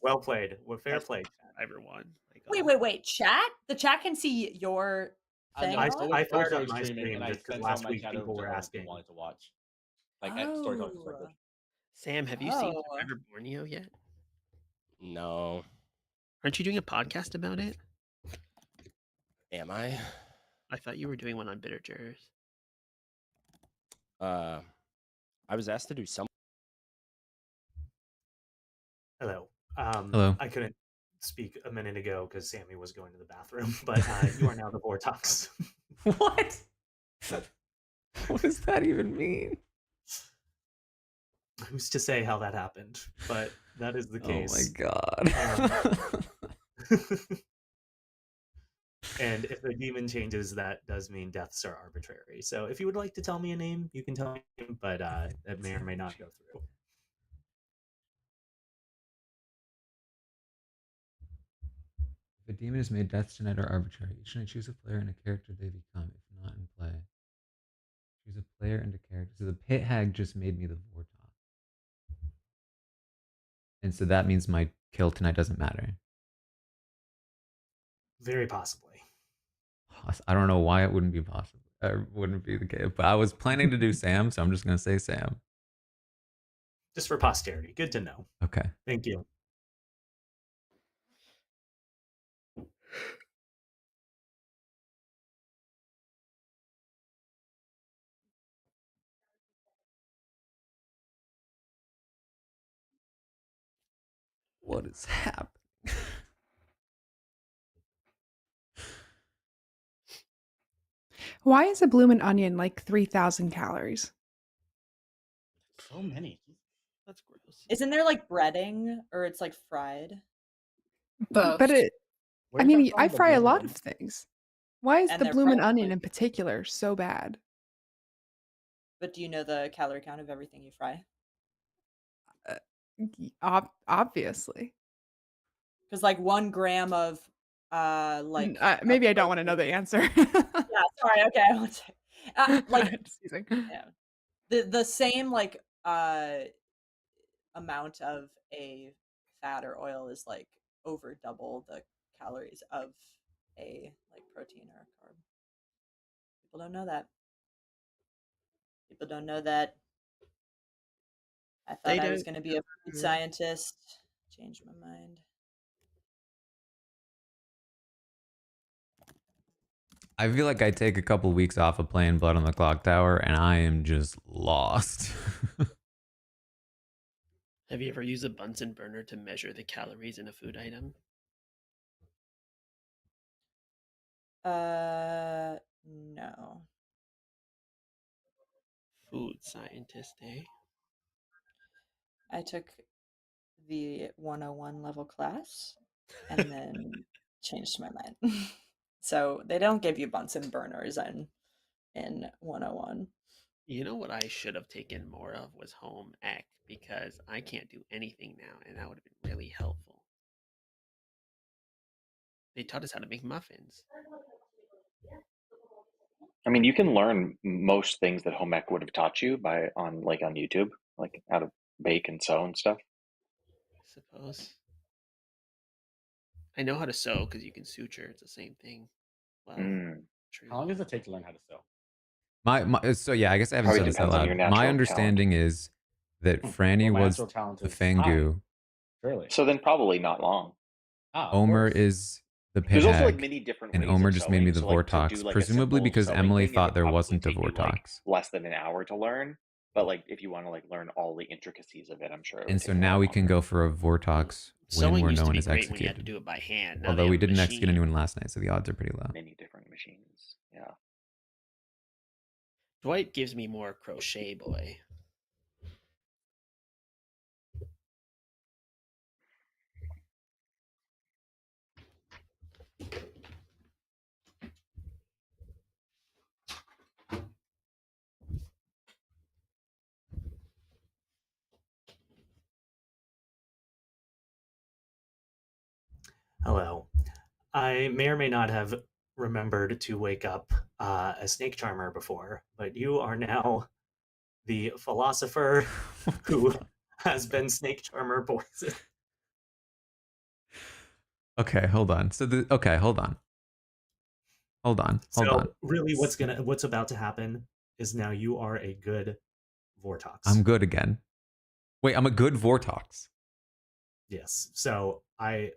Well played. Well, fair play, everyone. Wait. Chat? The chat can see your thing. I on? fired up my streaming, stream and I just because sent last my week chat people over to were whoever asking. wanted to watch. Like at Storytelling Perspective. Sam, have you seen Forever Borneo yet? No. Aren't you doing a podcast about it? Am I? I thought you were doing one on Bitter Jurors. I was asked to do some. Hello. Hello. I couldn't speak a minute ago because Sammy was going to the bathroom, but you are now the Vortox. What? What does that even mean? Who's to say how that happened? But that is the case. Oh my god. And if the demon changes, that does mean deaths are arbitrary. So if you would like to tell me a name, you can tell me, but that may or may not go through. If a demon is made, deaths tonight are arbitrary. Each night choose a player and a character they become, if not in play. Choose a player and a character. So the pit hag just made me the Vortox. And so that means my kill tonight doesn't matter. Very possibly. I don't know why it wouldn't be possible. Wouldn't be the case. But I was planning to do Sam, so I'm just gonna say Sam. Just for posterity. Good to know. Okay. Thank you. What is happening? Why is a bloomin' onion like 3,000 calories? So many. That's gross. Isn't there like breading or it's like fried? Both. But I Where's mean, that from, I the fry a bloomin' lot onion? of things. Why is And the they're bloomin' fried onion like- in particular so bad? But do you know the calorie count of everything you fry? Obviously. Because like 1 gram of like Maybe I don't want to know the answer. yeah, sorry, okay, I won't say. Like Just teasing. yeah. The same like amount of a fat or oil is like over double the calories of a like protein or a carb. People don't know that. People don't know that. I thought I was going to be a food scientist. Changed my mind. I feel like I take a couple weeks off of playing Blood on the Clocktower, and I am just lost. Have you ever used a Bunsen burner to measure the calories in a food item? No. Food scientist, eh? I took the 101 level class and then changed my mind. So they don't give you Bunsen burners in 101. You know what I should have taken more of was home ec, because I can't do anything now, and that would have been really helpful. They taught us how to make muffins. I mean, you can learn most things that home ec would have taught you on YouTube, like how to bake and sew and stuff. I suppose. I know how to sew because you can suture. It's the same thing. Well, true. How long does it take to learn how to sew? So yeah, I guess I haven't Probably said this out depends on your loud. My natural understanding is that Franny Well, my was natural talent the is Fangu. Really? So then probably not long. Ah, of Omer course. is the There's also like Pithag, many different and ways Omer of just made me sewing. the So like to Vortox, do like a presumably simple because sewing Emily thing, it thought would there probably wasn't a take you like Vortox. less than an hour to learn. But like if you want to like learn all the intricacies of it, I'm sure it would And take so a lot now we can longer. go for a Vortox win Sewing where used no to one be is great when you had to executed. do it by hand. Now Although they we have a didn't execute machine. anyone last night, so the odds are pretty low. Many different machines. Yeah. Dwight gives me more crochet boy. Hello. I may or may not have remembered to wake up a snake charmer before, but you are now the philosopher who has been snake charmer poisoned. Okay, hold on. So okay, hold on. Hold on. Hold So on. really what's about to happen is now you are a good Vortox. I'm good again. Wait, I'm a good Vortox. Yes. So I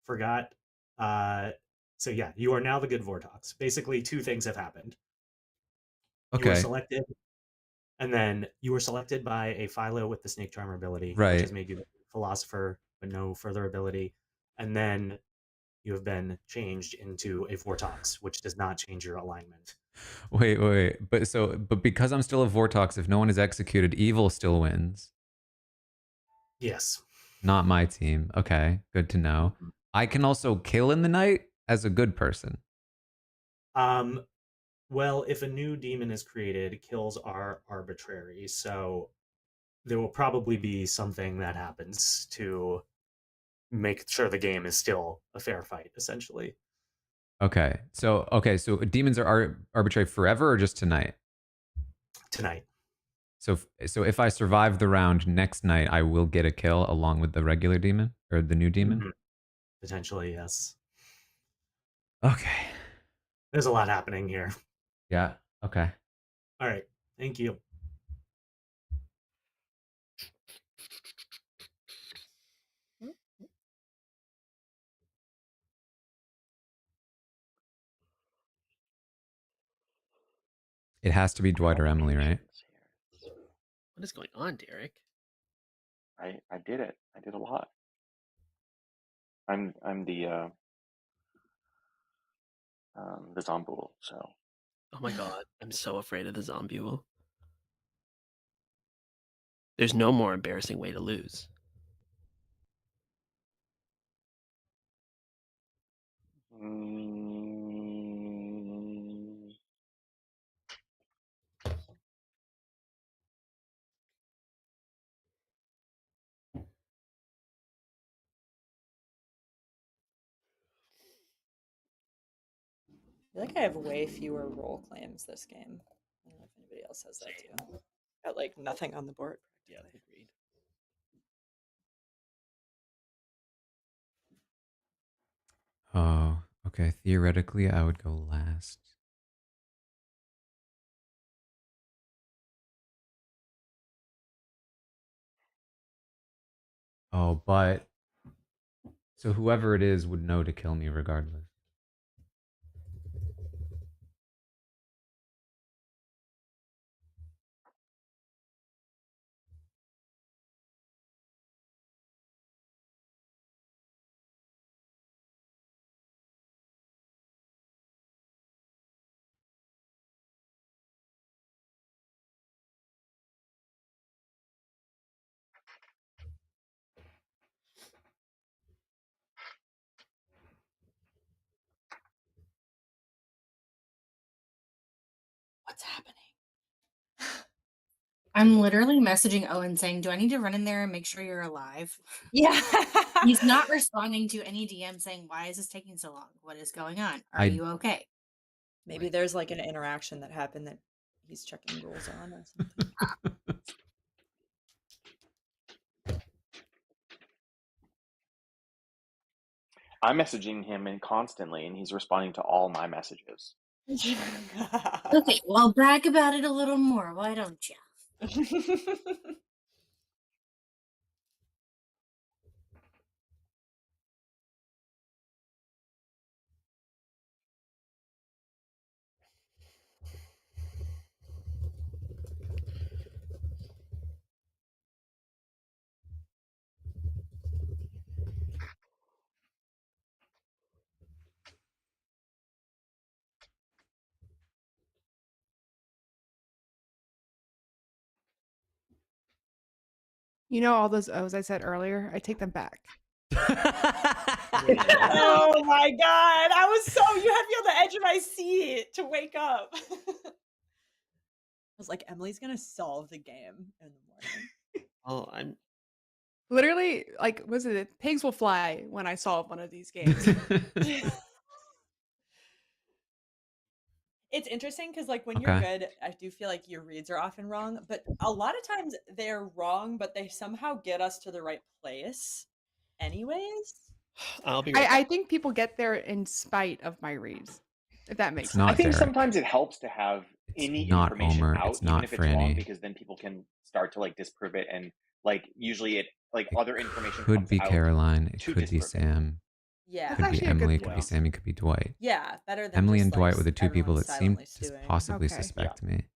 forgot. So yeah, you are now the good Vortox. Basically, two things have happened. You were Okay. selected, and then you were selected by a Philo with the Snake Charmer ability, which Right. has made you the philosopher, but no further ability. And then you have been changed into a Vortox, which does not change your alignment. Wait. But because I'm still a Vortox, if no one is executed, evil still wins. Yes. Not my team. Okay, good to know. I can also kill in the night as a good person. Well, if a new demon is created, kills are arbitrary, so there will probably be something that happens to make sure the game is still a fair fight, essentially. Okay, so demons are arbitrary forever or just tonight? Tonight. So if I survive the round next night, I will get a kill along with the regular demon or the new demon. Mm-hmm. Potentially, yes. Okay. There's a lot happening here. Yeah. Okay. All right. Thank you. It has to be Dwight or Emily, right? What is going on, Derek? I did it. I did a lot. I'm the Zombul, so. Oh my god, I'm so afraid of the Zombule. There's no more embarrassing way to lose. I feel like I have way fewer role claims this game. I don't know if anybody else has that too. Got like nothing on the board. Yeah, agreed. Oh, okay. Theoretically, I would go last. Oh, but so whoever it is would know to kill me regardless. What's happening? I'm literally messaging Owen saying, "Do I need to run in there and make sure you're alive?" Yeah. He's not responding to any DM saying, "Why is this taking so long? What is going on? Are you okay?" Maybe there's like an interaction that happened that he's checking rules on or something. I'm messaging him in constantly, and he's responding to all my messages. Okay, well, brag about it a little more. Why don't you? You know all those O's I said earlier? I take them back. Oh my god! I was so you had me on the edge of my seat to wake up. I was like, Emily's gonna solve the game in the morning. Oh, I'm Literally, like, was it pigs will fly when I solve one of these games. It's interesting because, like, when you're Okay. good, I do feel like your reads are often wrong, but a lot of times they're wrong, but they somehow get us to the right place anyways. I'll be right back. I think people get there in spite of my reads, if that makes It's sense. not I think Derek. sometimes it helps to have It's any not information Omer. out, It's even not if it's wrong, Franny. because then people can start to like disprove it, and like usually it like other information Could comes be out Caroline. It to could be disprove it. Sam. Yeah. That's Could be actually a good Emily. point. Could be Sammy. Could be Dwight. Yeah, better than Emily just, and like, Dwight were the two people everyone that seemed silently to stewing. possibly Okay. suspect me.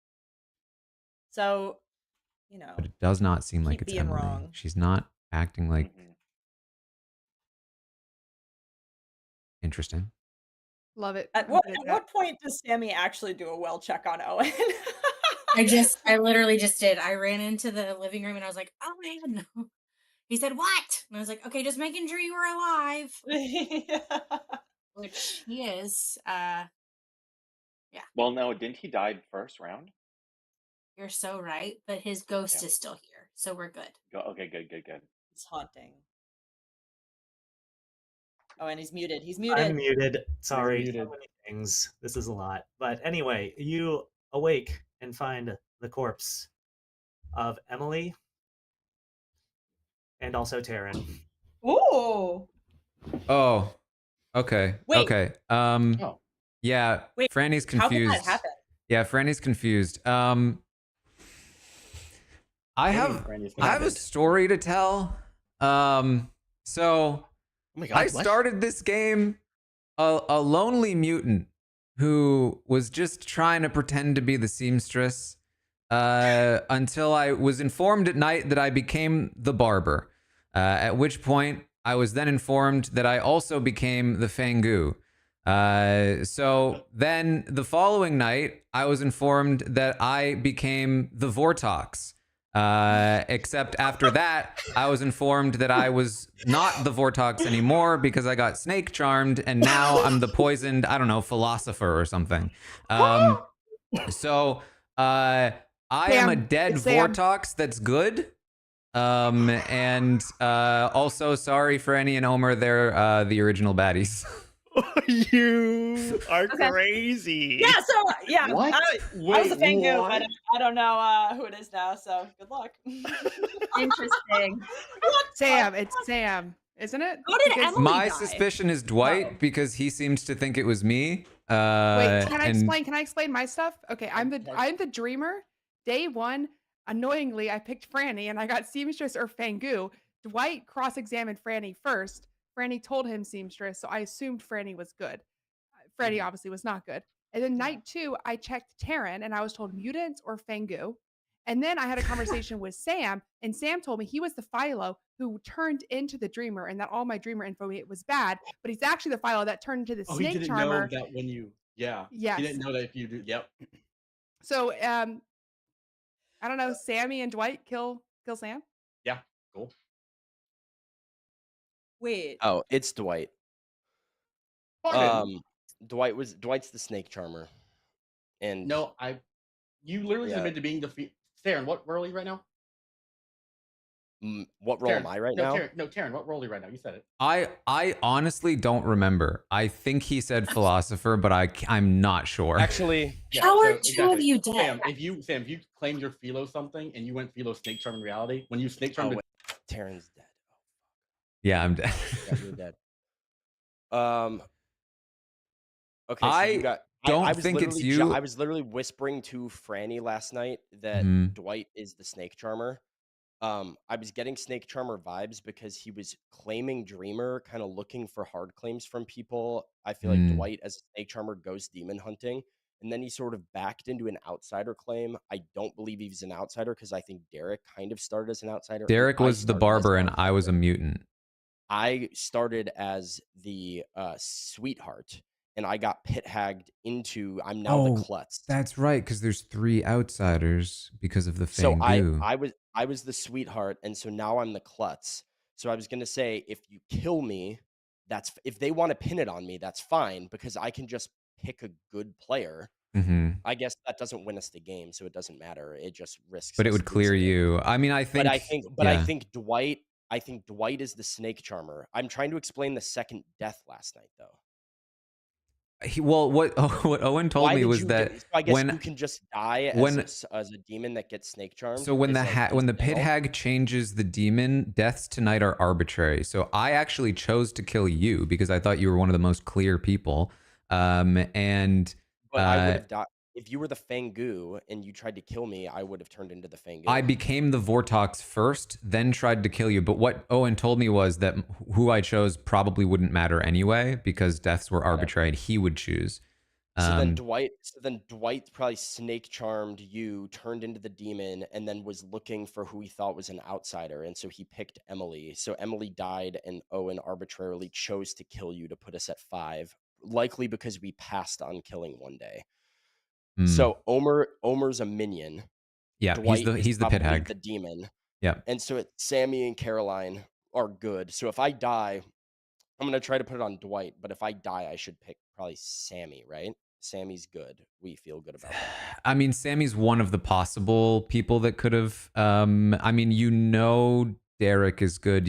So, you But know, it does not seem like keep it's being Emily. wrong. She's not acting like Mhm. interesting. Love it. At I'm what good at at that. what point does Sammy actually do a well check on Owen? I literally just did. I ran into the living room and I was like, oh man, no. He said, what? And I was like, okay, just making sure you were alive. Which he is. Well, no, didn't he die first round? You're so right. But his ghost Yeah. is still here. So we're good. Okay, good. It's haunting. Oh, and he's muted. He's I'm muted. muted. Sorry, muted. so many things. This is a lot. But anyway, you awake and find the corpse of Emily and also Taran. Ooh. Oh. Okay. Wait. Okay. Oh. Yeah. Wait, Franny's how did confused. that happen? Yeah, Franny's confused. I have a story to tell. So Oh my God, I what? started this game a lonely mutant who was just trying to pretend to be the seamstress until I was informed at night that I became the barber. At which point I was then informed that I also became the Fangu. So then the following night, I was informed that I became the Vortox. Except after that, I was informed that I was not the Vortox anymore because I got snake charmed, and now I'm the poisoned, I don't know, philosopher or something. So I am a Sam, dead it's Sam. Vortox that's good. And also sorry for Annie and Omer, they're the original baddies. You are Okay. crazy. Yeah, so yeah, What? I was a Wait, Fangu, what? but I don't know who it is now, so good luck. Interesting. Sam, it's Sam, isn't it? How did Because- Emily My die? suspicion is Dwight Oh. because he seems to think it was me. Wait, can I and explain? Can I explain my stuff? Okay, I'm the dreamer. Day one, annoyingly, I picked Franny and I got seamstress or Fangu. Dwight cross-examined Franny first. Franny told him seamstress, so I assumed Franny was good. Franny obviously was not good. And then night two, I checked Taran and I was told mutants or Fangu. And then I had a conversation with Sam, and Sam told me he was the Philo who turned into the Dreamer, and that all my Dreamer info was bad. But he's actually the Philo that turned into the Oh, he Snake didn't Charmer. know that when you. Yeah. Yes. He didn't know that if you do. Yep. So I don't know. Sammy and Dwight kill Sam. Yeah. Cool. Wait. Oh, it's Dwight. Pardon? Dwight's the snake charmer. And No, you literally Yeah. admitted to being the. Taryn, what role are you right now? What role Taryn, am I right no, now? Taryn, what role are you right now? You said it. I honestly don't remember. I think he said philosopher, but I'm not sure. Actually, How are two of you Sam, dead? if you claimed you're Philo something and you went Philo snake charm in reality, when you snake charmed, Taryn's dead. Yeah, I'm dead. Yeah, you're dead. Okay, so I you got. don't I was think it's literally you. I was literally whispering to Franny last night that Mhm. Dwight is the snake charmer. I was getting snake charmer vibes because he was claiming Dreamer, kind of looking for hard claims from people. I feel like Dwight as a snake charmer goes demon hunting, and then he sort of backed into an outsider claim. I don't believe he's an outsider because I think Derek kind of started as an outsider. and Derek I was the started as barber an and I was a mutant. I started as the sweetheart, and I got pit hagged into. I'm now the klutz. That's right, because there's 3 outsiders because of the So Fangu. I was the sweetheart, and so now I'm the klutz. So I was gonna say, if you kill me, if they want to pin it on me, that's fine because I can just pick a good player. I guess that doesn't win us the game, so it doesn't matter. It just risks. But it us would clear losing it. you. I mean, I think. I think Dwight. I think Dwight is the snake charmer. I'm trying to explain the second death last night, though. What Owen told me was that so I guess you can just die as a demon that gets snake charmed. So when the pit hag changes the demon, deaths tonight are arbitrary. So I actually chose to kill you because I thought you were one of the most clear people. But I would have died if you were the Fangu and you tried to kill me. I would have turned into the Fangu. I became the Vortox first, then tried to kill you. But what Owen told me was that who I chose probably wouldn't matter anyway because deaths were arbitrary and he would choose. So then Dwight probably snake charmed you, turned into the demon, and then was looking for who he thought was an outsider, and so he picked Emily. So Emily died, and Owen arbitrarily chose to kill you to put us at 5, likely because we passed on killing one day. So Omer's a minion. Yeah, Dwight he's the pit hag, the demon. Yeah, and so Sammy and Caroline are good. So if I die, I'm gonna try to put it on Dwight. But if I die, I should pick probably Sammy, right? Sammy's good. We feel good about that. I mean, Sammy's one of the possible people that could have. I mean, Derek is good.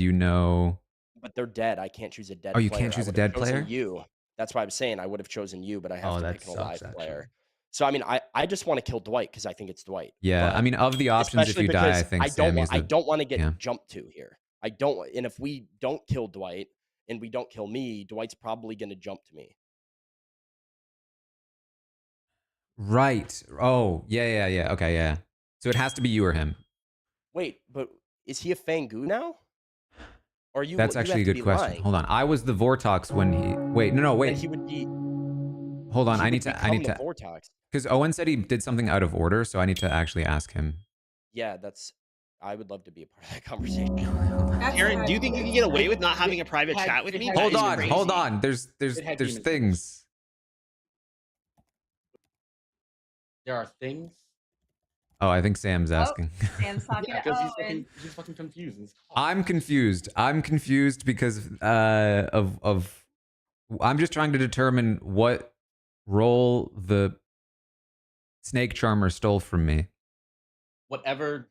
But they're dead. I can't choose a dead. Oh, you player. Can't choose a dead player. You. That's why I'm saying I would have chosen you, but I have to pick an alive player. Actually. So I mean, I just want to kill Dwight because I think it's Dwight. Yeah, I mean, of the options, if you die, I think Sammy's. I don't want to get jumped to here. I don't. And if we don't kill Dwight and we don't kill me, Dwight's probably going to jump to me. Right. Oh, yeah. Okay, yeah. So it has to be you or him. Wait, but is he a Fangu now? Or you? That's actually a good question. Lying. Hold on. I was the Vortox when he. Wait, no, wait. And he would be. Hold on. I need to. Vortox. Because Owen said he did something out of order, so I need to actually ask him. Yeah, I would love to be a part of that conversation. Aaron, do you think you can get away with not having a private chat with me? Hold on. There's things. There are things. Oh, I think Sam's asking. Sam's talking because he's fucking confused. I'm confused because of I'm just trying to determine what role the snake charmer stole from me. Whatever.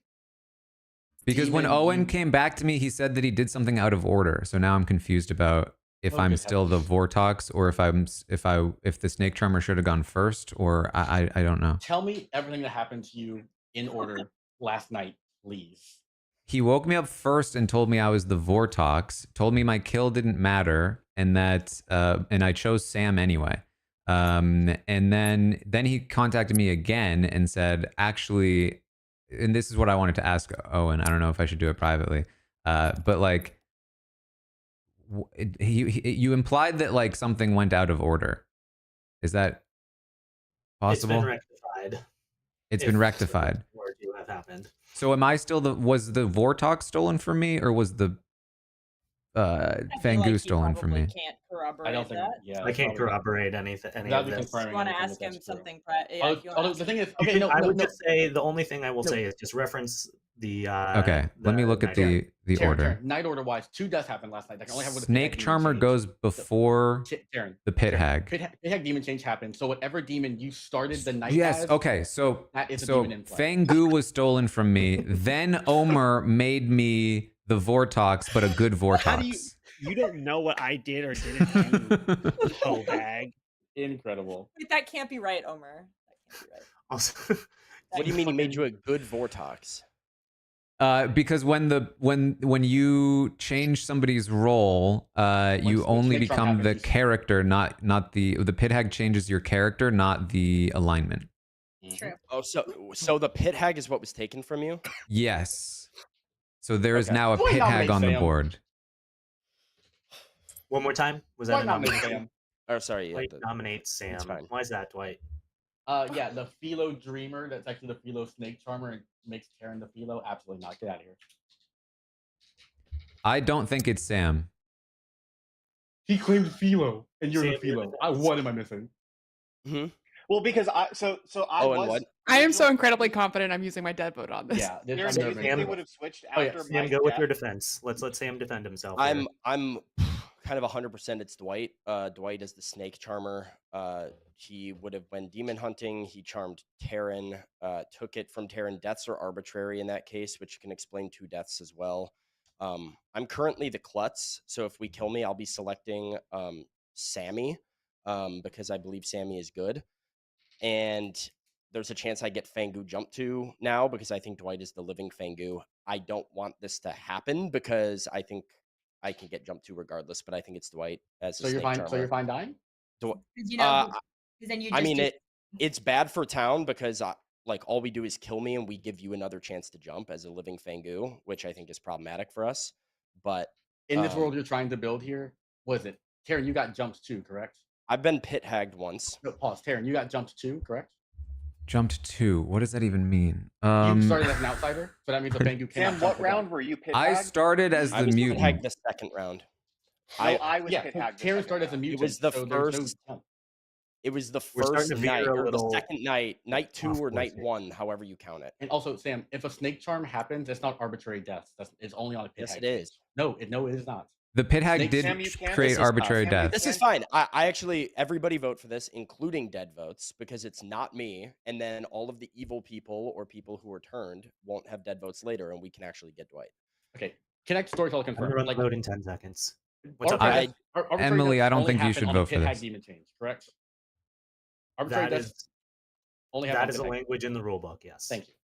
Because when Owen came back to me, he said that he did something out of order. So now I'm confused about if I'm still the Vortox or if the snake charmer should have gone first, or I don't know. Tell me everything that happened to you in order last night, please. He woke me up first and told me I was the Vortox, told me my kill didn't matter, and that and I chose Sam anyway. And then he contacted me again and said, actually, and this is what I wanted to ask Owen. I don't know if I should do it privately, but like, you implied that like something went out of order. Is that possible? It's been rectified. It's been rectified. Have happened. So am I still was the Vortox stolen from me, or was the Fangu stolen from me? Can't corroborate I don't think. that. Yeah, I can't corroborate anything. Any of this. You want to ask him something? The thing is, okay, I would just say the only thing I will say is just reference the. Okay, let me look at the order. Night order wise, 2 deaths happened last night. I can only have Snake Charmer goes before the Pit Hag. Pit Hag demon change happened. So whatever demon you started the night. Yes. as, Okay. So that is a demon in play. Fangu was stolen from me. Then Omer made me the Vortox, but a good Vortox. How do you don't know what I did or didn't do. Oh, bag. Incredible. Wait, that can't be right, Omer. That can't be right. Also, what do you mean he made you a good Vortox? Because when you change somebody's role, you only become the character, not the Pit Hag changes your character, not the alignment. True. Oh, so the Pit Hag is what was taken from you? Yes. So there is now a Pit Hag on the board. One more time. Was that a nomination? Oh, sorry. Dwight nominates Sam. Why is that, Dwight? Yeah, the Philo Dreamer. That's actually the Philo Snake Charmer and makes Taran the Philo. Absolutely not. Get out of here. I don't think it's Sam. He claimed Philo, and you're the Sam, you're Philo. the What am I missing? Well, because I Oh, and was. what? I am so incredibly confident I'm using my dead vote on this. Yeah, There's I'm a nervous. reason they would have switched Oh, yeah. after Sam, my go with death. your defense. Let Sam defend himself. Here. I'm kind of 100% it's Dwight. Dwight is the snake charmer. He would have went demon hunting. He charmed Taran, took it from Taran. Deaths are arbitrary in that case, which can explain 2 deaths as well. I'm currently the klutz, so if we kill me, I'll be selecting Sammy, because I believe Sammy is good. And there's a chance I get Fangu jump to now because I think Dwight is the living Fangu. I don't want this to happen because I think I can get jumped to regardless, but I think it's Dwight as a So you're snake fine. charmer. So you're fine dying. Because you know, because then you just. I mean, it's bad for town because like all we do is kill me and we give you another chance to jump as a living Fangu, which I think is problematic for us. But In this world you're trying to build here, was it Taran? You got jumped too, correct? I've been pit hagged once. No, pause. Taran, you got jumped too, correct? Jumped 2. What does that even mean? You started as an outsider, so that means the Fangu cannot. Sam, what round were you pit I hagged? started as I the was pit mutant. hagged the second round. No, I was pit hagged. Taran started as a mutant. It was the so there's first. no jump. It was the We're starting first to veer night a or the little second night, night 2 off or course night here. 1, however you count it. And also, Sam, if a snake charm happens, it's not arbitrary deaths. It's only on a pit Yes, hag. it is. No, it is not. The pit hag Snake- did Sam, you can- create this is- arbitrary Sam, you deaths. This is fine. I actually, everybody vote for this, including dead votes, because it's not me. And then all of the evil people or people who are turned won't have dead votes later, and we can actually get Dwight. Okay, connect storyteller I'm gonna confirmed. run Like the vote in 10 seconds. What's up, arbitrary guys? arbitrary Emily, deaths I don't only think you happen should on a vote for pit hag this. demon change, correct? Arbitrary That deaths is only happen. that on is a pit hag. language in the rule book. Yes. Thank you.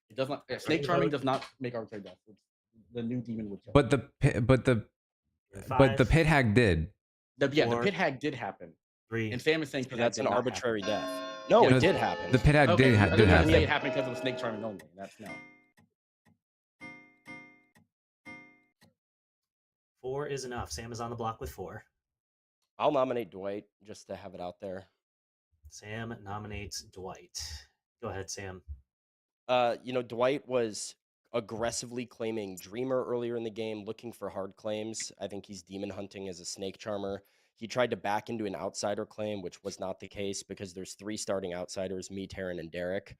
It does not. Right, Snake vote. charming does not make arbitrary deaths. The new demon would kill. But the pit hag did. The 4, pit hag did happen. 3. And Sam is saying So pit hag that's did an not arbitrary happen. death. No, Yeah, it did happen. The pit hag Okay, did I did didn't say happen. it happened because of snake charming only. That's no. 4 is enough. Sam is on the block with 4. I'll nominate Dwight just to have it out there. Sam nominates Dwight. Go ahead, Sam. Dwight was aggressively claiming Dreamer earlier in the game, looking for hard claims. I think he's demon hunting as a snake charmer. He tried to back into an outsider claim, which was not the case because there's 3 starting outsiders, me, Taran, and Derek.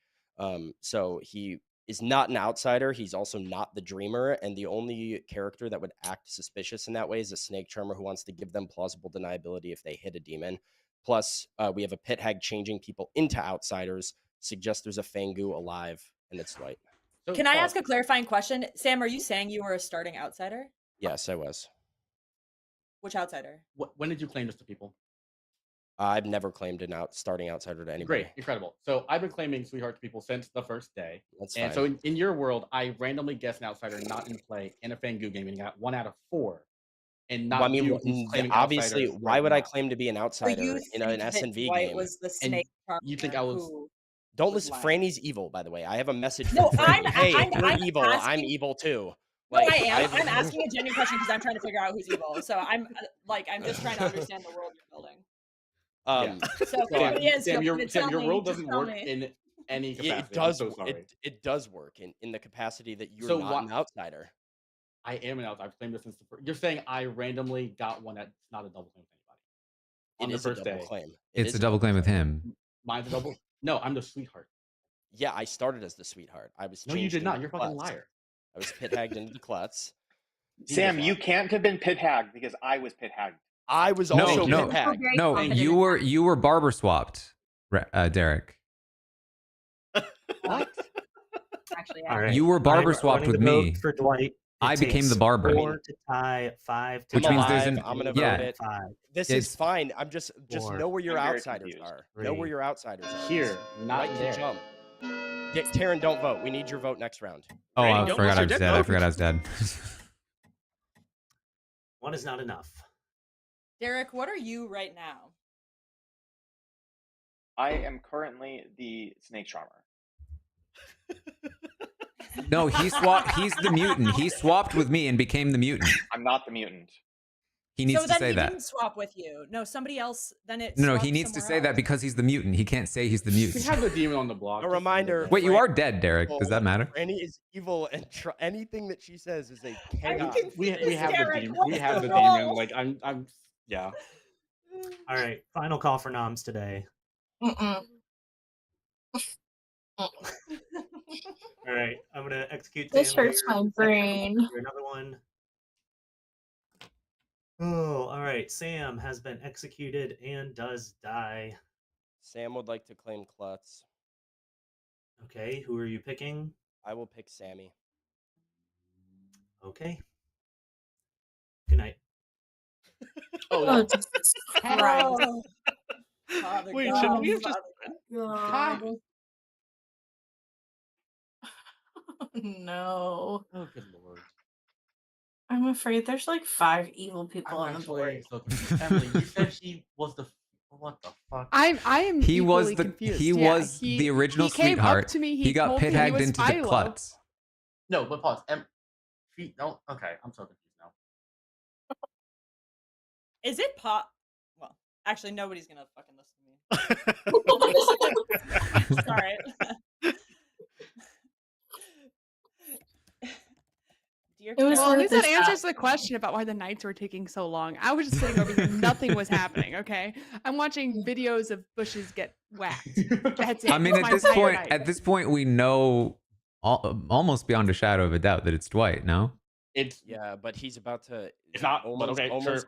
So he is not an outsider. He's also not the Dreamer. And the only character that would act suspicious in that way is a snake charmer who wants to give them plausible deniability if they hit a demon. Plus, we have a pit hag changing people into outsiders, suggests there's a Fangu alive, and it's Dwight. So, Can I pause. ask a clarifying question? Sam, are you saying you were a starting outsider? Yes, I was. Which outsider? When did you claim this to people? I've never claimed an starting outsider to anybody. Great, incredible. So I've been claiming Sweetheart to people since the first day. That's And fine. so in your world, I randomly guessed an outsider not in play in a Fangu game and got 1 out of 4. And not Well, I mean, you who's claiming obviously, outsiders why right would I now. claim to be an So outsider you in an think that SNV Dwight game? was the And snake you think I charmer was- who Don't was listen. lying. Franny's evil, by the way. I have a message No, from Franny. Hey, I'm you're evil. I'm asking- evil too. No, Like, I am. I've- I'm asking a genuine question because I'm trying to figure out who's evil. So I'm just trying to understand the world you're building. So if anybody is, Sam, feel your free to tell me, world just doesn't tell work me. in any capacity. it does. I'm so sorry. It does work in the capacity that you're So not an outsider. I am an outsider. I've claimed this since the first. You're saying I randomly got one that's not a double claim with anybody. On It the is a first double day. claim. It's a double claim with him. Mine's a double. No, I'm the Sweetheart. Yeah, I started as the Sweetheart. I was. No, you changed did not. into You're a the fucking Klutz. liar. I was pit hagged into the klutz. Sam, you can't have been pit hagged because I was pit hagged. I was also No, pit hagged. no, you were barber swapped, Derek. What? Actually, All right. You were barber swapped Running with the vote me. for Dwight. I It became takes the barber. 4 to tie, 5 to Which I'm means tie, there's alive. an I'm gonna yeah. vote it. 5. This It's- is fine. I'm just 4. know where your I'm very outsiders confused. are. Know where 3. your outsiders are. Here, not Right to there. jump. Taran, don't vote. We need your vote next round. Oh, Randy, I don't forgot lose I your was dead dead. I vote. forgot I was dead. 1 is not enough. Derek, what are you right now? I am currently the snake charmer. No, he swapped. He's the mutant. He swapped with me and became the mutant. I'm not the mutant. He needs So to then say he that. didn't swap with you. No, somebody else. Then it. No, he swapped needs to somewhere say that else. because he's the mutant. He can't say he's the We mutant. have the demon on the block. A reminder. Wait, you Fran- are dead, Derek. Does that matter? Franny is evil, and anything that she says is a I'm chaos. We confused, have the Derek. demon. What's We have the the demon. role? Like I'm. Yeah. All right, final call for noms today. Mm-mm. All right, I'm gonna execute This Sam hurts here. my Second, brain. do another one. Oh, all right. Sam has been executed and does die. Sam would like to claim Klutz. Okay, who are you picking? I will pick Sammy. Okay. Good night. Oh, Oh, that, Jesus Christ. Oh, Father Wait, God, shouldn't we have just? God. No. oh, good lord. I'm afraid there's like 5 evil people on I'm the board. actually so confused. Emily, you said he was the. What the fuck? I am He was equally the confused. he Yeah, was the original he came sweetheart. up to me. He got told pit me he hagged was into the Philo. klutz. No, but pause. No. Okay, I'm so confused now. Is it pop? Well, actually, nobody's gonna fucking listen to me. Sorry. Dear It was Well, at worth least the that shot. answers the question about why the nights were taking so long. I was just sitting over here, nothing was happening. Okay, I'm watching videos of bushes get whacked. That's it. I mean, It's my at this entire point, night. we know almost beyond a shadow of a doubt that it's Dwight. No, It's Yeah, but he's about to. It's not, but okay, sure.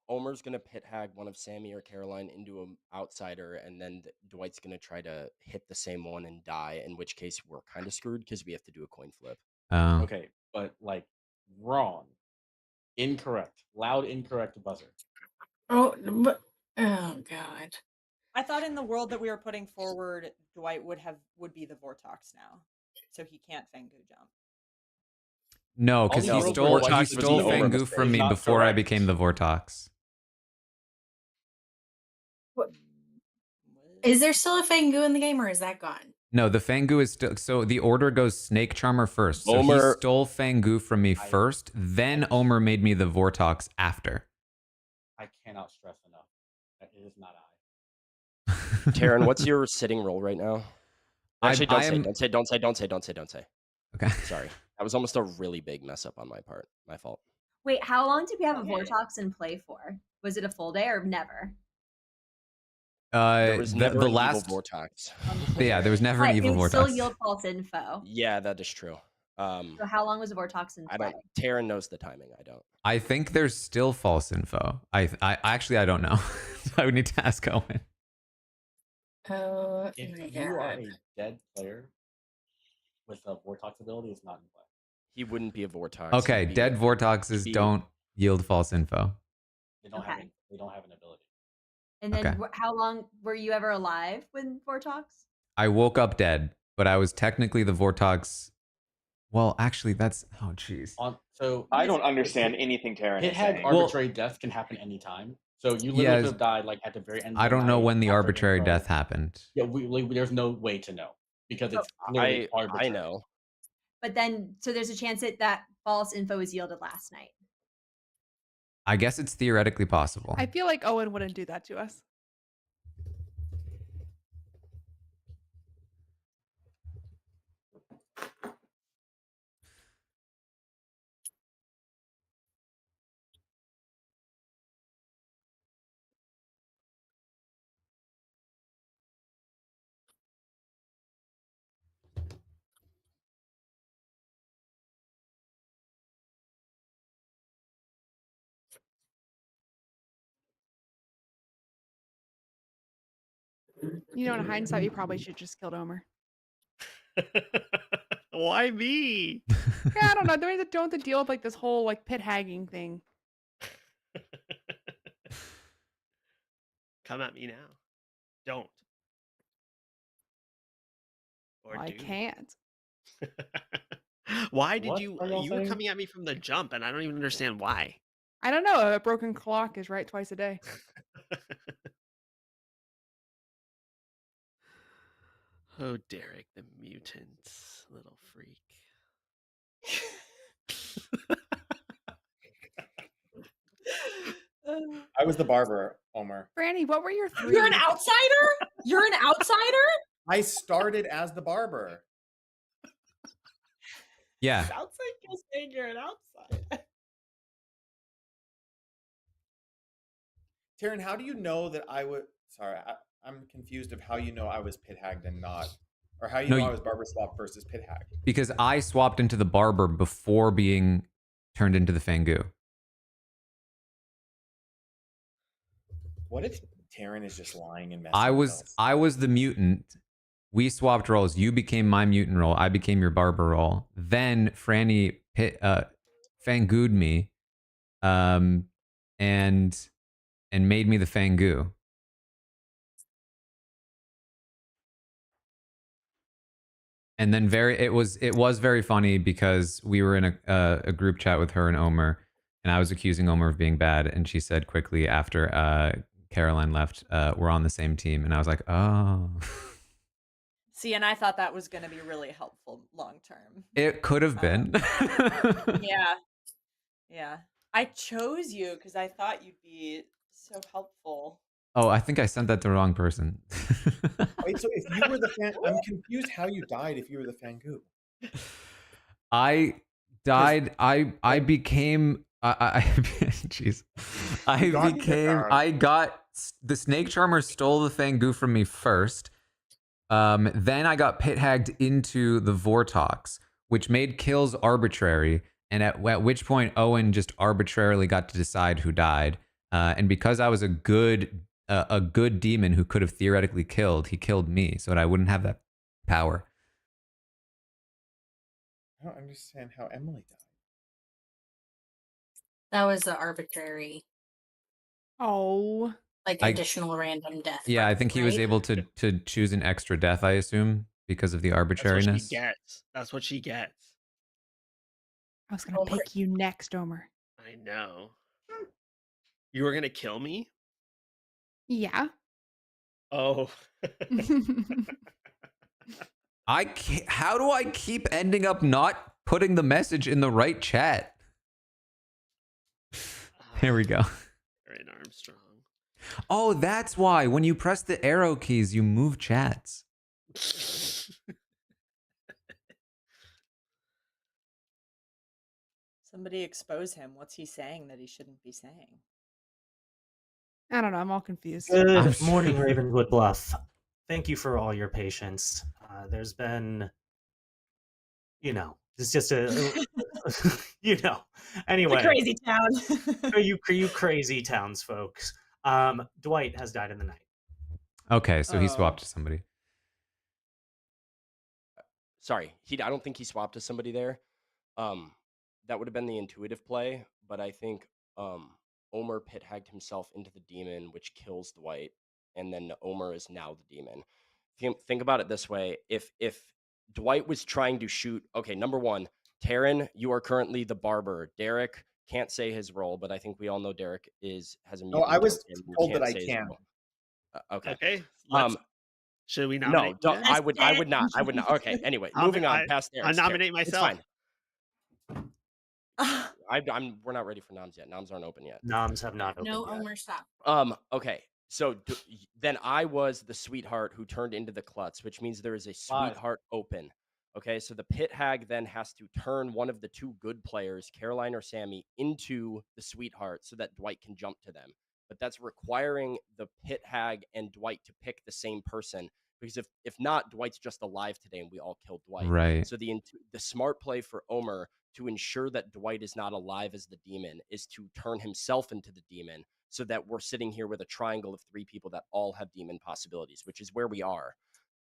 Omer's gonna pit hag one of Sammy or Caroline into an outsider, and then Dwight's gonna try to hit the same one and die. In which case, we're kind of screwed because we have to do a coin flip. Okay, but like wrong, incorrect, loud, incorrect buzzer. Oh, but oh god. I thought in the world that we were putting forward, Dwight would be the Vortox now, so he can't Fangu jump. no, because No, he stole Vortox was stole an Omer Fangu mistake. from me Not before I correct. became the Vortox. Is there still a Fangu in the game or is that gone? No, the Fangu is still. So the order goes Snake Charmer first. So he Omer- stole Fangu from me first. Then Omer made me the Vortox after. I cannot stress enough that it is not I. Taran, what's your sitting roll right now? Actually, I am- don't say. Okay. Sorry, that was almost a really big mess up on my part. My fault. Wait, how long did we have Okay. a Vortox in play for? Was it a full day or never? There was never the an last. evil Vortox. Yeah, there was never But an evil it would still Vortox. yield false info. Yeah, that is true. So how long was a Vortox in I play? don't. Taran knows the timing. I don't. I think there's still false info. I actually I don't know. I would need to ask Owen. Oh If my you are god. a dead player with a Vortox ability, it's not in play. He wouldn't be a Vortox. Okay, He'd be dead a- Vortoxes be- don't yield false info. They don't have Okay. they don't have an ability. And then Okay. how long were you ever alive when Vortox? I woke up dead, but I was technically the Vortox. Well, actually, that's jeez. So I don't understand anything Taran Pit is hag saying. arbitrary deaths can happen anytime. So you literally Yeah, could have died like at the very end. Of I the don't know night when the after arbitrary info. death happened. Yeah, there's no way to know because it's literally arbitrary. I know. But then, so there's a chance that false info was yielded last night. I guess it's theoretically possible. I feel like Owen wouldn't do that to us. You know, in hindsight, we probably should have just killed Omer. Why me? Yeah, I don't know. They don't have to deal with like this whole like pit hagging thing. Come at me now. Don't. Or Well, I do. can't. Why did What you? are y'all You were saying? coming at me from the jump, and I don't even understand why. I don't know. A broken clock is right twice a day. Oh, Derek, the mutant little freak. was the barber, Omer. Franny, what were your 3? You're an outsider? You're an outsider? I started as the barber. Yeah. Sounds like you're saying you're an outsider. Taran, how do you know that I would? Sorry, I'm confused of how you know I was pit hagged and not, or how you know I was barber swap versus pit hag. Because I swapped into the barber before being turned into the Fangu. What if Taran is just lying and messing? I was the mutant. We swapped roles. You became my mutant role. I became your barber role. Then Franny Fangu'd me, and made me the Fangu. And then it was very funny because we were in a group chat with her and Omer, and I was accusing Omer of being bad, and she said quickly after Caroline left, we're on the same team, and I was like, oh. See, and I thought that was going to be really helpful long term. It could have been. Yeah. I chose you because I thought you'd be so helpful. Oh, I think I sent that to the wrong person. Wait, so if you were the fan, I'm confused how you died if you were the Fangu. I died. I became. Jeez. I got the snake charmer stole the Fangu from me first. Then I got pit hagged into the Vortox, which made kills arbitrary. And at which point Owen just arbitrarily got to decide who died. And because I was a good demon who could have theoretically killed, he killed me so that I wouldn't have that power. I don't understand how Emily died. That was the arbitrary. Oh. Like additional random death. Yeah, I think he was able to choose an extra death, I assume, because of the arbitrariness. That's what she gets. I was going to pick you next, Omer. I know. You were going to kill me? Yeah. Oh. How do I keep ending up not putting the message in the right chat? Here we go. Taran Armstrong. Oh, that's why. When you press the arrow keys, you move chats. Somebody expose him. What's he saying that he shouldn't be saying? I don't know. I'm all confused. Good morning, Ravenwood Bluff. Thank you for all your patience. There's been, it's just a, Anyway, it's a crazy town. you crazy townsfolk. Dwight has died in the night. Okay, so he swapped to somebody. Sorry, I don't think he swapped to somebody there. That would have been the intuitive play, but I think Omer pit hagged himself into the demon, which kills Dwight, and then Omer is now the demon. Think about it this way: if Dwight was trying to shoot, okay, number one, Taran, you are currently the barber. Derek can't say his role, but I think we all know Derek has a. No, I was told that I can. Okay. Okay. Should we nominate? No, I would not. I would not. Okay. Anyway, moving on past Derek. I nominate myself. It's fine. We're not ready for noms yet. Noms aren't open yet. Noms have not opened No, yet. Omer, stop. Okay. So then I was the sweetheart who turned into the klutz, which means there is a sweetheart open. Okay, so the pit hag then has to turn one of the two good players, Caroline or Sammy, into the sweetheart so that Dwight can jump to them. But that's requiring the pit hag and Dwight to pick the same person, because if not, Dwight's just alive today and we all killed Dwight. Right. So the smart play for Omer to ensure that Dwight is not alive as the demon is to turn himself into the demon, so that we're sitting here with a triangle of three people that all have demon possibilities, which is where we are.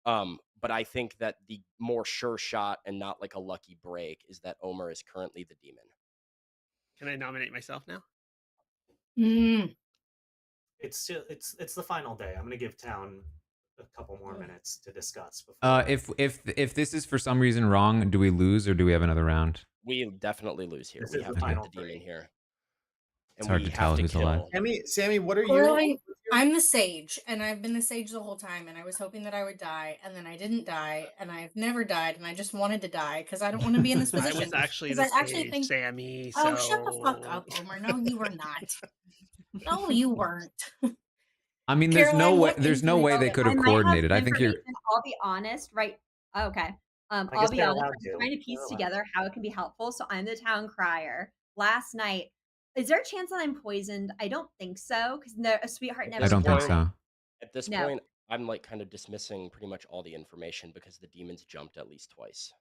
But I think that the more sure shot and not like a lucky break is that Omer is currently the demon. Can I nominate myself now? It's the final day. I'm going to give town a couple more minutes to discuss before. If this is for some reason wrong, do we lose or do we have another round? We definitely lose here. We have to get the demon here. It's hard to tell who's alive. Sammy, what are you? I'm the sage, and I've been the sage the whole time, and I was hoping that I would die, and then I didn't die, and I've never died, and I just wanted to die because I don't want to be in this position. I was actually the sage, Sammy. Oh, shut the fuck up, Omer. No, you were not. No, you weren't. I mean, there's no Caroline, way. what There's no way they information- could have I might have coordinated. some I think you're. information. I'll be honest, right? Okay. I I'll guess be they're honest. allowed I'm to. trying to piece They're allowed together how it can be helpful. So I'm the town crier. Last night, is there a chance that I'm poisoned? I don't think so, because a sweetheart At never I don't think died. so. At this No. point, I'm like kind of dismissing pretty much all the information because the demons jumped at least twice.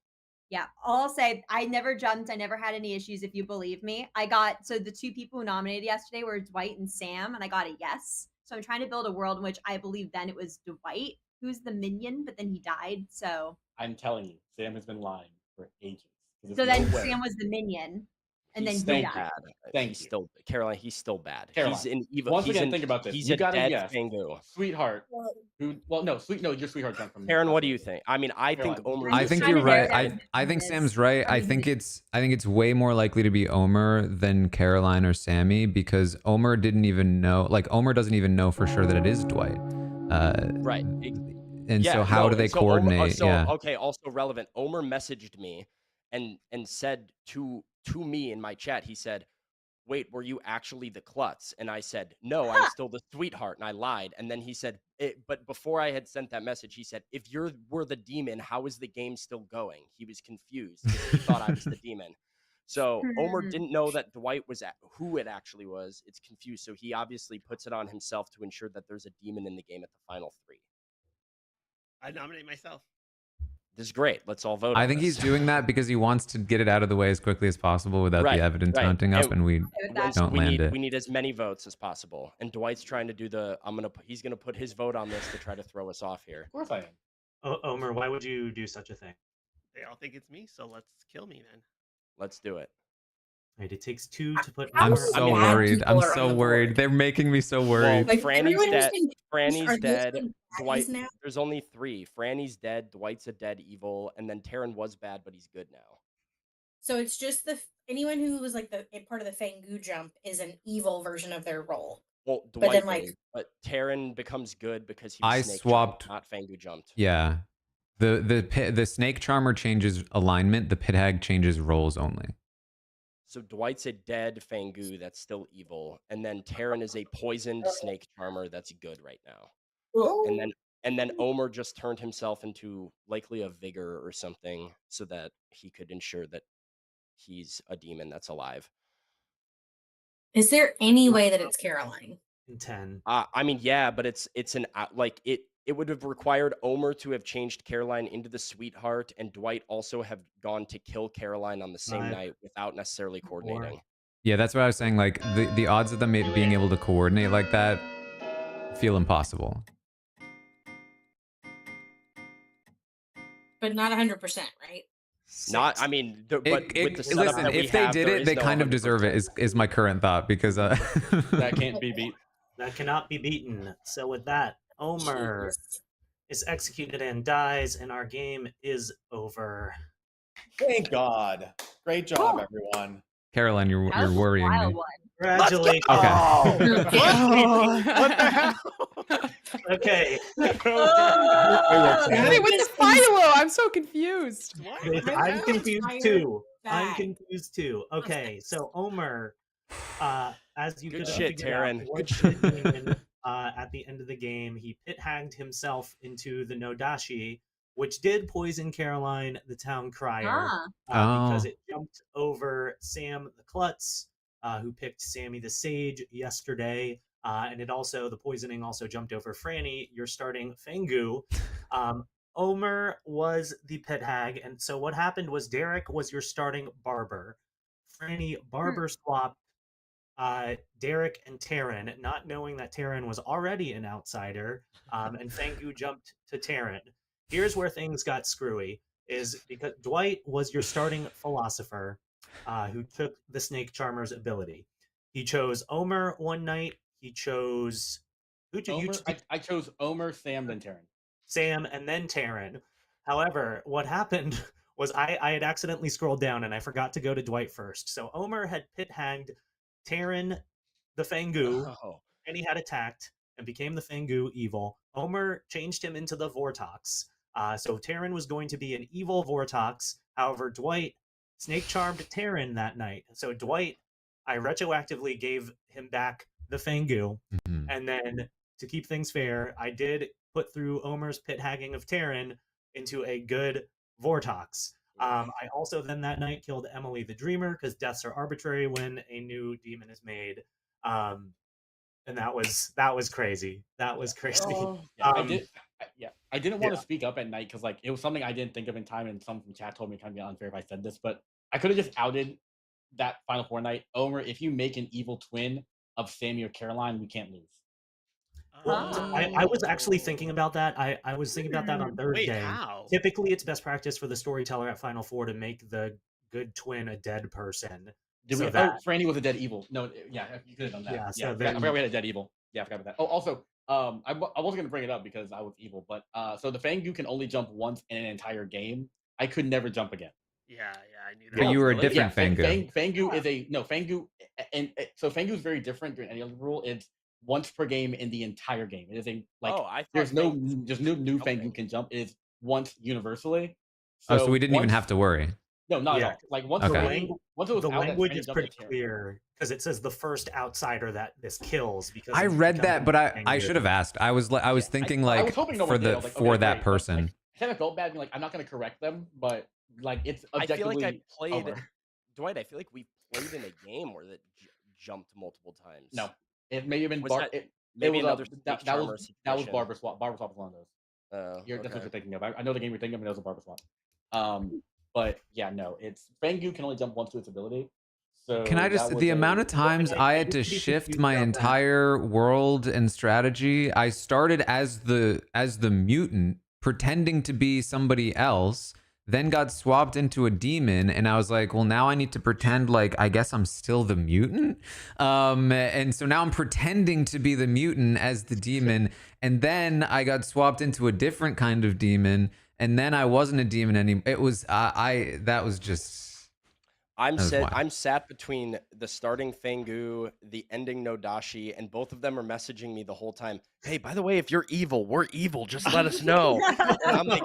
Yeah, all I'll say, I never jumped. I never had any issues, if you believe me. So the two people who nominated yesterday were Dwight and Sam, and I got a yes. So I'm trying to build a world in which I believe then it was Dwight who's the minion, but then he died. So I'm telling you, Sam has been lying for ages. so then Sam was the minion, and He's then he still died. bad. He's still Caroline. He's still bad. Caroline, He's an evil. Once he's again, an, think about this. He's You a got a dead yes. Fangu. Sweetheart. Who? Well, no, your sweetheart jumped from. Aaron, what do you think? I mean, I think Caroline. Omer. I think trying you're to narrow right. down I think this. Sam's right. I think it's way more likely to be Omer than Caroline or Sammy because Omer didn't even know. Like Omer doesn't even know for sure that it is Dwight. Right. And so how do they coordinate? Yeah. Okay. Also relevant. Omer messaged me and said to me in my chat. He said, "Wait, were you actually the klutz?" And I said, "No, I'm still the sweetheart." And I lied. And then he said, "But before I had sent that message, he said, if were the demon, how is the game still going?" He was confused. He thought I was the demon. So Omer didn't know that Dwight was who it actually was. It's confused. So he obviously puts it on himself to ensure that there's a demon in the game at the final 3. I nominate myself. This is great. Let's all vote. I on think this. he's doing that because he wants to get it out of the way as quickly as possible without the evidence mounting up, and we don't land it. We need as many votes as possible. And Dwight's trying to do he's gonna put his vote on this to try to throw us off here. Of course I am. Omer, why would you do such a thing? They all think it's me, so let's kill me then. Let's do it. Right, it takes 2 to put. I'm Omer so on the worried. board. I'm so worried. They're making me so worried. Well, Franny's dead. Franny's are those dead. been Dwight. baddies now? There's only 3. Franny's dead. Dwight's a dead evil, and then Taran was bad, but he's good now. So it's just anyone who was like a part of the Fangu jump is an evil version of their role. Well, but Dwight, then but Taran becomes good because he was I snake swapped. charmed, not Fangu jumped. Yeah, the snake charmer changes alignment. The pit hag changes roles only. So Dwight's a dead Fangu that's still evil, and then Taran is a poisoned snake charmer that's good right now. And then Omer just turned himself into likely a vigor or something so that he could ensure that he's a demon that's alive. Is there any way that it's Caroline? 10. I mean, yeah, but it's an like it would have required Omer to have changed Caroline into the sweetheart, and Dwight also have gone to kill Caroline on the same 5, night without necessarily coordinating. 4. Yeah, that's what I was saying. Like the odds of them being able to coordinate like that feel impossible. But not 100%, right? Not, I mean, with the setup listen, that we if they have, did there it, is they no kind of deserve it. 100%. Is my current thought because that can't be beat. That cannot be beaten. So with that, Omer is executed and dies, and our game is over. Thank God. Great job, everyone. Caroline, you're worrying me. Congratulations. Okay. What the hell? Okay. Wait, with the Philo, I'm so confused. I'm confused too. I'm confused too. Okay, so Omer, as you Good could have shit, figured out, Taran. was the demon, at the end of the game. He pit hagged himself into the Nodashi, which did poison Caroline, the town crier, because it jumped over Sam the Klutz, who picked Sammy the Sage yesterday. And the poisoning also jumped over Franny, your starting Fangu. Omer was the pit hag, and so what happened was Derek was your starting barber. Franny barber swapped Derek and Taran, not knowing that Taran was already an outsider, and Fangu jumped to Taran. Here's where things got screwy, is because Dwight was your starting philosopher, who took the Snake Charmer's ability. He chose Omer one night. He chose I chose Omer, Sam, then Taran. Sam, and then Taran. However, what happened was I had accidentally scrolled down and I forgot to go to Dwight first. So Omer had pit hagged Taran the Fangu, and he had attacked and became the Fangu evil. Omer changed him into the Vortox. So Taran was going to be an evil Vortox. However, Dwight snake charmed Taran that night. So Dwight, I retroactively gave him back the Fangu, and then to keep things fair, I did put through Omer's pit hagging of Taran into a good Vortox. I also then that night killed Emily the Dreamer because deaths are arbitrary when a new demon is made. And that was crazy. That was crazy. I didn't want to speak up at night because like it was something I didn't think of in time, and some from chat told me it kind of be unfair if I said this, but I could have just outed that Final Four night. Omer, if you make an evil twin of Sammy or Caroline, we can't lose. Well, I was actually thinking about that. I was thinking about that on Thursday. Wait, how? Typically, it's best practice for the storyteller at Final Four to make the good twin a dead person. Franny was a dead evil. No, yeah, you could have done that. Yeah, I forgot we had a dead evil. Yeah, I forgot about that. Oh, also, I wasn't gonna bring it up because I was evil, but so the Fangu can only jump once in an entire game. I could never jump again. Yeah, I knew that. But you were a different Fangu. Fangu is Fangu, and so Fangu is very different than any other rule. It's once per game in the entire game. It is a there's no new Fangu can jump. It is once universally. So we didn't even have to worry. No, not at all. Like once the language is pretty clear because it says the first outsider that this kills. Because I read that, but I should have asked. I was thinking I like was hoping no for one the did. Like, for okay, that great. person. Like, I kind of felt bad being like I'm not going to correct them, but like it's objectively. I feel like I played over. Dwight. I feel like we played in a game where that jumped multiple times. No, it may have been maybe another that was Barber Swap. Barber Swap was one of those. That's what you're thinking of. I know the game you're thinking of, and it was a Barber Swap. But yeah, no, it's Fangu can only jump once to its ability. So can I just the amount of times I had to shift my entire world and strategy? I started as the mutant, pretending to be somebody else, then got swapped into a demon, and I was like, well, now I need to pretend like I guess I'm still the mutant. And so now I'm pretending to be the mutant as the demon, and then I got swapped into a different kind of demon. And then I wasn't a demon anymore. It was that was just. I'm sat between the starting Fangu, the ending Nodashi, and both of them are messaging me the whole time. Hey, by the way, if you're evil, we're evil. Just let us know. And I'm like,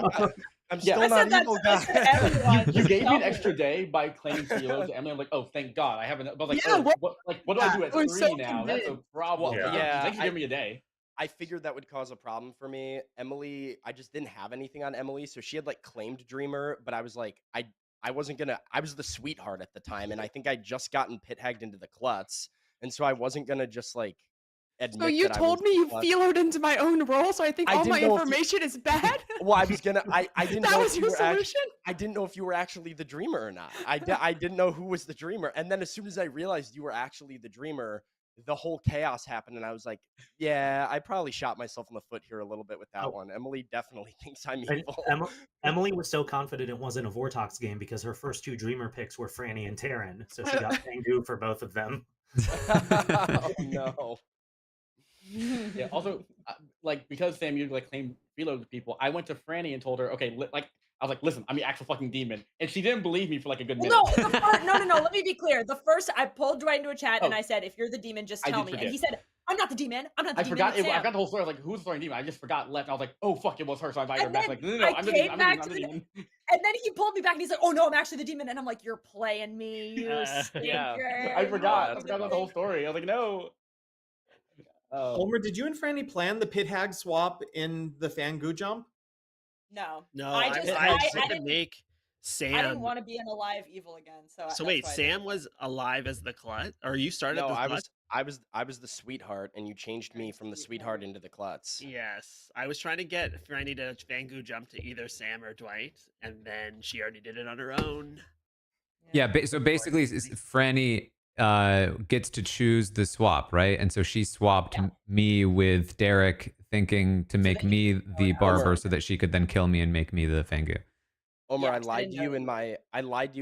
I'm still not evil, guy. You gave me an extra day by claiming Philo to Emily. I'm like, oh, thank God, I haven't. But like, what do I do at 3 now? That's a problem. Yeah, thanks for giving me a day. I figured that would cause a problem for me. Emily, I just didn't have anything on Emily, so she had like claimed Dreamer, but I was like, I wasn't gonna. I was the sweetheart at the time, and I think I just gotten pit hagged into the Klutz, and so I wasn't gonna just like admit. So you told me you feeloed into my own role, so I think all my information is bad. Well, I was gonna. I didn't that know was if your you were solution. I didn't know if you were actually the Dreamer or not. I didn't know who was the Dreamer, and then as soon as I realized you were actually the Dreamer, the whole chaos happened, and I was like, yeah, I probably shot myself in the foot here a little bit with that one. Emily definitely thinks I'm evil. Emily was so confident it wasn't a Vortox game because her first 2 Dreamer picks were Franny and Taran, so she got Fangu for both of them. Oh no. Yeah. Also, like because Sam usually like claimed Philo to people, I went to Franny and told her, okay, I was like, listen, I'm the actual fucking demon. And she didn't believe me for like a good minute. No. Let me be clear. The first, I pulled Dwight into a chat and I said, if you're the demon, just tell me. And he said, I'm not the demon. I'm not the demon. I forgot the whole story. I was like, who's the story demon? I just forgot left. I was like, oh, fuck, it was her. So I invited her back. Like, no, I'm the demon. And then he pulled me back and he's like, oh, no, I'm actually the demon. And I'm like, you're playing me, you stinker. Yeah. I forgot about the whole story. I was like, no. Homer, did you and Franny plan the pit hag swap in the Fangu jump? No. I didn't make Sam. I didn't want to be an alive evil again. So wait, Sam was alive as the Klutz, or you started? No, the I was the sweetheart, and you changed me from the sweetheart into the Klutz. Yes, I was trying to get Franny to Fangu jump to either Sam or Dwight, and then she already did it on her own. Yeah. So basically, Franny gets to choose the swap, right? And so she swapped me with Derek, thinking to make me the Barber so that she could then kill me and make me the Fangu. Omer, I lied to you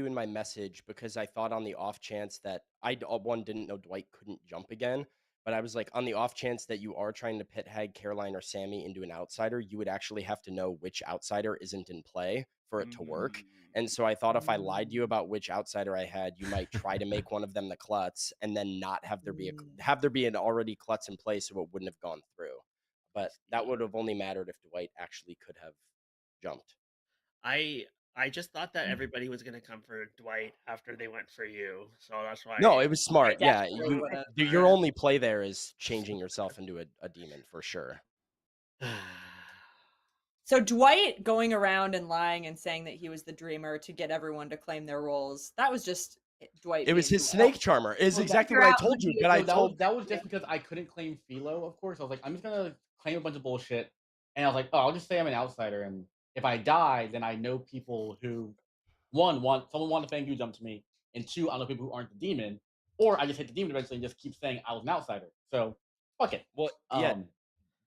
in my message because I thought on the off chance that I didn't know Dwight couldn't jump again, but I was like, on the off chance that you are trying to pit hag Caroline or Sammy into an outsider, you would actually have to know which outsider isn't in play for it to work. And so I thought if I lied to you about which outsider I had, you might try to make one of them the Klutz and then not have there be an already Klutz in place, so it wouldn't have gone through. But that would have only mattered if Dwight actually could have jumped. I I just thought that everybody was gonna come for Dwight after they went for you, so that's why. No, it was smart. Yeah, definitely your only play there is changing yourself into a demon for sure. So Dwight going around and lying and saying that he was the dreamer to get everyone to claim their roles, that was just Dwight. It was being his Dwight. snake charmer. Is Well, exactly what I that- told you. But I told that was just because I couldn't claim Philo. Of course, I was like, I'm just gonna claim a bunch of bullshit, and I was like, oh, I'll just say I'm an outsider, and if I die, then I know people who, someone want to thank you jump to me, and two, I know people who aren't the demon, or I just hit the demon eventually and just keep saying I was an outsider. So fuck it. well, yeah,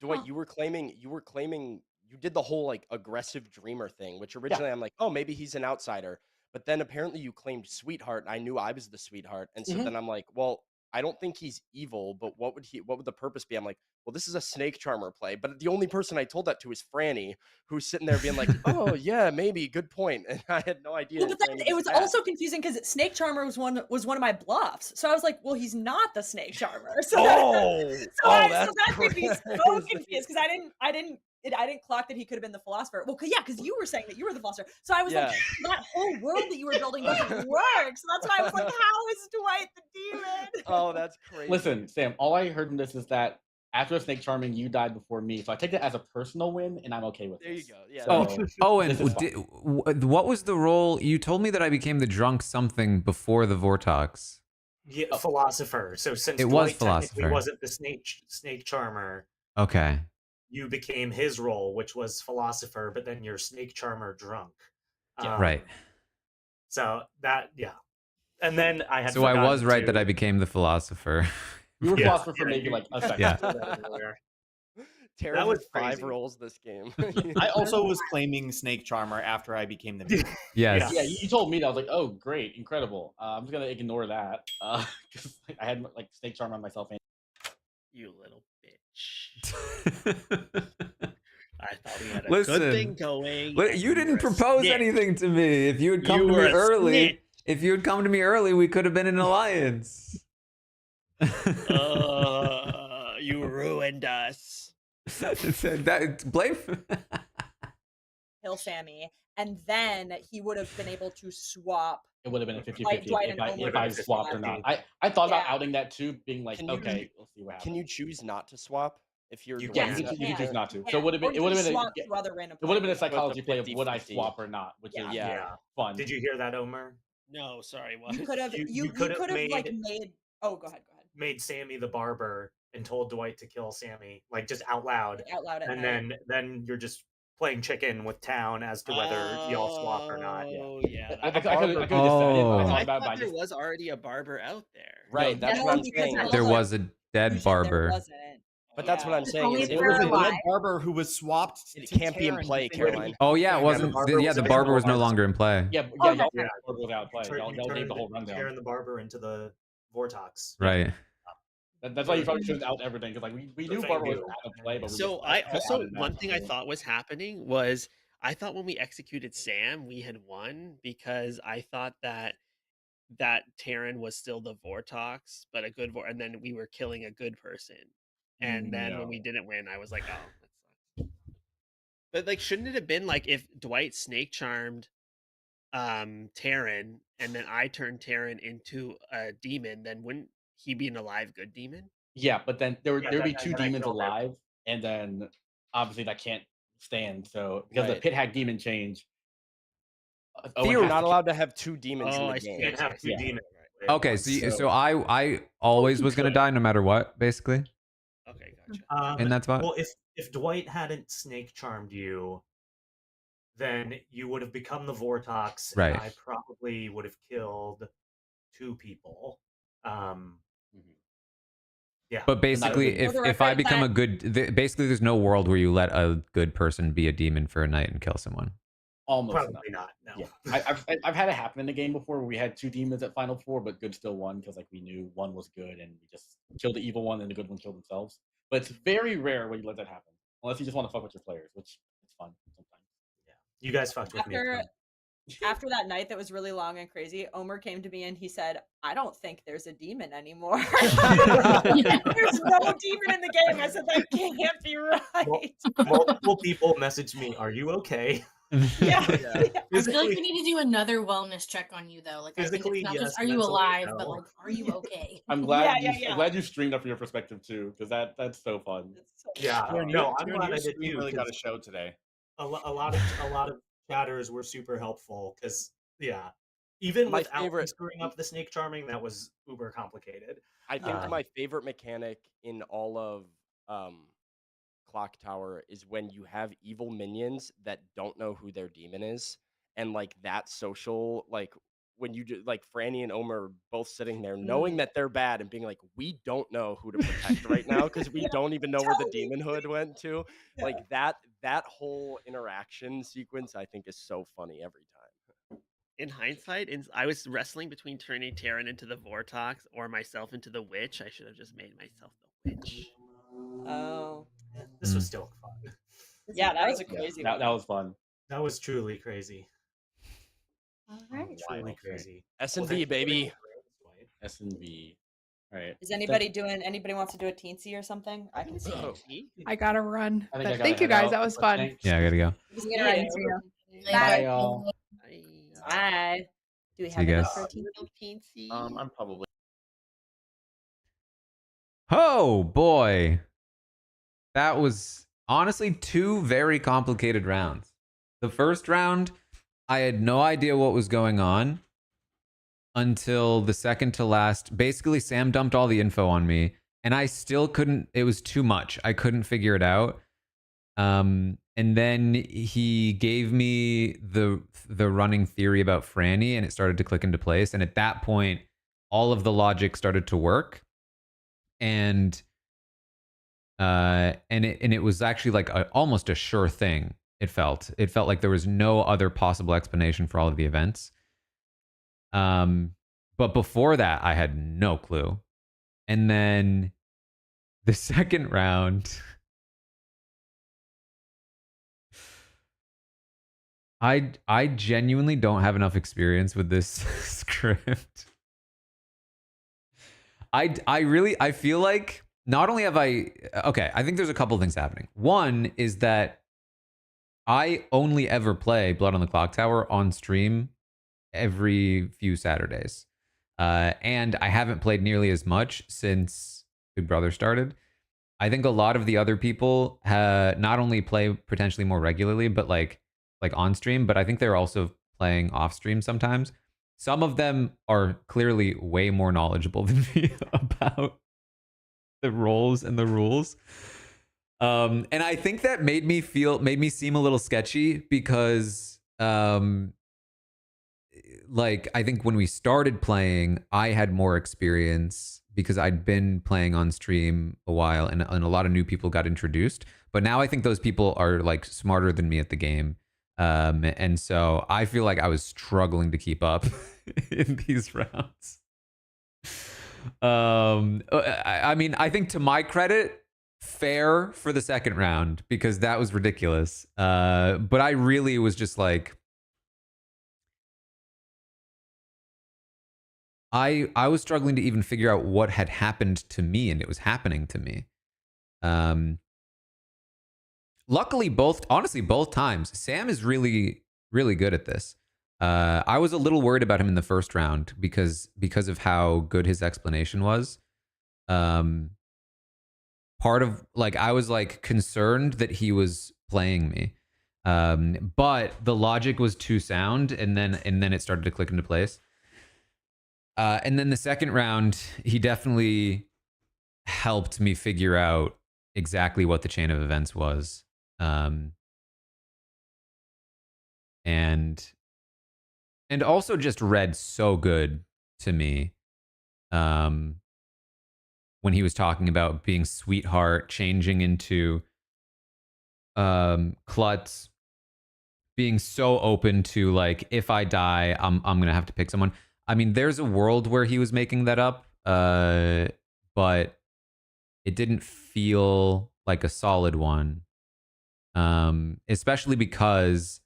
Dwight, you were claiming you did the whole like aggressive dreamer thing, which originally I'm like, oh, maybe he's an outsider. But then apparently you claimed sweetheart, and I knew I was the sweetheart. And so then I'm like, well, I don't think he's evil, but what would the purpose be? I'm like, well, this is a snake charmer play. But the only person I told that to is Franny, who's sitting there being like, oh yeah, maybe, good point. And I had no idea. Well, but then it was also confusing because Snake Charmer was one of my bluffs. So I was like, well, he's not the Snake Charmer. So that made me so confused because I didn't clock that he could have been the philosopher. Well, because you were saying that you were the philosopher. So I was like, that whole world that you were building doesn't work. So that's why I was like, how is Dwight the demon? Oh, that's crazy. Listen, Sam, all I heard from this is that after snake charming, you died before me. So I take it as a personal win, and I'm okay with it. There you go. Yeah. So, and what was the role? You told me that I became the drunk something before the Vortox. Yeah, philosopher. So since it Dwight was technically philosopher, wasn't the snake charmer. Okay. You became his role, which was philosopher, but then you're snake charmer drunk. Right. So that, and then I had. So I was right that I became the philosopher. You were philosopher for maybe like a second. Yeah. Taran was 5 roles this game. I also was claiming Snake Charmer after I became the demon. Yes. Yeah, you told me that. I was like, oh, great, incredible. I'm just going to ignore that. Because I had like Snake Charmer on myself. You little bitch. I thought we had a Listen, good thing going. You didn't propose anything to me. If you had come to me early, we could have been in an alliance. You ruined us. Blame. Kill Sammy, and then he would have been able to swap. It would have been a 50-50 if I swapped or not. I thought about outing that too, being like, okay, we'll see what happens. Can you choose not to swap if you're? You can choose not to. So it would have been a psychology play of would I swap or not, which is fun. Did you hear that, Omer? No, sorry. What? You could have. You could have like made. Oh, go ahead. Made Sammy the barber and told Dwight to kill Sammy, like just out loud. And then you're just playing chicken with town as to whether y'all swap or not. Yeah. I could have just said it. I thought there was already a barber out there. Right. That's what I'm saying. There was a dead barber. But that's what I'm saying. It was a dead barber who was swapped. It can't be in play, Caroline. Oh yeah, it wasn't. The barber was no longer in play. Yeah, y'all was out of play. Y'all gave the whole rundown. Taran the barber into the Vortox. Right. That's why you probably should out everything because like we knew barber was out of play, but one thing I thought was happening was I thought when we executed Sam we had won because I thought that Taran was still the Vortox, but a good and then we were killing a good person. And then when we didn't win, I was like, oh, that sucks. But like, shouldn't it have been like if Dwight snake charmed Taran and then I turned Taran into a demon, then wouldn't he be an alive good demon? Yeah, but then there'd be 2 demons alive, and then obviously that can't stand. So because the pit hag demon change, you're not allowed to have 2 demons in the game. Can't have 2 demons. Okay, so I always was gonna die no matter what, basically. Okay, gotcha. And that's what. Well, if Dwight hadn't snake charmed you, then you would have become the Vortox, right? And I probably would have killed 2 people. Yeah. But basically, if I become a good, basically, there's no world where you let a good person be a demon for a night and kill someone. Almost probably not. No. Yeah. I've had it happen in the game before where we had 2 demons at Final 4, but good still won because like we knew one was good and we just killed the evil one and the good one killed themselves. But it's very rare when you let that happen, unless you just want to fuck with your players, which is fun sometimes. Yeah, you guys fucked with me. After that night that was really long and crazy, Omer came to me and he said, I don't think there's a demon anymore. There's no demon in the game. I said, that can't be right. Multiple people messaged me, are you okay? Yeah. I feel like we need to do another wellness check on you though. Like I think Physically, it's not yes. just are you Mentally, alive, no. but like are you okay? I'm glad Yeah, I'm glad you streamed up from your perspective too, because that's so fun. Yeah, Taran, no, I'm Taran, glad your I did stream too. really got a 'Cause show today. a lot of chatters were super helpful because yeah, even My without me favorite screwing up the snake charming, that was uber complicated. I think Yeah. my favorite mechanic in all of Clocktower is when you have evil minions that don't know who their demon is, and like that social, like when you do, like Franny and Omer are both sitting there knowing that they're bad and being like, we don't know who to protect right now because we don't even know where the demon hood went to. Yeah. Like that whole interaction sequence, I think, is so funny every time. In hindsight, I was wrestling between turning Taran into the Vortox or myself into the Witch. I should have just made myself the Witch. Oh. This was still fun. Yeah, that was a crazy one. That was fun. That was truly crazy. All right. Truly crazy. S&V, baby. S&V. All right. Is anybody wants to do a teensy or something? I can see. I gotta run. I think But I gotta thank you head guys. out. That was fun. Yeah, I gotta go. Bye, y'all. Bye. Do we See have you enough guys. for a teensy? I'm probably. Oh boy. That was honestly 2 very complicated rounds. The first round, I had no idea what was going on until the second to last. Basically, Sam dumped all the info on me, and I still couldn't. It was too much. I couldn't figure it out. And then he gave me the running theory about Franny, and it started to click into place. And at that point, all of the logic started to work, and it was actually like almost a sure thing. It felt like there was no other possible explanation for all of the events. But before that, I had no clue. And then the second round, I genuinely don't have enough experience with this script. I feel like not only have I think there's a couple things happening. One is that I only ever play Blood on the Clocktower on stream every few Saturdays. And I haven't played nearly as much since Big Brother started. I think a lot of the other people not only play potentially more regularly, but like on stream, but I think they're also playing off stream sometimes. Some of them are clearly way more knowledgeable than me about the roles and the rules. And I think that made me seem a little sketchy because like I think when we started playing, I had more experience because I'd been playing on stream a while, and a lot of new people got introduced. But now I think those people are like smarter than me at the game. And so I feel like I was struggling to keep up in these rounds. I mean, I think to my credit, fair for the second round because that was ridiculous. But I really was just like, I was struggling to even figure out what had happened to me, and it was happening to me. Luckily, both times, Sam is really, really good at this. I was a little worried about him in the first round because of how good his explanation was. Part of like I was like concerned that he was playing me, but the logic was too sound, and then it started to click into place. And then the second round, he definitely helped me figure out exactly what the chain of events was. And also just read so good to me when he was talking about being sweetheart, changing into klutz, being so open to like, if I die, I'm gonna have to pick someone. I mean, there's a world where he was making that up, but it didn't feel like a solid one, especially because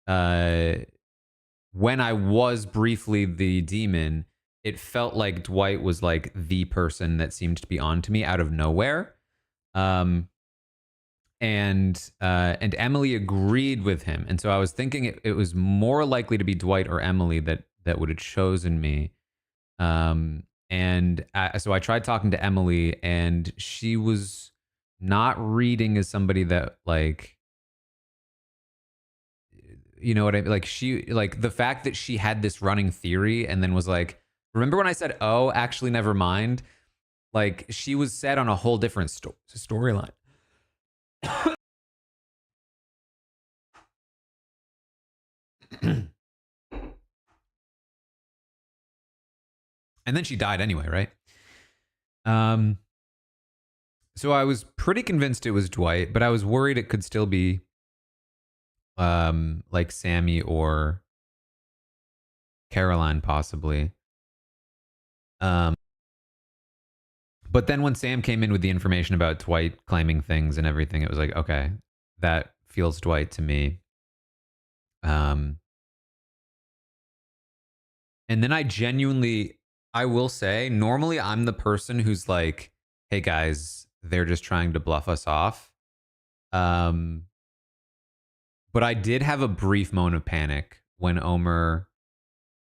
when I was briefly the demon, it felt like Dwight was like the person that seemed to be on to me out of nowhere. and Emily agreed with him. And so I was thinking it was more likely to be Dwight or Emily that would have chosen me. So I tried talking to Emily, and she was not reading as somebody that, like, you know what I mean? Like, she, like, the fact that she had this running theory and then was like, remember when I said, oh, actually, never mind? Like, she was set on a whole different storyline. And then she died anyway, right? So I was pretty convinced it was Dwight, but I was worried it could still be like Sammy or Caroline possibly. But then when Sam came in with the information about Dwight claiming things and everything, it was like, okay, that feels Dwight to me. And then I will say, normally I'm the person who's like, hey guys, they're just trying to bluff us off. But I did have a brief moment of panic when Omer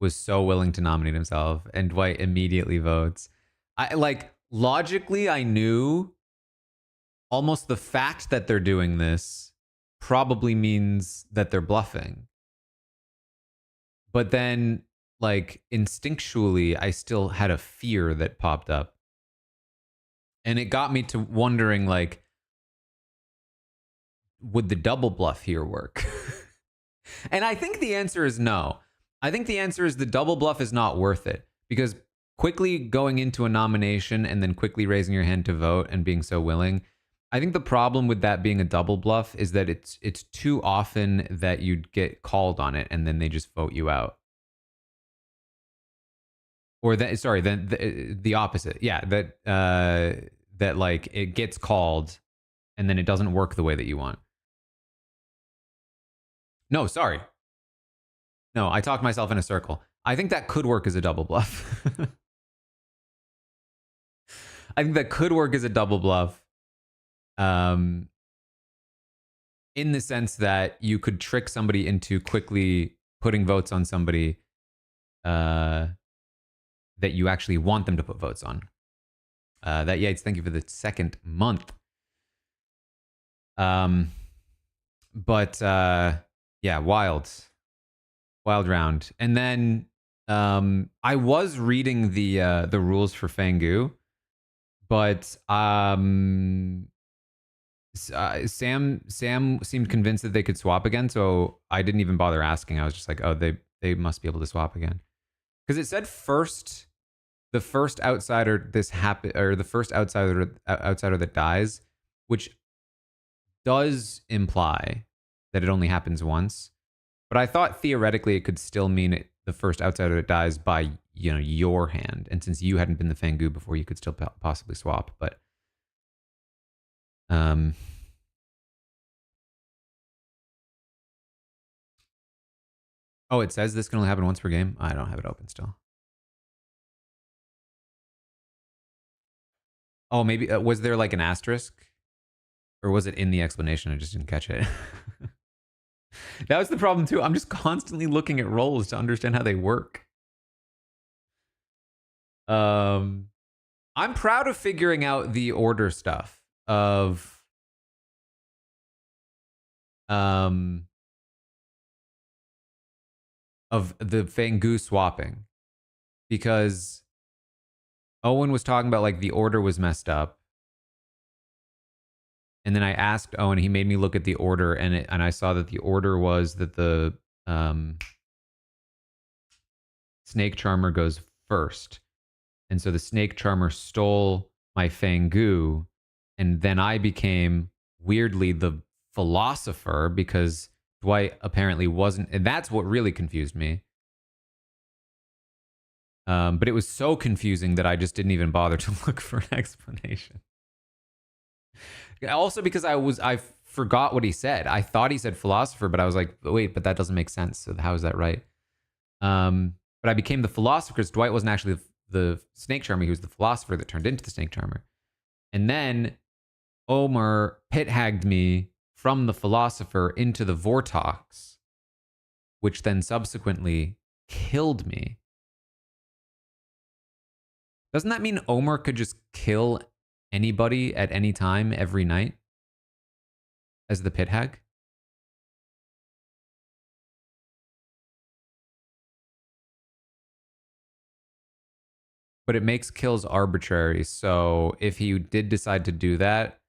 was so willing to nominate himself and Dwight immediately votes. Logically, I knew almost the fact that they're doing this probably means that they're bluffing. But then, like, instinctually, I still had a fear that popped up. And it got me to wondering, like, would the double bluff here work? And I think the answer is no. I think the answer is the double bluff is not worth it, because quickly going into a nomination and then quickly raising your hand to vote and being so willing, I think the problem with that being a double bluff is that it's too often that you'd get called on it and then they just vote you out. Or that, sorry, then the opposite. Yeah, that like it gets called and then it doesn't work the way that you want. No, sorry. No, I talked myself in a circle. I think that could work as a double bluff. I think that could work as a double bluff. In the sense that you could trick somebody into quickly putting votes on somebody that you actually want them to put votes on. That Yates, thank you for the second month. But yeah, wild round. And then I was reading the rules for Fangu, but Sam seemed convinced that they could swap again, so I didn't even bother asking. I was just like, oh, they must be able to swap again, because it said the first outsider the first outsider that dies, which does imply that it only happens once. But I thought theoretically it could still mean the first outsider that dies by, you know, your hand, and since you hadn't been the Fangu before, you could still possibly swap. But oh, it says this can only happen once per game. I don't have it open still. Oh, maybe was there like an asterisk, or was it in the explanation? I just didn't catch it. That was the problem too. I'm just constantly looking at rolls to understand how they work. I'm proud of figuring out the order stuff of the Fangu swapping, because Owen was talking about like the order was messed up. And then I asked Owen, he made me look at the order, and I saw that the order was that the Snake Charmer goes first. And so the Snake Charmer stole my Fangu, and then I became, weirdly, the Philosopher, because Dwight apparently wasn't, and that's what really confused me. But it was so confusing that I just didn't even bother to look for an explanation. Also because I forgot what he said. I thought he said Philosopher, but I was like, wait, but that doesn't make sense. So how is that right? But I became the Philosopher because Dwight wasn't actually the Snake Charmer. He was the Philosopher that turned into the Snake Charmer. And then Omer pit-hagged me from the philosopher into the Vortox, which then subsequently killed me. Doesn't that mean Omer could just kill anybody at any time every night as the pit hag? But it makes kills arbitrary, so if he did decide to do that,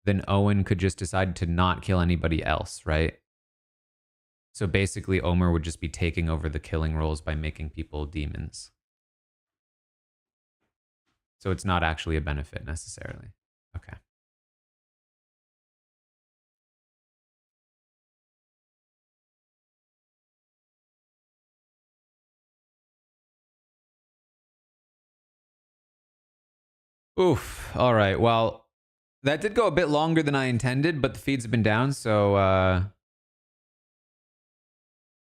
then Owen could just decide to not kill anybody else, right? So basically, Omer would just be taking over the killing roles by making people demons. So it's not actually a benefit necessarily. Okay. Oof. All right. Well, that did go a bit longer than I intended, but the feeds have been down, so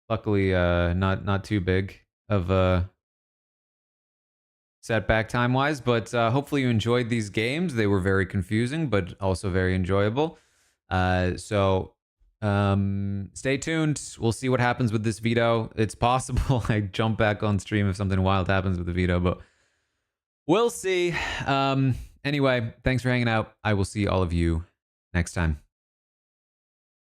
luckily not too big of a setback time-wise, but hopefully you enjoyed these games. They were very confusing, but also very enjoyable. So stay tuned. We'll see what happens with this veto. It's possible I jump back on stream if something wild happens with the veto, but we'll see. Anyway, thanks for hanging out. I will see all of you next time.